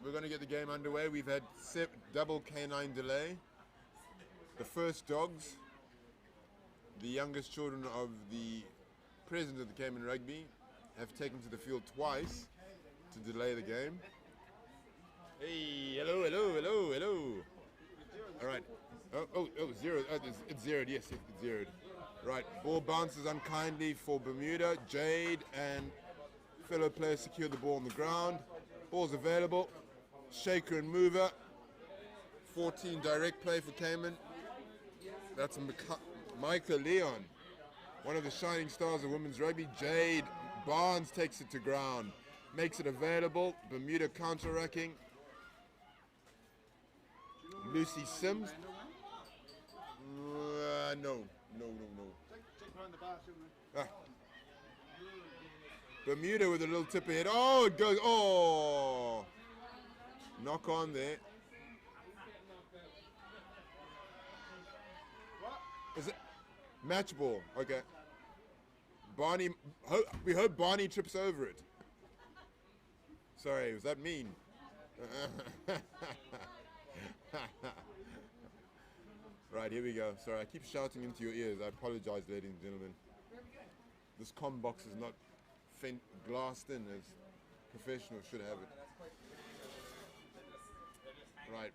Speaker 2: we're going to get the game underway. We've had double canine delay. The first dogs, the youngest children of the president of the Cayman Rugby, have taken to the field twice to delay the game. Hey, hello, hello, hello, hello. All right. Oh, zero. It's zeroed. Yes, it's zeroed. Right. Ball bounces unkindly for Bermuda. Jade and fellow players secure the ball on the ground. Ball's available. Shaker and mover. 14 direct play for Cayman. That's Micah Leon, one of the shining stars of women's rugby. Jade Barnes takes it to ground, makes it available. Bermuda counter-racking. Lucy Sims. No.
Speaker 3: Check behind the bar, shouldn't we?
Speaker 2: Ah. Bermuda with a little tip ahead. Oh, it goes. Oh. Knock on there. Is it match ball? Okay. Barney, we hope Barney trips over it. Sorry, was that mean? Right, here we go. Sorry, I keep shouting into your ears. I apologize, ladies and gentlemen. This comm box is not glassed in as professionals should have it. Right.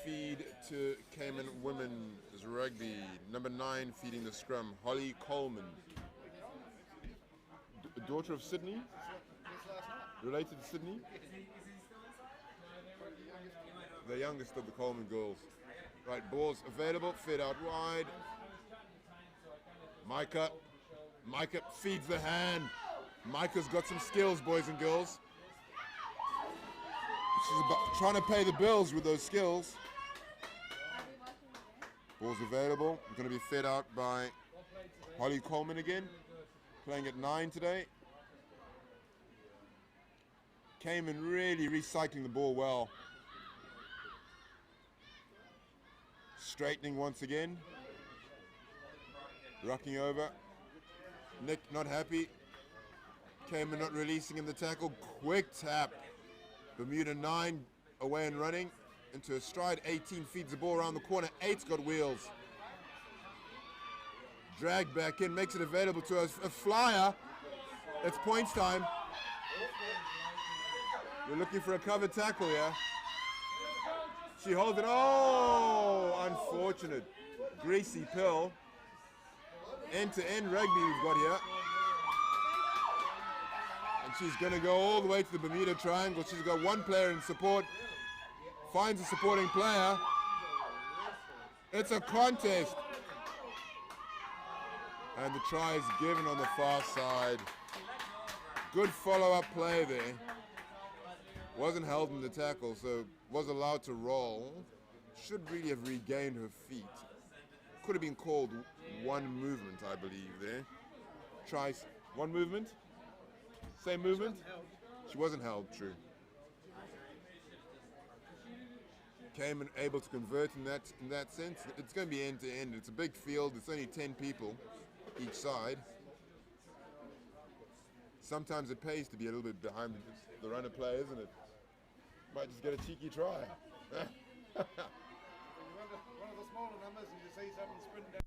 Speaker 2: Feed to Cayman Women's Rugby. Number 9 feeding the scrum. Holly Coleman. Daughter of Sydney? Related to Sydney? The youngest of the Coleman girls. Right, balls available. Fed out wide. Micah feeds the hand. Micah's got some skills, boys and girls. She's trying to pay the bills with those skills. Ball's available. Going to be fed out by Holly Coleman again. Playing at 9 today. Cayman really recycling the ball well. Straightening once again. Rocking over. Nick not happy. Cayman not releasing in the tackle. Quick tap. Bermuda 9 away and running. Into a stride. 18 feeds the ball around the corner. 8's got wheels. Drag back in. Makes it available to us. A flyer. It's points time. We're looking for a cover tackle here. She holds it. Oh, unfortunate. Greasy pill. End-to-end rugby we've got here. And she's going to go all the way to the Bermuda Triangle. She's got one player in support. Finds a supporting player. It's a contest. And the try is given on the far side. Good follow-up play there. Wasn't held in the tackle, so was allowed to roll. Should really have regained her feet. Could have been called one movement, I believe, there. Tries one movement? Same movement? She wasn't held, true. Cayman able to convert in that sense. It's going to be end to end. It's a big field. It's only 10 people each side. Sometimes it pays to be a little bit behind the runner play, isn't it? Might just get a cheeky try.
Speaker 3: When you run one of the smaller numbers and you see someone sprinting down.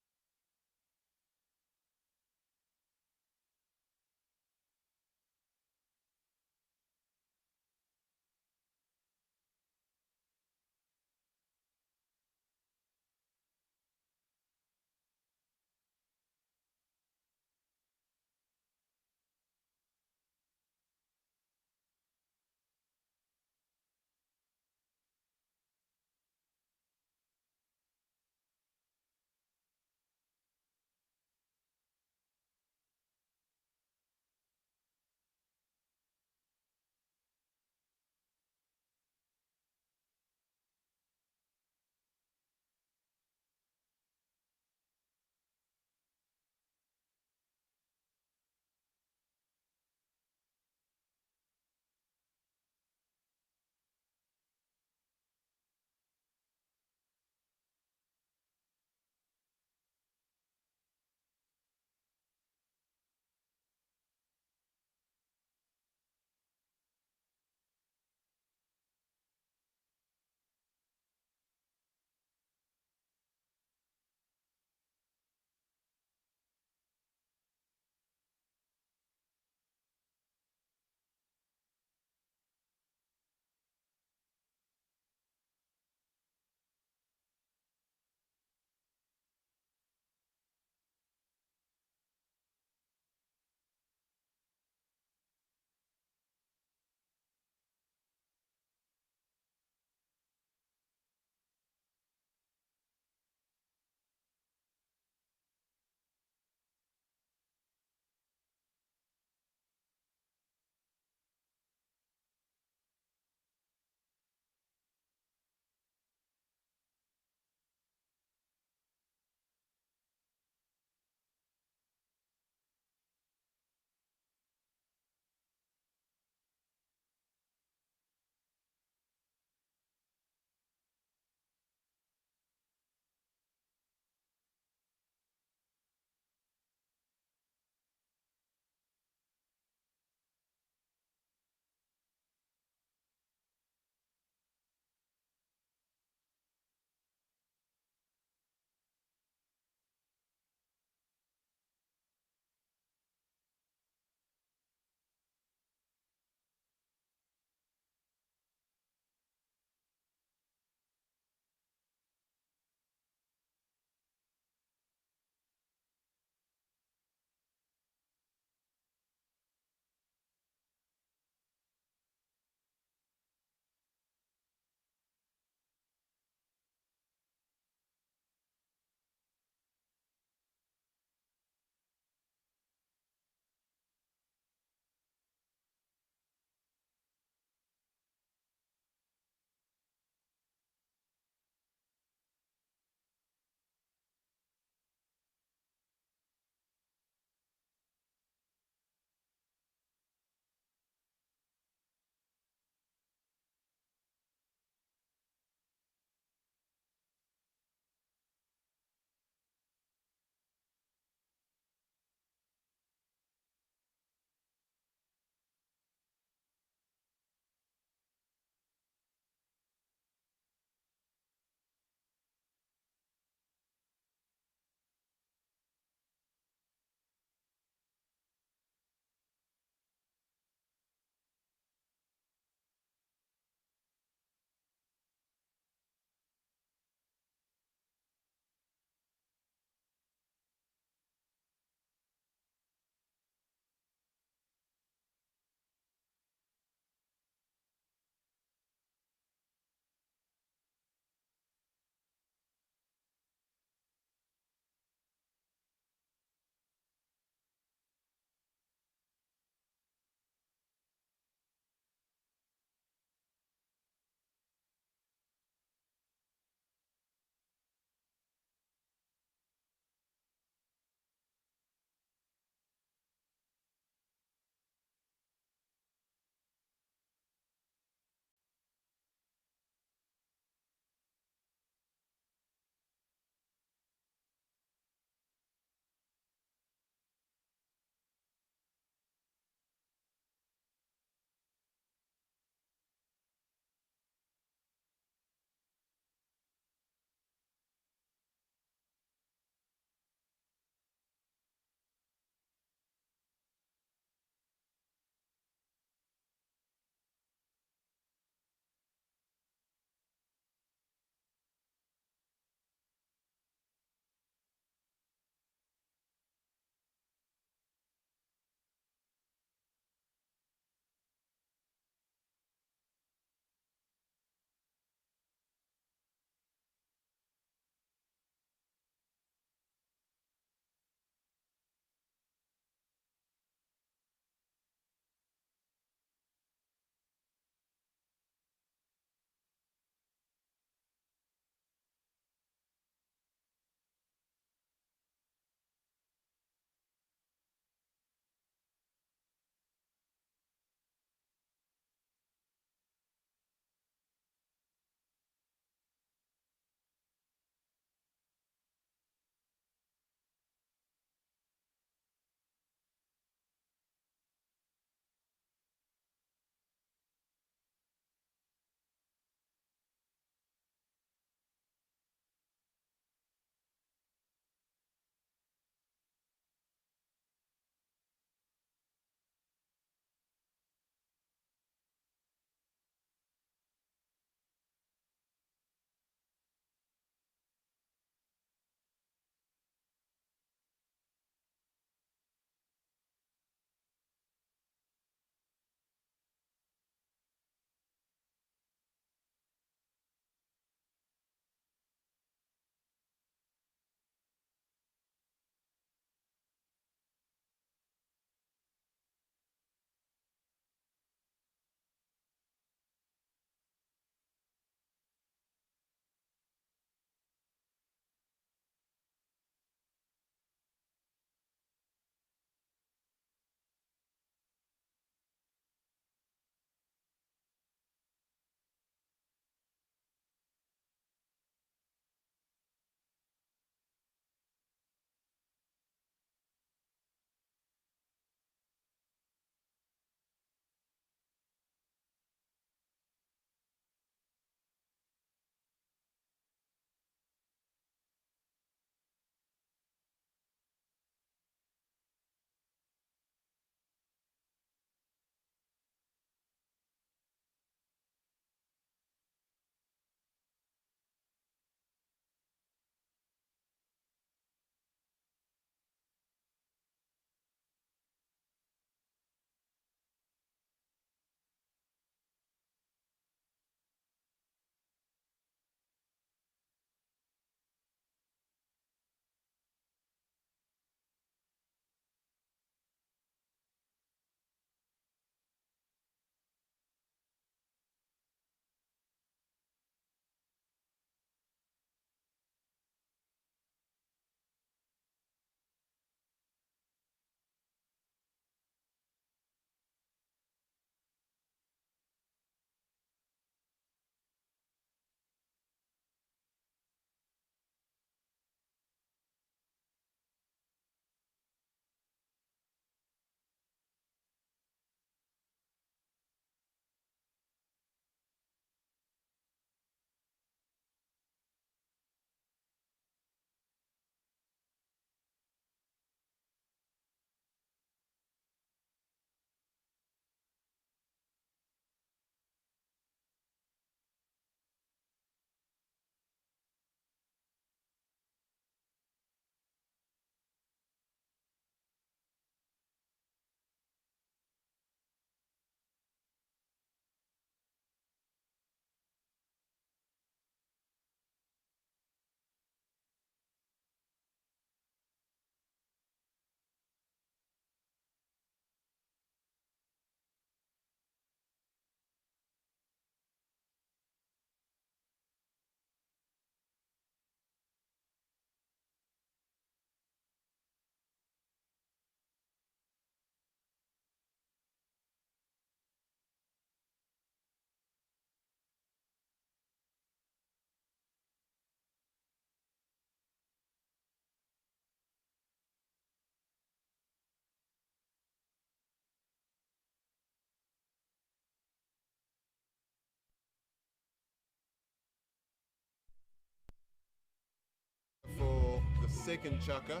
Speaker 2: second chucker.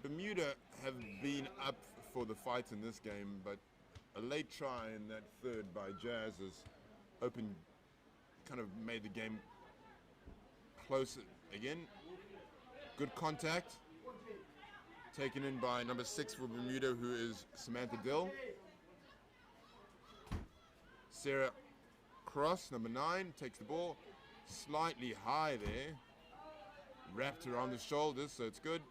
Speaker 2: Bermuda have been up for the fight in this game, but a late try in that third by Jazz has kind of made the game closer again. Good contact. Taken in by number 6 for Bermuda, who is Samantha Dill. Sarah Cross, number 9, takes the ball. Slightly high there. Wrapped around the shoulders, so it's good.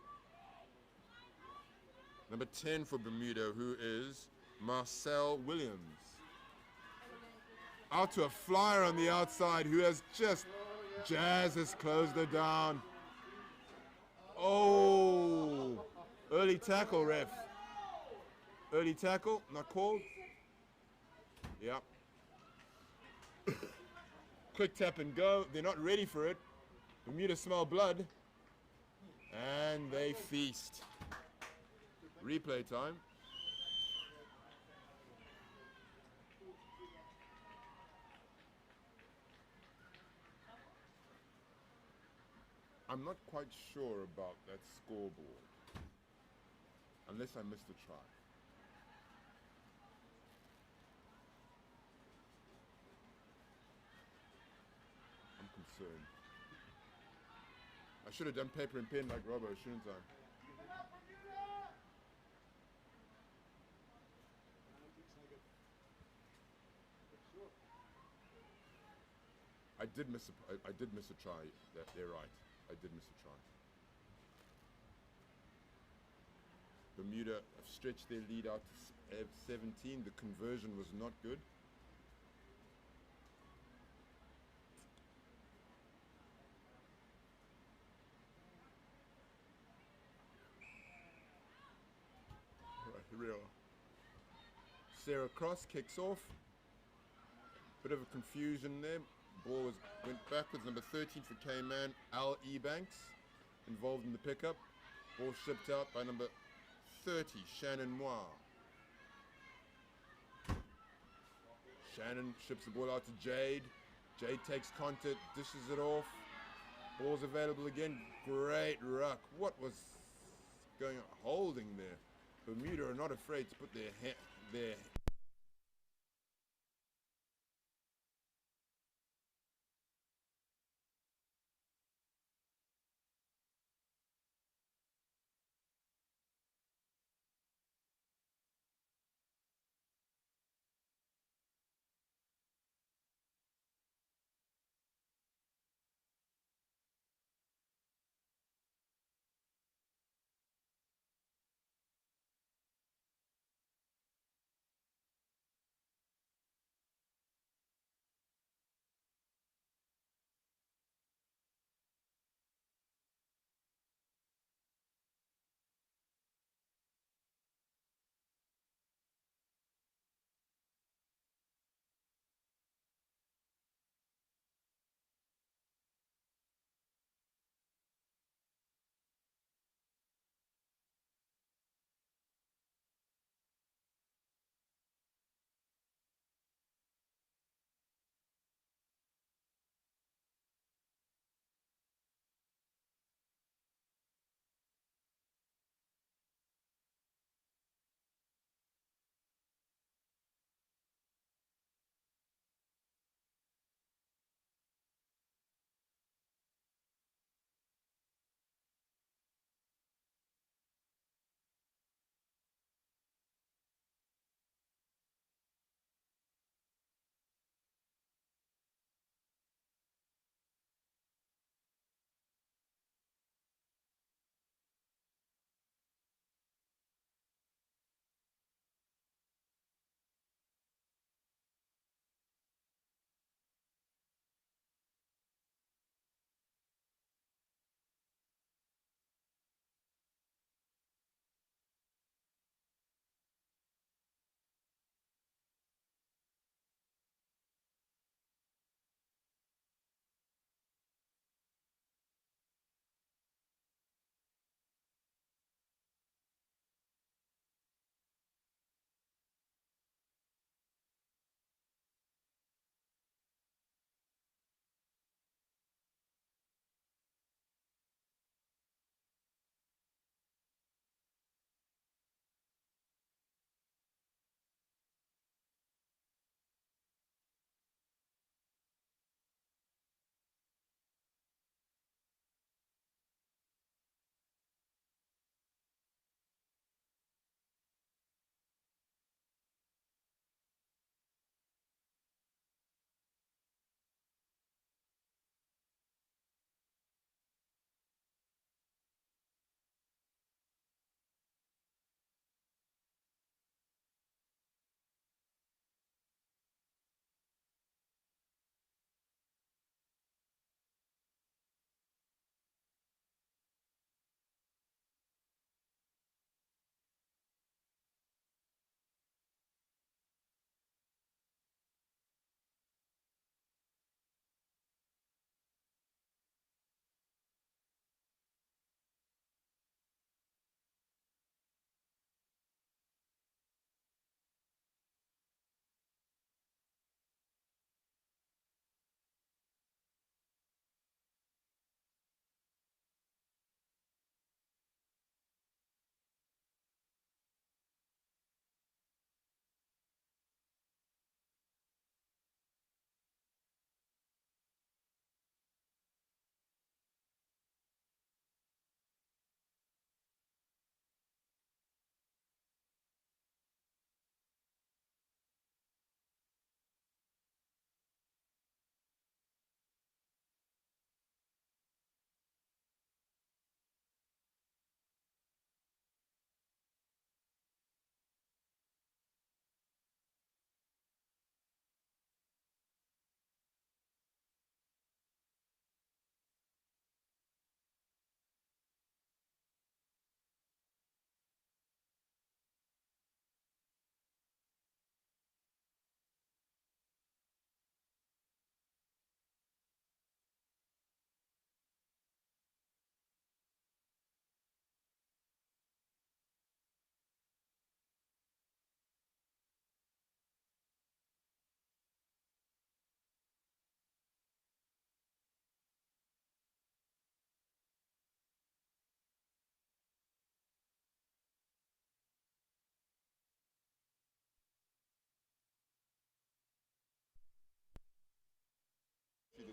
Speaker 2: Number 10 for Bermuda, who is Marcel Williams. Out to a flyer on the outside, who has just... Jazz has closed her down. Oh! Early tackle, ref. Early tackle, not called. Yep. Quick tap and go. They're not ready for it. Bermuda smell blood. And they feast. Replay time. I'm not quite sure about that scoreboard. Unless I missed a try. I'm concerned. I should have done paper and pen like Robbo, shouldn't I? I did miss a try. They're right. I did miss a try. Bermuda have stretched their lead out to 17. The conversion was not good. Right, here we are. Sarah Cross kicks off. Bit of a confusion there. Ball went backwards. Number 13 for Cayman, Al Ebanks, involved in the pickup. Ball shipped out by number 30, Shannon Moir. Shannon ships the ball out to Jade. Jade takes contact, dishes it off. Ball's available again. Great ruck. What was going on? Holding there. Bermuda are not afraid to put their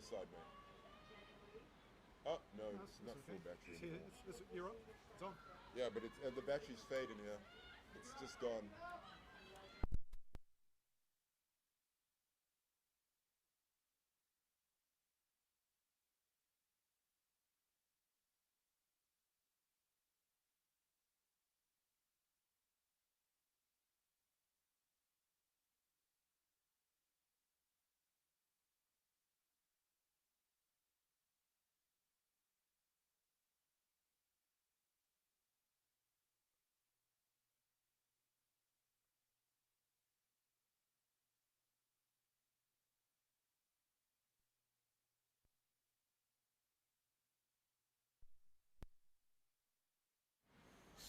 Speaker 2: this side, man. Oh, no, it's not
Speaker 3: okay.
Speaker 2: full battery
Speaker 3: It's here.
Speaker 2: anymore.
Speaker 3: You're up. It's on.
Speaker 2: Yeah, but it's, the battery's fading here. It's just gone.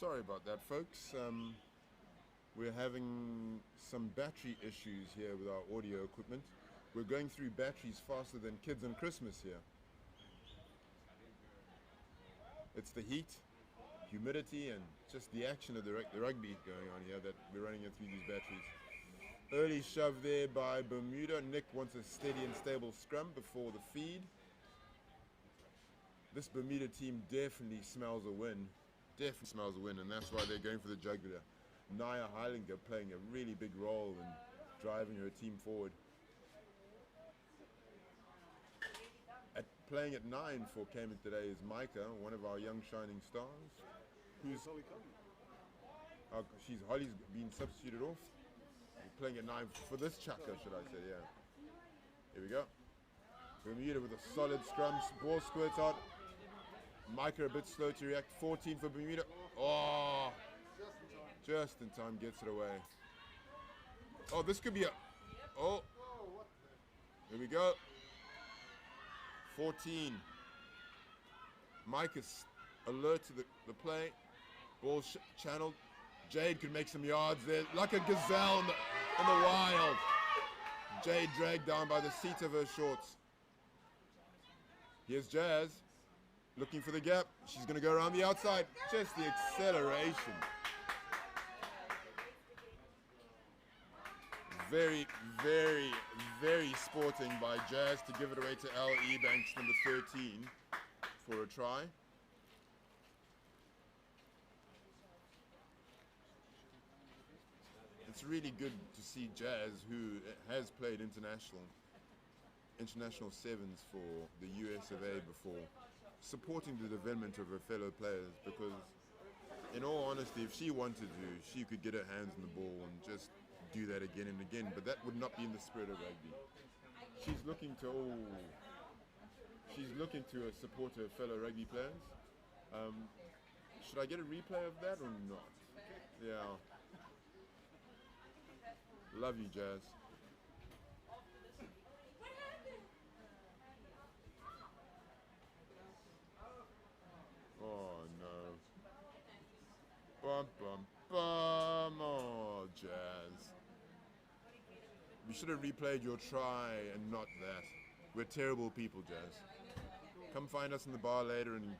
Speaker 2: Sorry about that, folks. We're having some battery issues here with our audio equipment. We're going through batteries faster than kids on Christmas here. It's the heat, humidity, and just the action of the rugby going on here that we're running it through these batteries. Early shove there by Bermuda. Nick wants a steady and stable scrum before the feed. This Bermuda team definitely smells a win. Definitely smells a win, and that's why they're going for the jugular. Naya Heilinger playing a really big role in driving her team forward. Playing at 9 for Cayman today is Micah, one of our young shining stars. Who's Holly's been substituted off. Playing at 9 for this chucker, should I say? Yeah. Here we go. Bermuda with a solid scrum. Ball squirts out. Micah a bit slow to react. 14 for Bermuda. Oh, just in time, gets it away. Oh, this could be a. Oh, here we go. 14. Mike is alert to the play. Ball channeled. Jade could make some yards there, like a gazelle in the wild. Jade dragged down by the seat of her shorts. Here's Jazz, looking for the gap. She's going to go around the outside. Just the acceleration. Very, very, very sporting by Jazz to give it away to L.E. Banks, number 13, for a try. It's really good to see Jazz, who has played international sevens for the US of A before, supporting the development of her fellow players, because in all honesty, if she wanted to, she could get her hands on the ball and just do that again and again, but that would not be in the spirit of rugby. She's looking to support her fellow rugby players. Should I get a replay of that or not? Yeah. Love you, Jazz. Oh no. Bum bum bum. Oh, Jazz. We should have replayed your try and not that. We're terrible people, Jazz. Come find us in the bar later and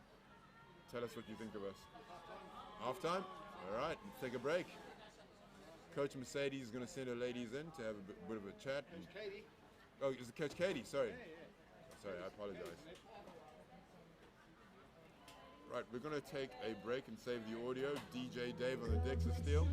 Speaker 2: tell us what you think of us. Half time? Alright, let's take a break. Coach Mercedes is going to send her ladies in to have a bit of a chat.
Speaker 3: Coach Katie.
Speaker 2: Oh, it's Coach Katie, sorry.
Speaker 3: Yeah.
Speaker 2: Sorry, I apologize. Right, we're going to take a break and save the audio. DJ Dave on the decks of steel.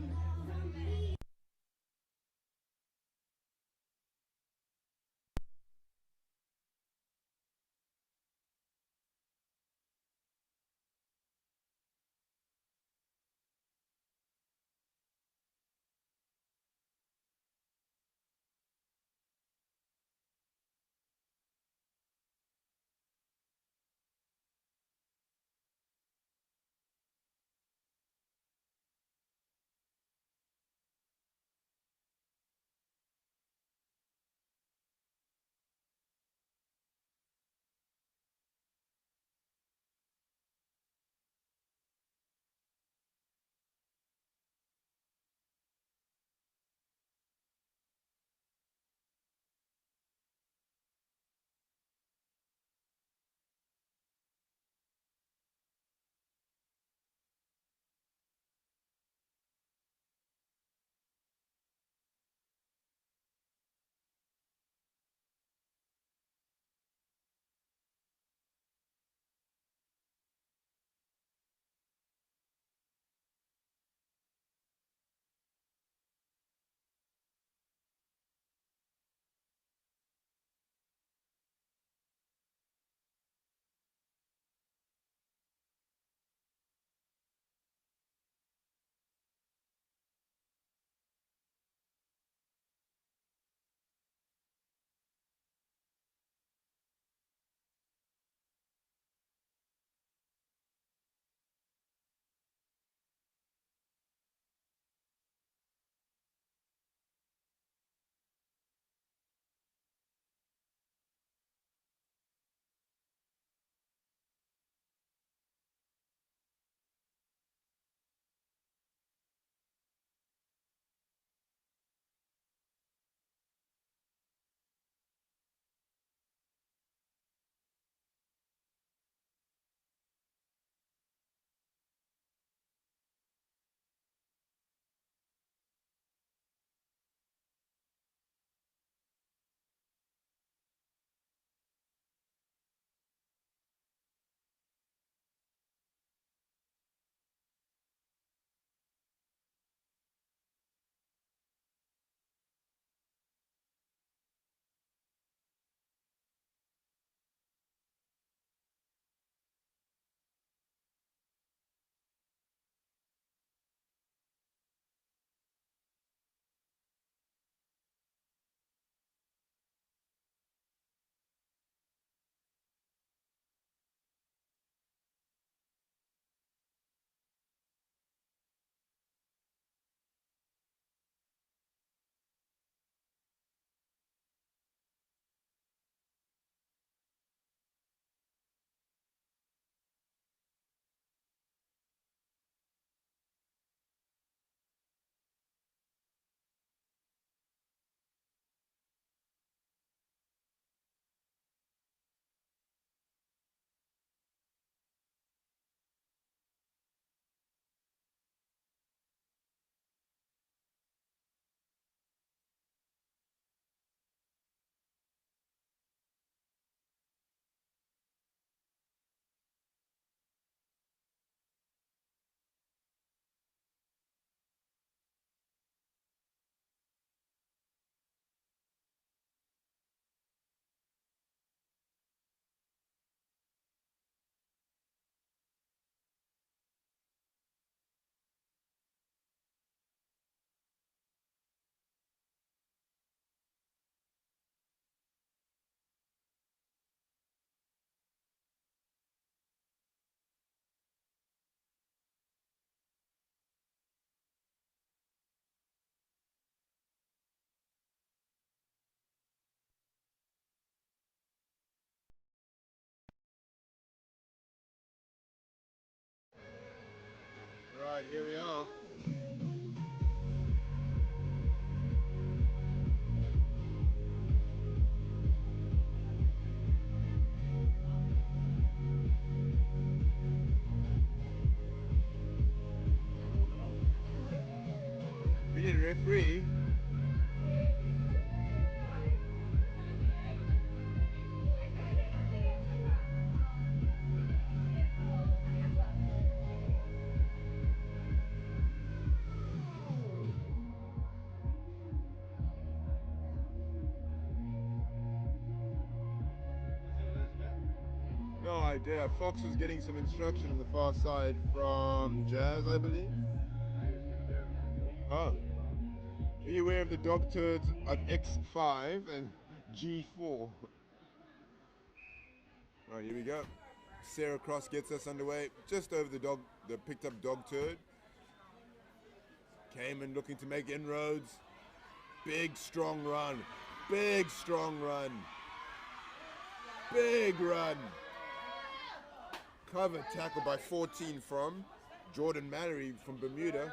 Speaker 2: Right, here we are. Being referee. No idea. Fox was getting some instruction on the far side from Jazz, I believe. Oh. Be aware of the dog turds at X5 and G4. Right, here we go. Sarah Cross gets us underway just over the picked up dog turd. Cayman looking to make inroads. Big strong run. Big strong run. Big run. Covered tackle by 14 from Jordan Mallory from Bermuda.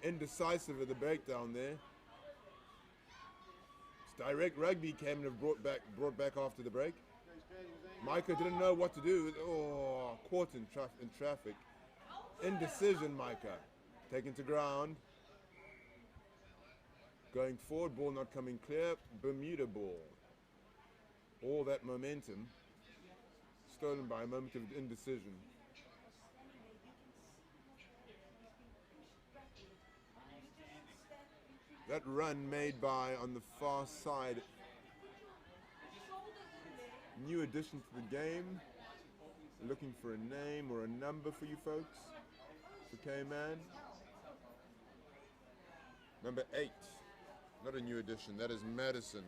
Speaker 2: Indecisive at the breakdown there. It's direct rugby Cayman have brought back after the break. Micah didn't know what to do. Oh, caught in traffic. Indecision, Micah. Taken to ground. Going forward, ball not coming clear. Bermuda ball. All that momentum stolen by a moment of indecision. That run made by, on the far side, new addition to the game. Looking for a name or a number for you folks. For Cayman. Number 8. Not a new addition, that is Madison.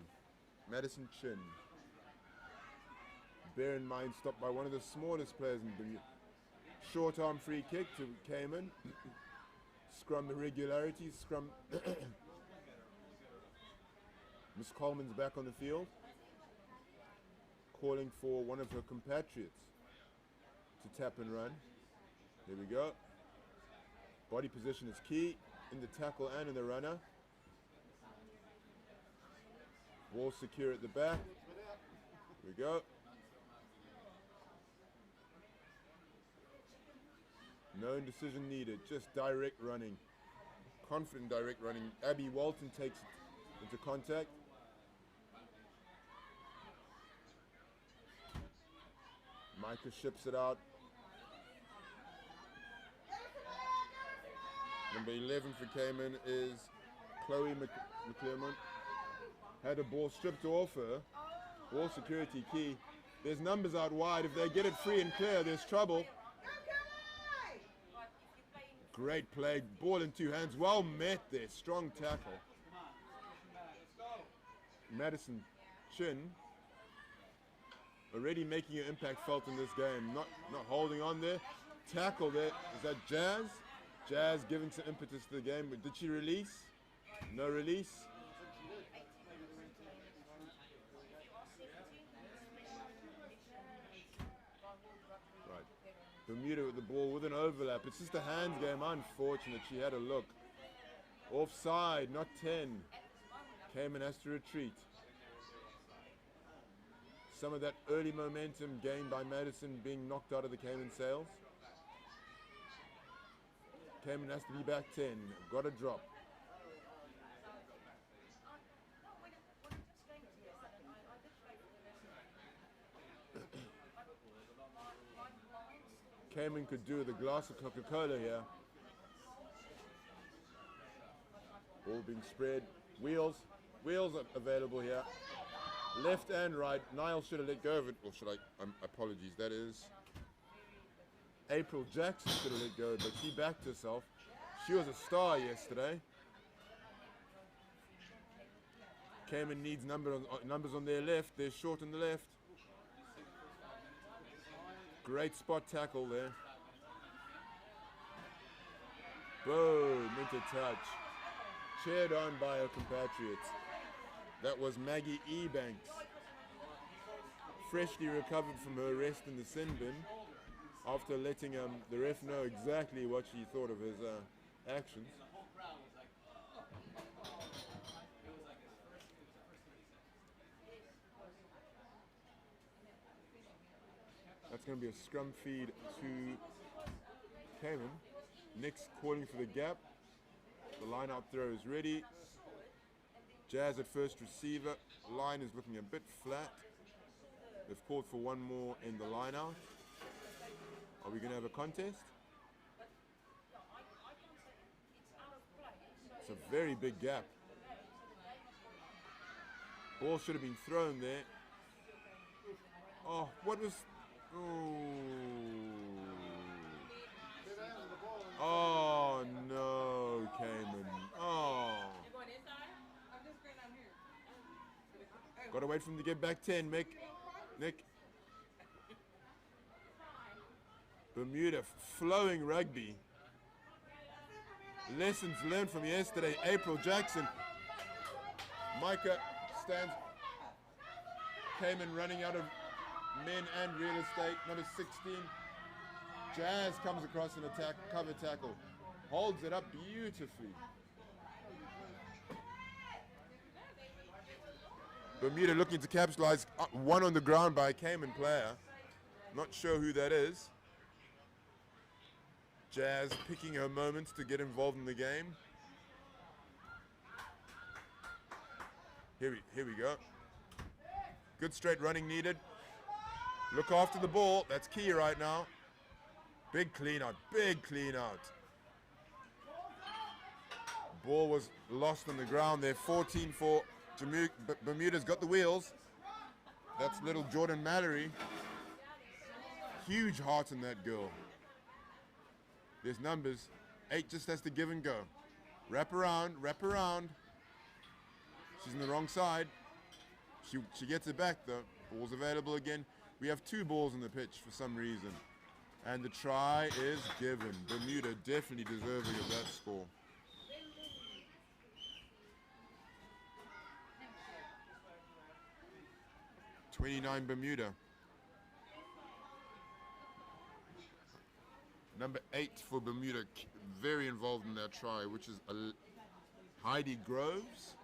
Speaker 2: Madison Chin. Bear in mind, stopped by one of the smallest players in the short arm free kick to Cayman. Scrum irregularities, scrum. Miss Coleman's back on the field, calling for one of her compatriots to tap and run. There we go. Body position is key in the tackle and in the runner. Ball secure at the back. Here we go. No indecision needed, just direct running. Confident direct running. Abby Walton takes it into contact. Micah ships it out. Number 11 for Cayman is Chloe McClelmont. Had a ball stripped off her. Ball security key. There's numbers out wide. If they get it free and clear, there's trouble. Great play. Ball in two hands. Well met there. Strong tackle. Madison Chin already making an impact felt in this game. Not holding on there. Tackle there. Is that Jazz? Jazz giving some impetus to the game. Did she release? No release. Right. Bermuda with the ball with an overlap. It's just a hands game. Unfortunate. She had a look. Offside, not 10. Cayman has to retreat. Some of that early momentum gained by Madison being knocked out of the Cayman sails. Cayman has to be back 10. Got a drop. Cayman could do with a glass of Coca-Cola here. Ball being spread. Wheels are available here. Left and right. Niall should have let go of it. Or should I? Apologies. That is April Jackson should have let go, but she backed herself. She was a star yesterday. Cayman needs numbers on their left. They're short on the left. Great spot tackle there. Boom, into touch. Cheered on by her compatriots. That was Maggie Ebanks. Freshly recovered from her arrest in the sin bin. after letting the ref know exactly what she thought of his actions. That's going to be a scrum feed to Cayman. Nick's calling for the gap. The line out throw is ready. Jazz at first receiver. Line is looking a bit flat. They've called for one more in the line out. Are we going to have a contest? It's a very big gap. Ball should have been thrown there. Oh, what was... Oh no, Cayman. Oh. Gotta wait for him to get back 10, Mick. Nick. Bermuda, flowing rugby. Lessons learned from yesterday. April Jackson. Micah stands. Cayman running out of men and real estate. Number 16. Jazz comes across an attack, cover tackle. Holds it up beautifully. Bermuda looking to capitalize. One on the ground by a Cayman player. Not sure who that is. Jazz picking her moments to get involved in the game. Here we go. Good straight running needed. Look after the ball. That's key right now. Big clean out. Big clean out. Ball was lost on the ground there. 14 for Bermuda's got the wheels. That's little Jordan Mallory. Huge heart in that girl. There's numbers. 8 just has to give and go. Wrap around, wrap around. She's on the wrong side. She gets it back though. Ball's available again. We have 2 balls on the pitch for some reason. And the try is given. Bermuda definitely deserving of that score. '29 Bermuda. Number 8 for Bermuda, very involved in that try, which is Heidi Groves.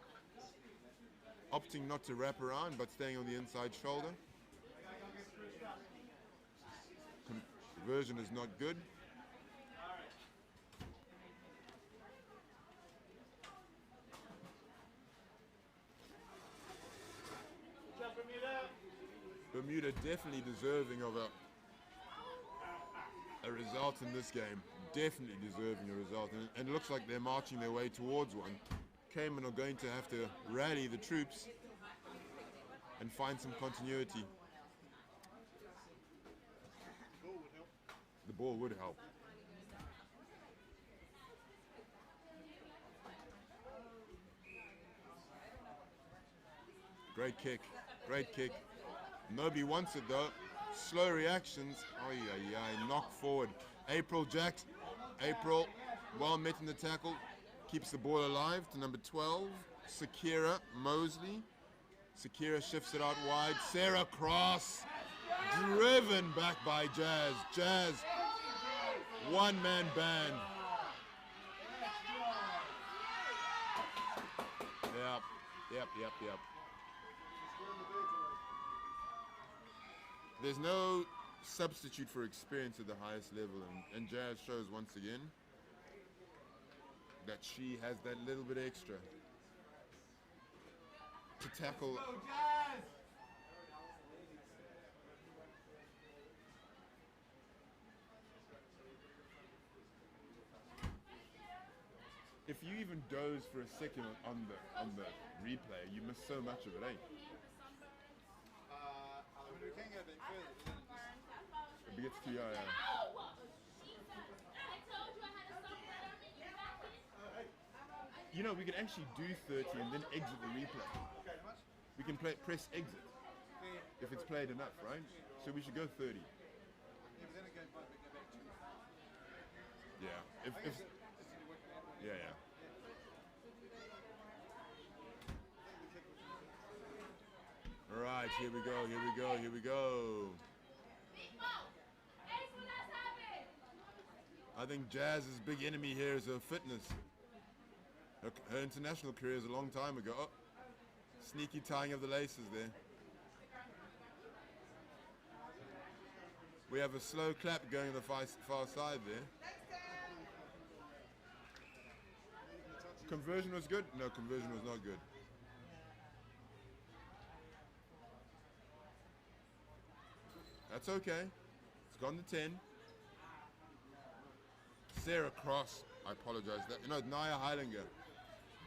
Speaker 2: Opting not to wrap around, but staying on the inside shoulder. Conversion is not good. Bermuda definitely deserving of a result in this game. Definitely deserving a result. And it looks like they're marching their way towards one. Cayman are going to have to rally the troops and find some continuity. The ball would help. Great kick. Great kick. Nobody wants it though. Slow reactions. Oh yeah, knock forward. April Jackson. April, well met in the tackle. Keeps the ball alive to number 12. Sakira Mosley. Sakira shifts it out wide. Sarah Cross. Driven back by Jazz. Jazz. One-man band. Yep. There's no substitute for experience at the highest level, and Jazz shows once again that she has that little bit extra to tackle. If you even doze for a second on the replay, you miss so much of it, eh?
Speaker 3: We can get it further.
Speaker 2: It gets to You know, we can actually do 30 and then exit the replay. We can press exit if it's played enough, right? So we should go 30.
Speaker 3: Yeah, but then it goes back too far.
Speaker 2: Yeah. Yeah. All right, here we go. I think Jazz's big enemy here is her fitness. Her international career is a long time ago. Oh, sneaky tying of the laces there. We have a slow clap going on the far side there. Conversion was good? No, conversion was not good. That's okay. It's gone to 10. Sarah Cross, I apologize. Naya Heilinger,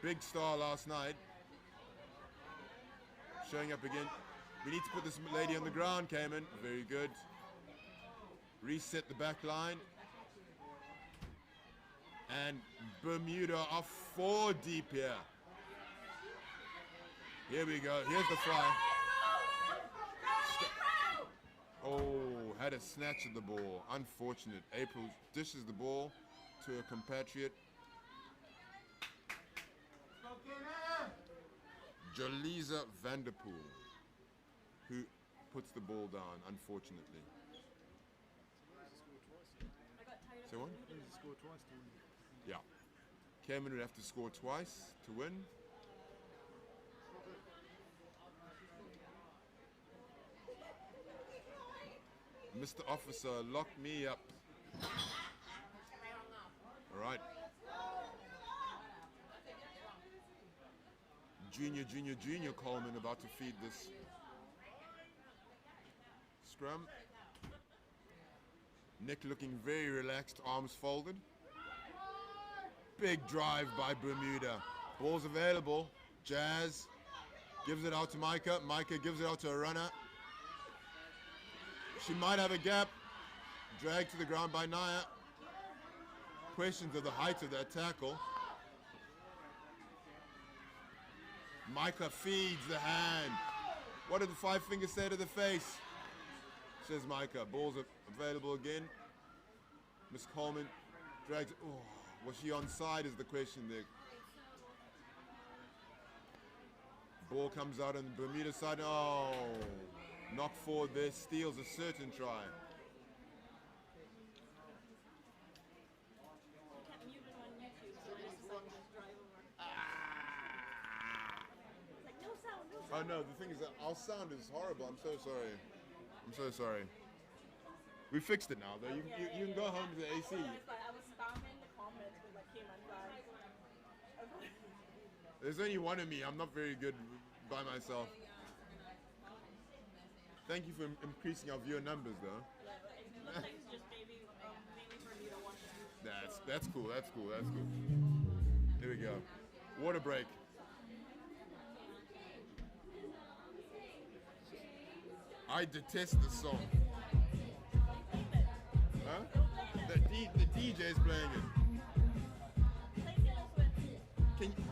Speaker 2: big star last night. Showing up again. We need to put this lady on the ground, Cayman. Very good. Reset the back line. And Bermuda are 4 deep here. Here we go. Here's the fly. Oh, had a snatch at the ball. Unfortunate. April dishes the ball to a compatriot. Jolisa Vanderpool, who puts the ball down, unfortunately. Say what?
Speaker 3: Score twice to win.
Speaker 2: Yeah. Cayman would have to score twice to win. Mr. Officer, lock me up. All right. Junior Coleman about to feed this scrum. Nick looking very relaxed, arms folded. Big drive by Bermuda. Ball's available. Jazz gives it out to Micah. Micah gives it out to a runner. She might have a gap. Dragged to the ground by Naya. Questions of the height of that tackle. Micah feeds the hand. What did the 5 fingers say to the face? Says Micah. Ball's available again. Miss Coleman drags it. Oh, was she onside is the question there. Ball comes out on the Bermuda side. Oh, knock forward there. Steals a certain try. Oh no, the thing is that our sound is horrible. I'm so sorry. I'm so sorry. We fixed it now though. You can go home to the AC.
Speaker 7: I was spamming the comments with like Cayman guys.
Speaker 2: There's only one of me. I'm not very good by myself. Thank you for increasing our viewer numbers though.
Speaker 7: Looks like it's just mainly for me to watch it.
Speaker 2: That's cool. That's cool. That's cool. Here we go. Water break. I detest this song. Huh? The DJ is playing it. Can you...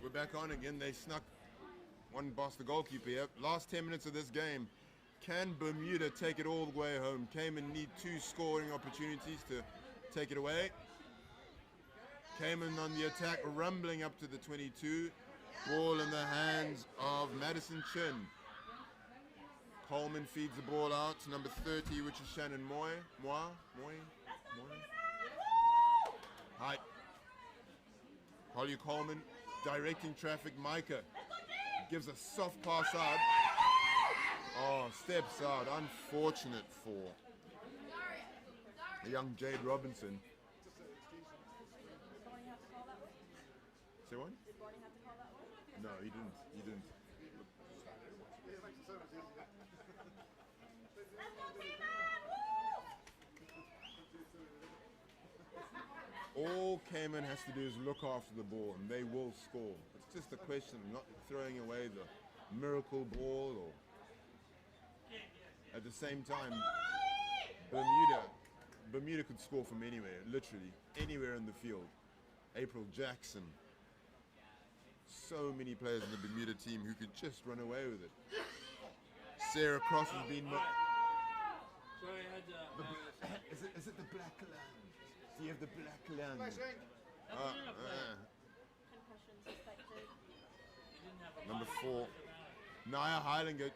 Speaker 2: we're back on again. They snuck one past the goalkeeper here. Last 10 minutes of this game. Can Bermuda take it all the way home? Cayman need 2 scoring opportunities to take it away. Cayman on the attack, rumbling up to the 22. Ball in the hands of Madison Chin. Coleman feeds the ball out to number 30, which is Shannon Moy. Hi. Holly Coleman directing traffic. Micah gives a soft pass out. Oh, steps out. Unfortunate for the young Jade Robinson. Say what?
Speaker 7: Did Barney have to call that one?
Speaker 2: No, he didn't. He didn't. All Cayman has to do is look after the ball and they will score. It's just a question of not throwing away the miracle ball, or at the same time, Bermuda could score from anywhere, literally anywhere in the field. April Jackson. So many players in the Bermuda team who could just run away with it. Sarah Cross has been...
Speaker 4: Sorry, I had to...
Speaker 2: Is it the black land? Do you have the black land?
Speaker 7: Concussion suspected.
Speaker 2: Number 4. Naya Heilinger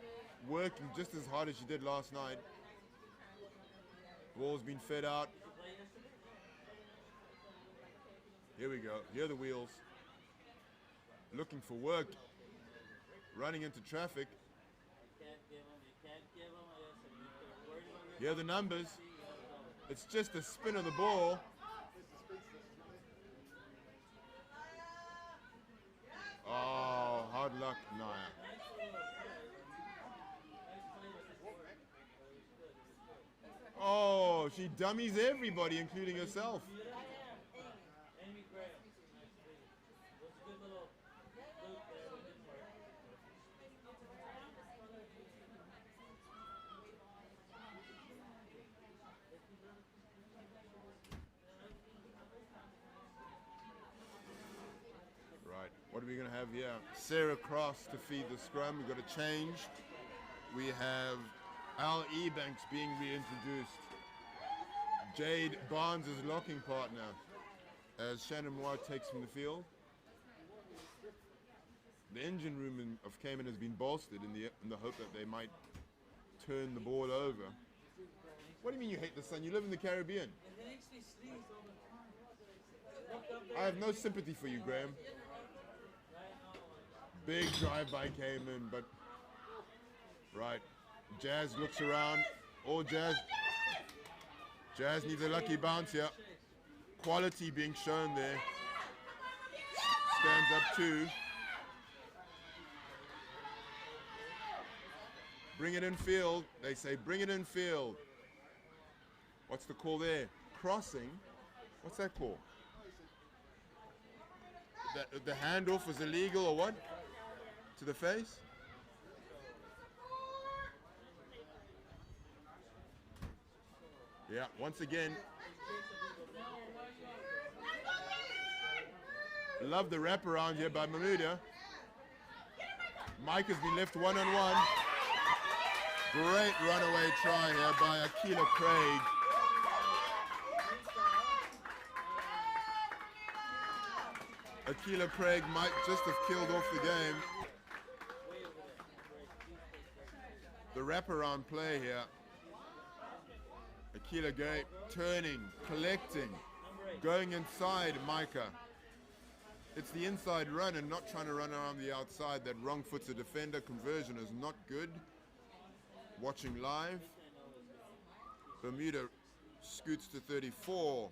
Speaker 2: working just as hard as she did last night. Ball's been fed out. Here we go. Here are the wheels. Looking for work. Running into traffic. Here are the numbers. It's just the spin of the ball. Oh, hard luck, Naya. Oh, she dummies everybody, including herself. Right, what are we going to have here? Sarah Cross to feed the scrum. We've got a change. We have Al Ebanks being reintroduced. Jade Barnes is locking partner as Shannon Moore takes from the field. The engine room of Cayman has been bolstered in the hope that they might turn the ball over. What do you mean you hate the sun? You live in the Caribbean. I have no sympathy for you, Graham. Big drive by Cayman, but right. Jazz looks around. Oh, Jazz needs a lucky bounce here. Quality being shown there. Stands up 2. Bring it in field. They say bring it in field. What's the call there? Crossing. What's that call? The handoff was illegal or what? To the face? Yeah, once again. Love the wraparound here by Bermuda. Mike has been left one-on-one. Great runaway try here by Akila Craig. Akila Craig might just have killed off the game. The wraparound play here. Akila Gay turning, collecting, going inside Micah. It's the inside run and not trying to run around the outside that wrong foots a defender. Conversion is not good. Watching live. Bermuda scoots to 34.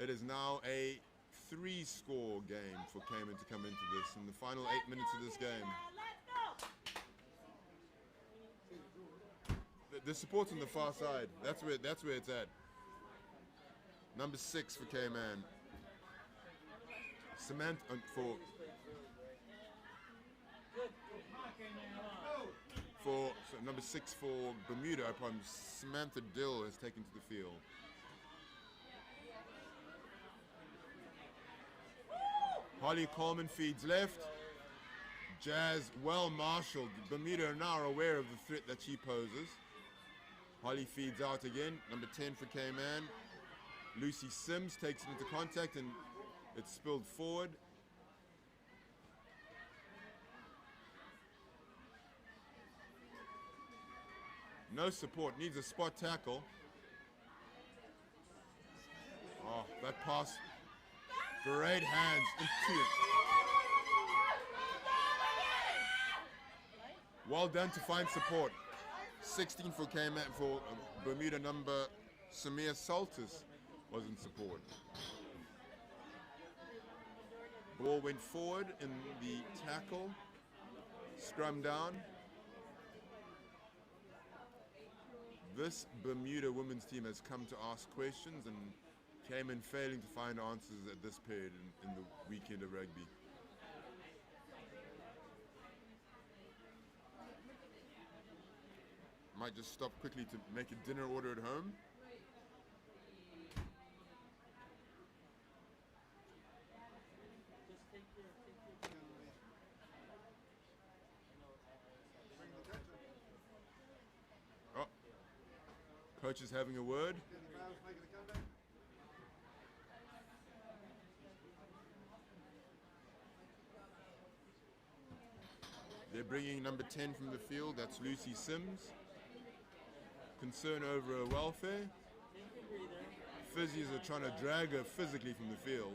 Speaker 2: It is now a 3-score game for Cayman to come into this in the final 8 minutes of this game. The support's on the far side. That's where it's at. Number 6 for Cayman. Samantha so number 6 for Bermuda. Samantha Dill has taken to the field. Holly Coleman feeds left. Jazz well marshaled. Bermuda are now aware of the threat that she poses. Holly feeds out again. Number 10 for Cayman. Lucy Sims takes it into contact and it's spilled forward. No support, needs a spot tackle. Oh, that pass. Great hands into it. Well done to find support. 16 for Cayman, for Bermuda number Samir Saltis was in support. Ball went forward in the tackle. Scrum down. This Bermuda women's team has come to ask questions and Cayman failing to find answers at this period in the weekend of rugby. Might just stop quickly to make a dinner order at home. Oh, coach is having a word. They're bringing number 10 from the field, that's Lucy Sims. Concern over her welfare. Physios are trying to drag her physically from the field.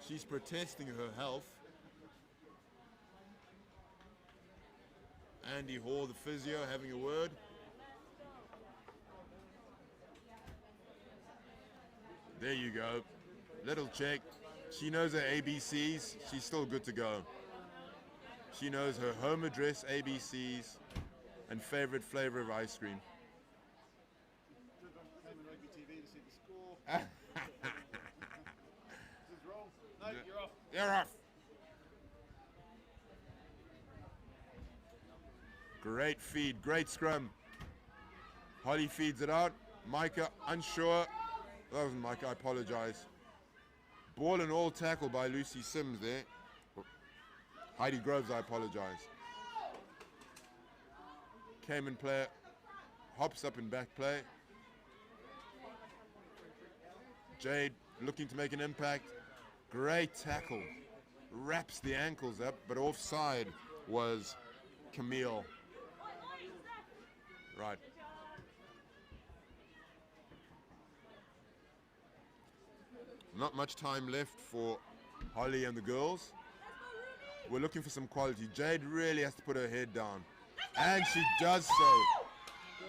Speaker 2: She's protesting her health. Andy Hall, the physio, having a word. There you go. Little check. She knows her ABCs. She's still good to go. She knows her home address, ABCs, and favorite flavor of ice cream.
Speaker 3: Cayman Rugby TV to see the score. This is wrong. No, you're off.
Speaker 2: You're off. Great feed, great scrum. Holly feeds it out. Micah unsure. That wasn't Micah, I apologize. Ball and all tackle by Lucy Sims there. Heidi Groves, I apologize. Cayman player hops up in back play. Jade looking to make an impact. Great tackle. Wraps the ankles up, but offside was Camille. Right. Not much time left for Holly and the girls. We're looking for some quality. Jade really has to put her head down. And she does so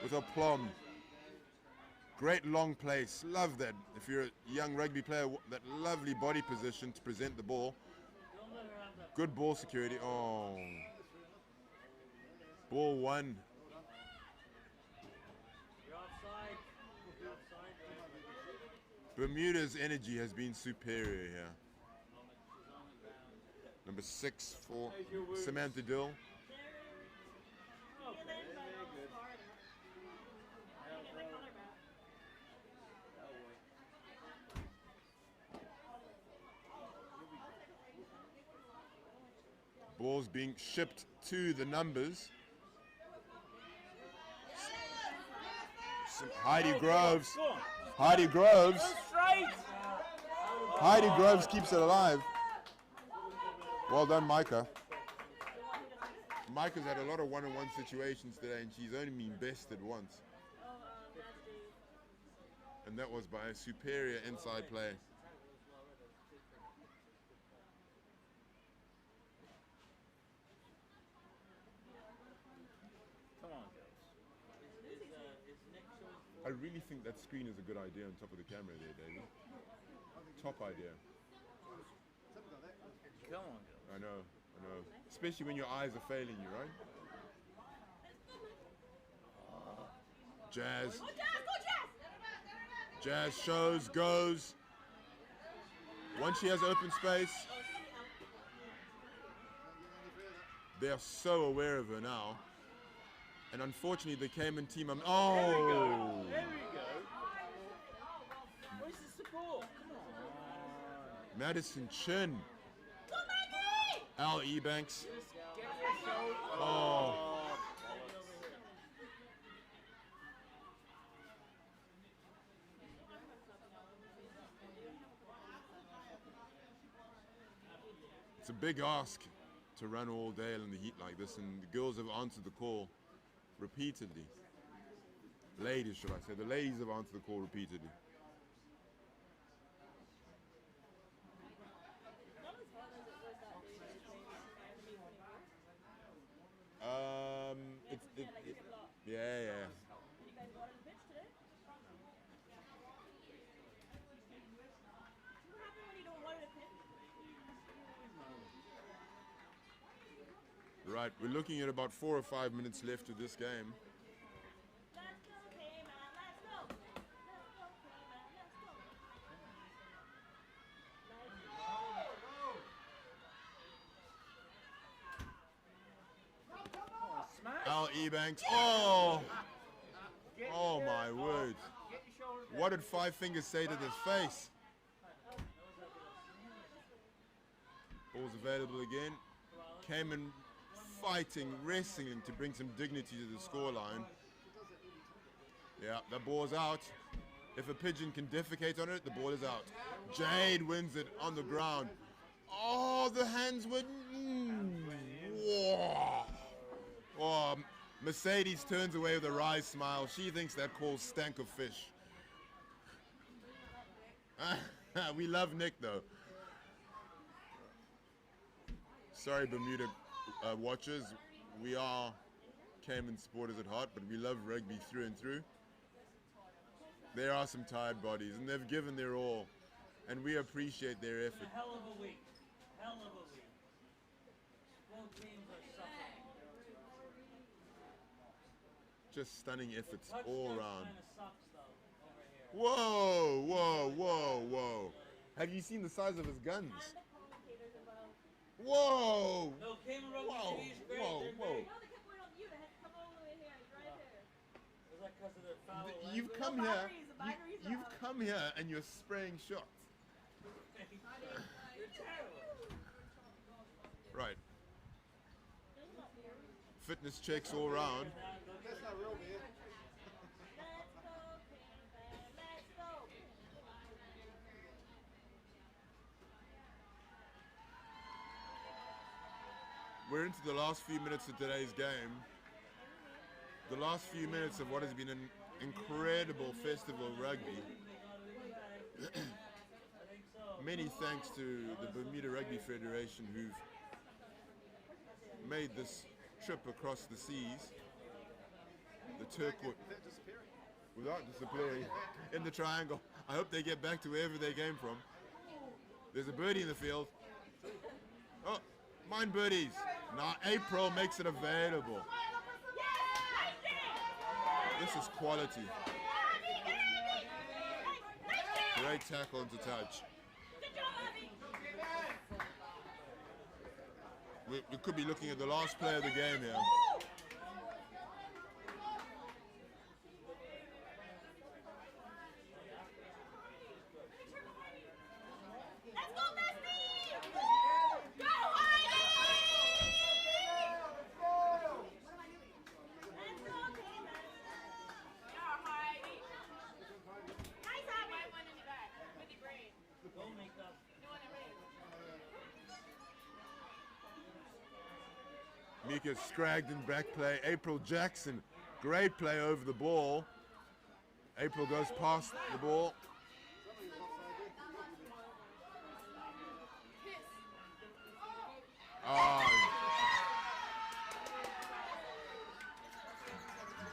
Speaker 2: with aplomb. Great long place. Love that. If you're a young rugby player, that lovely body position to present the ball. Good ball security. Oh. Ball one. Bermuda's energy has been superior here. Number 6 for Samantha Dill. Ball's being shipped to the numbers. Heidi Groves. Heidi Groves. Heidi Groves keeps it alive. Well done, Micah. Micah's had a lot of one-on-one situations today, and she's only been bested once. And that was by a superior inside play.
Speaker 3: Come on,
Speaker 2: I really think that screen is a good idea on top of the camera there, David. Top idea.
Speaker 3: Come on, girls.
Speaker 2: I know. Especially when your eyes are failing you, right? Jazz. Jazz shows, goes. Once she has open space, they are so aware of her now. And unfortunately, the Cayman team...
Speaker 3: There we go. Where's the support? Come on.
Speaker 2: Madison Chin.
Speaker 6: Go, Maggie!
Speaker 2: Al Ebanks.
Speaker 5: Get your show.
Speaker 2: Oh. It's a big ask to run all day in the heat like this, and the girls have answered the call repeatedly. Ladies, should I say. The ladies have answered the call repeatedly.
Speaker 7: Not as hard as it was that day that you trained to be 24.
Speaker 2: Yeah.
Speaker 7: You guys got on the pitch today? What happened when you don't water the pitch?
Speaker 2: Right, we're looking at about 4 or 5 minutes left of this game.
Speaker 7: Let's go, Cayman, let's go! Let's go, Cayman, let's go!
Speaker 2: Al Ebanks. Oh! Oh my word. What did Five Fingers say to this face? Ball's available again. Cayman fighting, wrestling to bring some dignity to the scoreline. Yeah, the ball's out. If a pigeon can defecate on it, the ball is out. Jade wins it on the ground. Oh, the hands were... Whoa. Oh, Mercedes turns away with a wry smile. She thinks that call stank of fish. We love Nick, though. Sorry, Bermuda watchers. We are Cayman supporters at heart, but we love rugby through and through. There are some tired bodies, and they've given their all, and we appreciate their effort.
Speaker 4: A hell of a week. Hell of a week. Both teams are suffering.
Speaker 2: Just stunning efforts
Speaker 4: Touchdown
Speaker 2: all around.
Speaker 4: kinda sucks, though, over here.
Speaker 2: Whoa. Have you seen the size of his guns?
Speaker 7: And the commentators about...
Speaker 2: Whoa!
Speaker 4: No, Cayman Rugby
Speaker 2: Whoa,
Speaker 4: TV is great.
Speaker 2: whoa,
Speaker 4: They're
Speaker 2: whoa.
Speaker 4: great.
Speaker 7: No, they kept going on mute. I had to come all the way here. It's right here.
Speaker 4: Was that because of their foul
Speaker 2: You've
Speaker 4: language?
Speaker 2: come
Speaker 7: The
Speaker 2: here.
Speaker 7: batteries, the batteries
Speaker 2: You've
Speaker 7: are-
Speaker 2: come here and you're spraying shots.
Speaker 4: You're terrible.
Speaker 2: Right. Fitness checks all round.
Speaker 3: That's not real beer.
Speaker 7: Let's go, Cayman, let's go!
Speaker 2: We're into the last few minutes of today's game. The last few minutes of what has been an incredible festival of rugby. Many thanks to the Bermuda Rugby Federation who've made this trip across the seas. The turquoise, without disappearing, in the triangle. I hope they get back to wherever they came from. There's a birdie in the field. Oh, mine birdies. Now April makes it available. This is quality. Great tackle into touch. We could be looking at the last play of the game here.
Speaker 6: Let's go, Bestie! Go, Heidi!
Speaker 7: Let's go, Cayman!
Speaker 6: Yeah, Heidi. Nice, Heidi. White one in the back with the braid.
Speaker 4: Go make up.
Speaker 6: You want it red?
Speaker 2: Mika Scragdon back play. April Jackson, great play over the ball. April goes past the ball.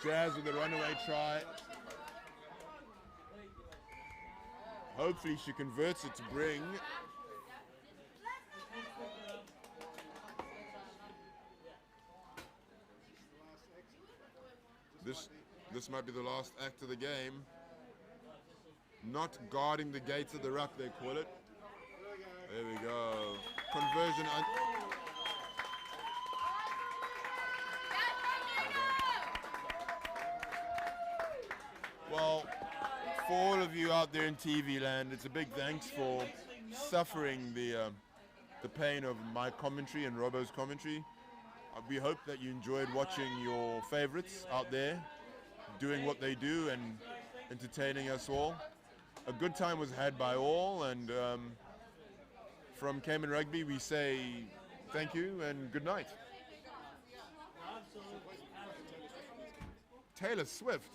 Speaker 2: Jazz with a runaway try. Hopefully she converts it to bring. This might be the last act of the game. Not guarding the gates of the ruck, they call it. There we go. Conversion. Well, for all of you out there in TV land, it's a big thanks for suffering the pain of my commentary and Robbo's commentary. We hope that you enjoyed watching your favorites out there doing what they do and entertaining us all. A good time was had by all, and from Cayman Rugby we say thank you and good night. Taylor Swift.